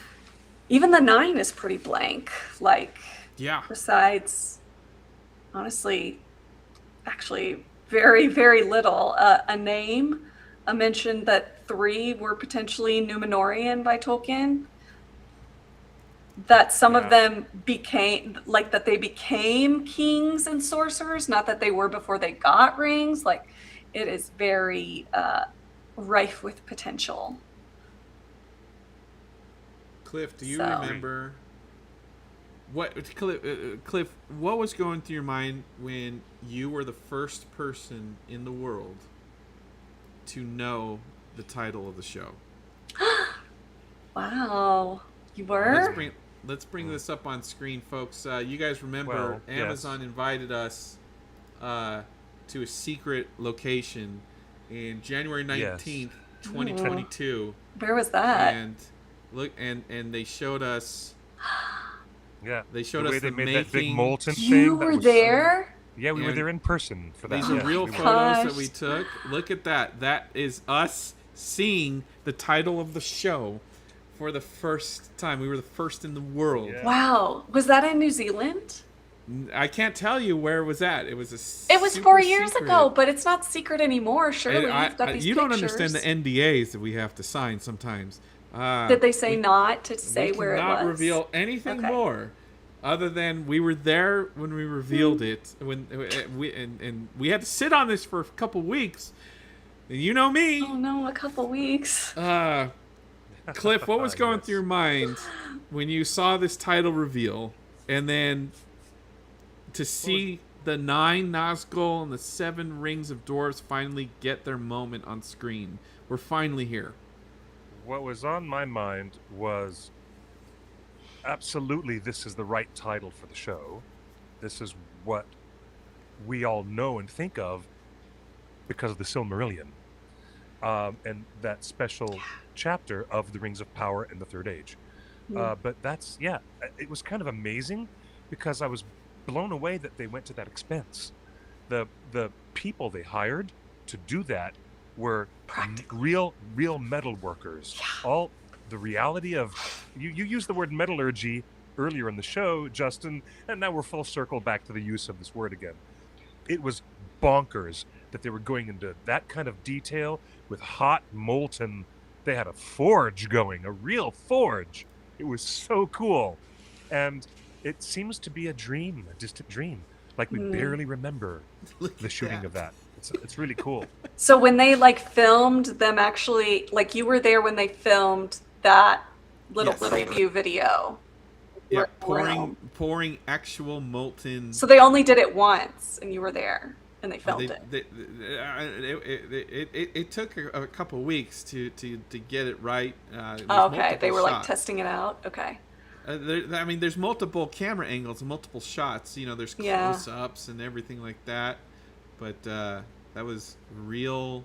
Even the 9 is pretty blank. Like, besides, honestly... actually very, very little. A name, a mention that 3 were potentially Numenorian by Tolkien. That some of them became, like, that they became kings and sorcerers, not that they were before they got rings. Like, it is very rife with potential. Cliff, do you remember... Cliff, what was going through your mind when you were the first person in the world to know the title of the show? Wow. You were? Let's bring this up on screen, folks. You guys remember Amazon invited us to a secret location in January 19th, 2022. Where was that? And they showed us... Yeah, they showed us they made that big molten thing. You were there? Yeah, we were there in person for that. These are real photos that we took. Look at that. That is us seeing the title of the show for the first time. We were the first in the world. Yeah. Wow. Was that in New Zealand? I can't tell you where it was at. It was It was 4 years ago, but it's not secret anymore. Surely you've got these you pictures. Don't understand the NDAs that we have to sign sometimes. Did they say not to say where it was? We cannot reveal anything more, other than we were there when we revealed it. When we had to sit on this for a couple weeks. And you know me. Oh no, a couple weeks. Cliff, what was going through your mind when you saw this title reveal, and then to see the 9 Nazgul and the 7 rings of dwarves finally get their moment on screen? We're finally here. What was on my mind was absolutely this is the right title for the show. This is what we all know and think of because of the Silmarillion and that special chapter of the Rings of Power in the Third Age. But that's, it was kind of amazing because I was blown away that they went to that expense. The people they hired to do that were real metal workers. All the reality of you used the word metallurgy earlier in the show, Justin, and now we're full circle back to the use of this word again. It was bonkers that they were going into that kind of detail with hot molten. they had a forge going, a real forge. It was so cool. And it seems to be a dream, a distant dream. Like we barely remember the shooting of that. It's really cool. So when they like filmed them, actually, like you were there when they filmed that little Yes. preview video. Yeah, Wow. pouring actual molten. So they only did it once, and you were there, and they filmed it. It took a couple weeks to get it right. There's Oh, okay, multiple they were like shots. testing it out. Okay. There's multiple camera angles and multiple shots. There's Yeah. close-ups and everything like that. But that was real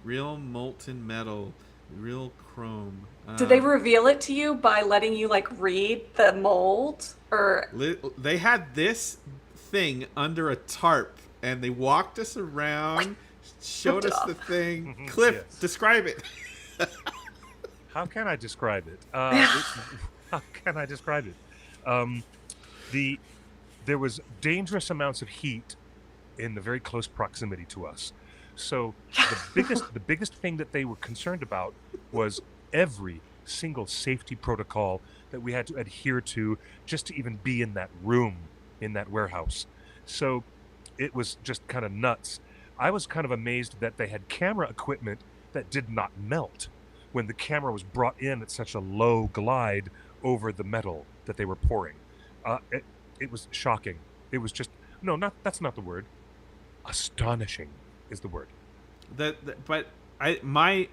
molten metal, real chrome. Did they reveal it to you by letting you like read the mold, or? They had this thing under a tarp, and they walked us around, showed us the thing. Cliff, Yes. describe it. How can I describe it? How can I describe it? There was dangerous amounts of heat in the very close proximity to us. So the biggest thing that they were concerned about was every single safety protocol that we had to adhere to just to even be in that room, in that warehouse. So it was just kind of nuts. I was kind of amazed that they had camera equipment that did not melt when the camera was brought in at such a low glide over the metal that they were pouring. It was shocking. It was just, that's not the word. Astonishing is the word. But my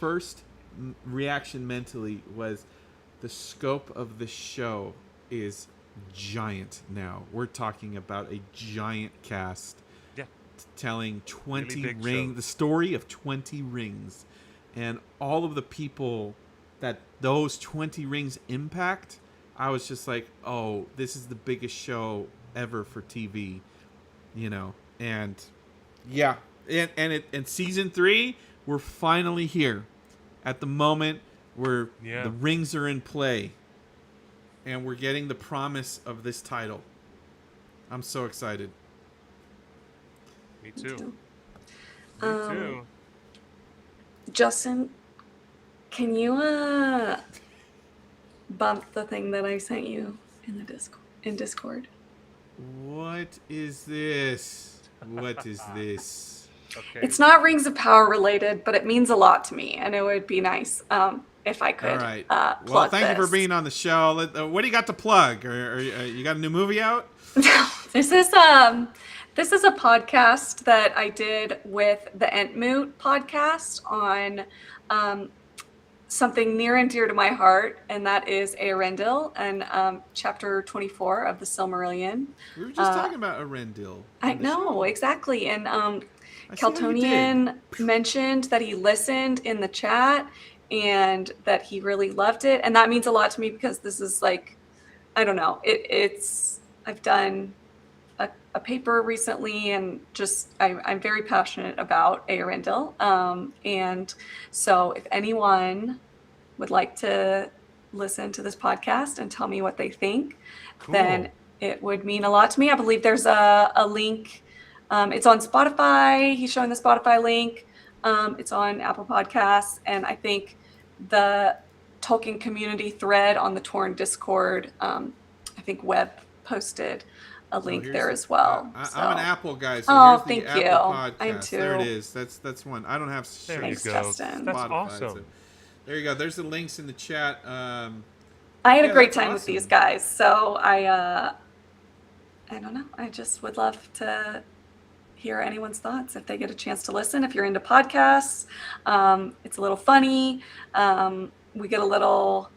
first reaction mentally was the scope of the show is giant now. We're talking about a giant cast. Yeah. Telling 20 Really big rings, shows. the story of 20 rings, and all of the people that those 20 rings impact. I was just like, oh, this is the biggest show ever for TV, and yeah, and season 3, we're finally here at the moment where the rings are in play, and we're getting the promise of this title. I'm so excited. Me too. too. Me too. Justin, can you bump the thing that I sent you in the Discord? What is this? What is this? Okay. It's not Rings of Power related, but it means a lot to me, and it would be nice if I could. All right. Plug Well, thank you for this. being on the show. What do you got to plug? Or you got a new movie out? This is a podcast that I did with the Entmoot podcast on something near and dear to my heart, and that is Eärendil and chapter 24 of the Silmarillion. We were just talking about Eärendil. I know, exactly. And I see what you Keltonian mentioned that he listened in the chat and that he really loved it. And that means a lot to me because this is like, I don't know, I've done a paper recently, and just I'm very passionate about Eärendil. And so if anyone would like to listen to this podcast and tell me what they think, then it would mean a lot to me. I believe there's a link. It's on Spotify. He's showing the Spotify link. It's on Apple Podcasts. And I think the Tolkien community thread on the Torn Discord, I think Webb posted a link there as well. I'm an Apple guy, so here's the thank Apple you. podcast. I am too. There it is. That's one. I don't have There Thanks, you go. Justin. That's Spotify, awesome. so there you go. There's the links in the chat. I had a great that's time with awesome. these guys, so I don't know. I just would love to hear anyone's thoughts if they get a chance to listen. If you're into podcasts, it's a little funny. We get a little.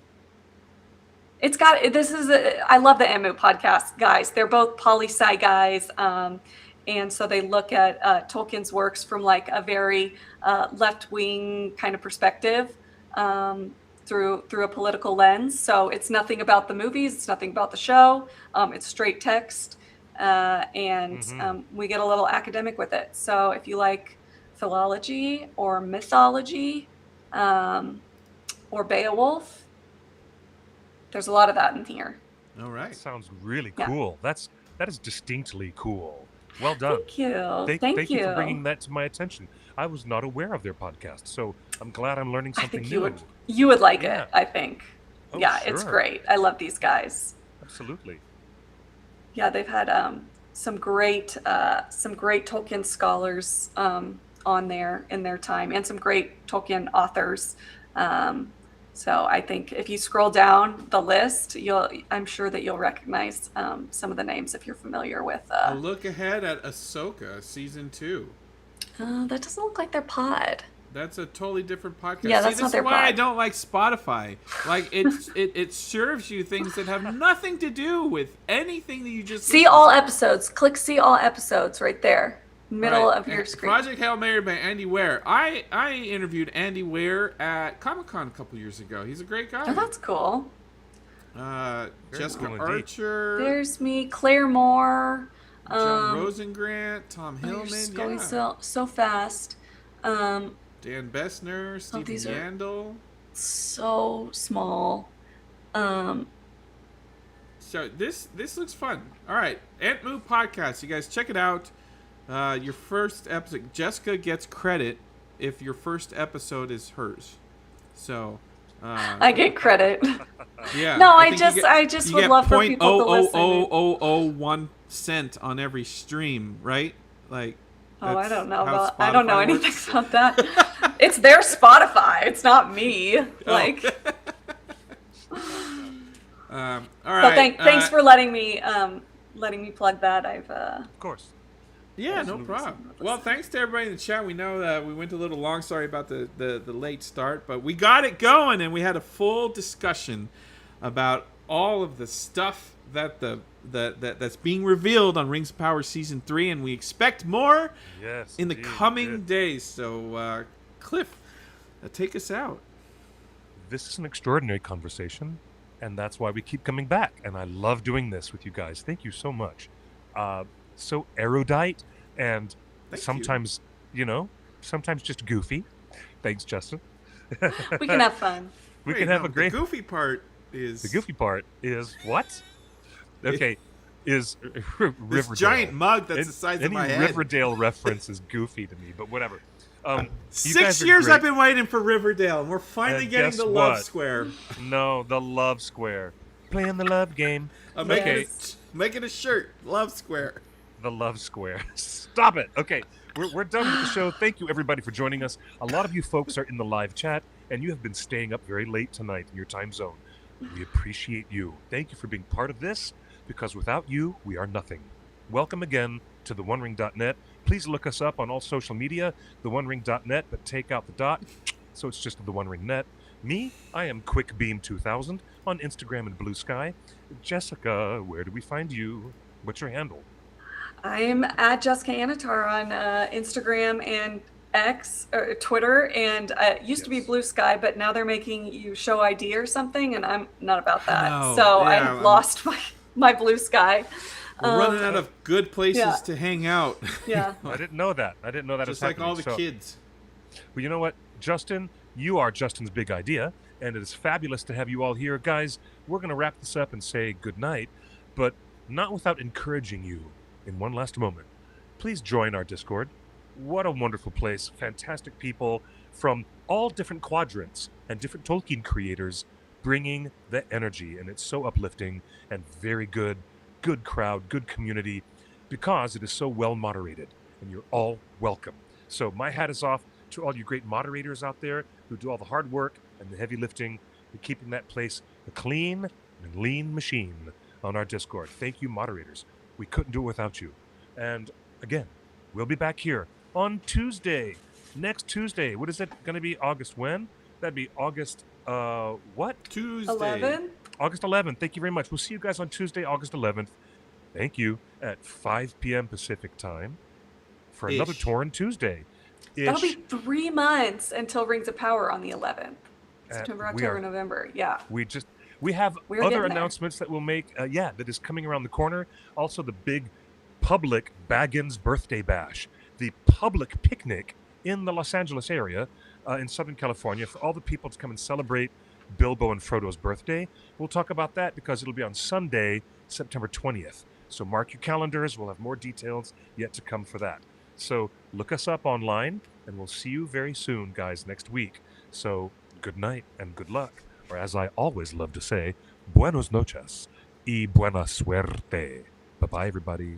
I love the Entmoot podcast, guys. They're both poli-sci guys, and so they look at Tolkien's works from like a very left-wing kind of perspective. Through a political lens. So it's nothing about the movies. It's nothing about the show. It's straight text. And we get a little academic with it. So if you like philology or mythology or Beowulf, there's a lot of that in here. All right. That sounds really Yeah. cool. That is distinctly cool. Well done. Thank you. Thank you for bringing that to my attention. I was not aware of their podcast, so I'm glad I'm learning I something think new. you would like Yeah. it, I think. Oh, Yeah, it's sure. great. I love these guys. Absolutely. Yeah, they've had some great Tolkien scholars on there in their time, and some great Tolkien authors. So I think if you scroll down the list, I'm sure that you'll recognize some of the names if you're familiar with. A look ahead at Ahsoka season 2. That doesn't look like their pod. That's a totally different podcast. Yeah, that's See, not this their is why I pod. don't like Spotify. Like it serves you things that have nothing to do with anything that you just See listened all to. episodes. Click see all episodes right there, middle Right. of your And screen. Project Hail Mary by Andy Ware. I interviewed Andy Ware at Comic-Con a couple years ago. He's a great guy. Oh, that's cool. Jessica cool indeed. Archer, There's me, Claire Moore. John Rosengrant, Tom You're Hillman, just going yeah. so fast. Dan Bessner, Stephen these are- Yandel. So small. So this looks fun. All right, Ant Moo Podcast. You guys check it out. Your first episode, Jessica gets credit if your first episode is hers. So I get credit. yeah. No, I think you just you would get love for people to listen. 0.00001 cent on every stream, right? Like. Oh, I that's don't know how about. I don't know Spotify anything works. about that. It's their Spotify. It's not me. Like. All So right. thanks for letting me plug that. Of course. Yeah, no Absolutely. problem. Well, thanks to everybody in the chat. We know that we went a little long. Sorry about the late start, but we got it going, and we had a full discussion about all of the stuff that's being revealed on Rings of Power Season 3, and we expect more Yes. in the indeed. coming Good. days. So, Cliff, take us out. This is an extraordinary conversation, and that's why we keep coming back. And I love doing this with you guys. Thank you so much. So erudite and Thank sometimes, sometimes just goofy. Thanks, Justin. We can have fun. We Wait, can have no, a great. The goofy part is The goofy part is what? Okay, is this Riverdale. giant mug that's Any- the size any of my head. Riverdale reference is goofy to me, but whatever. You guys 6 are years great. I've been waiting for Riverdale, and we're finally And getting guess the love what? square. No, the love square. Playing the love game. I'm Okay. making a shirt, love square. The love square. Stop it. Okay, we're done with the show. Thank you, everybody, for joining us. A lot of you folks are in the live chat, and you have been staying up very late tonight in your time zone. We appreciate you. Thank you for being part of this, because without you, we are nothing. Welcome again to theonering.net. Please look us up on all social media, theonering.net, but take out the dot, so it's just the One Ring Net. Me, I am QuickBeam2000 on Instagram and Blue Sky. Jessica, where do we find you? What's your handle? I'm at Jessica Anatar on Instagram and X or Twitter, and it used to be Yes. Blue Sky, but now they're making you show ID or something, and I'm not about that. know, So yeah, I've lost my Blue Sky. We're running out of good places yeah. to hang out. Yeah. I didn't know that. I didn't know that Just was like happening. all the So- kids. Well, you know what, Justin? You are Justin's big idea, and it is fabulous to have you all here. Guys, we're going to wrap this up and say good night, but not without encouraging you in one last moment. Please join our Discord. What a wonderful place. Fantastic people from all different quadrants and different Tolkien creators bringing the energy, and it's so uplifting and very good. Good crowd, good community, because it is so well moderated, and you're all welcome. So my hat is off to all you great moderators out there who do all the hard work and the heavy lifting and keeping that place a clean and lean machine on our Discord. Thank you, moderators. We couldn't do it without you. And again, we'll be back here on Tuesday. Next Tuesday. What is it going to be? August when? That'd be August, what? Tuesday. 11? August 11th. Thank you very much. We'll see you guys on Tuesday, August 11th. Thank you. At 5 p.m. Pacific time for another Ish. Torn Tuesday. That'll be 3 months until Rings of Power on the 11th. September, we October, are- November. Yeah. We have We're other getting there. announcements that we'll make. That is coming around the corner. Also, the big public Baggins Birthday Bash, the public picnic in the Los Angeles area in Southern California for all the people to come and celebrate Bilbo and Frodo's birthday. We'll talk about that because it'll be on Sunday, September 20th. So mark your calendars. We'll have more details yet to come for that. So look us up online and we'll see you very soon, guys, next week. So, good night and good luck. Or as I always love to say, buenos noches y buena suerte. Bye-bye, everybody.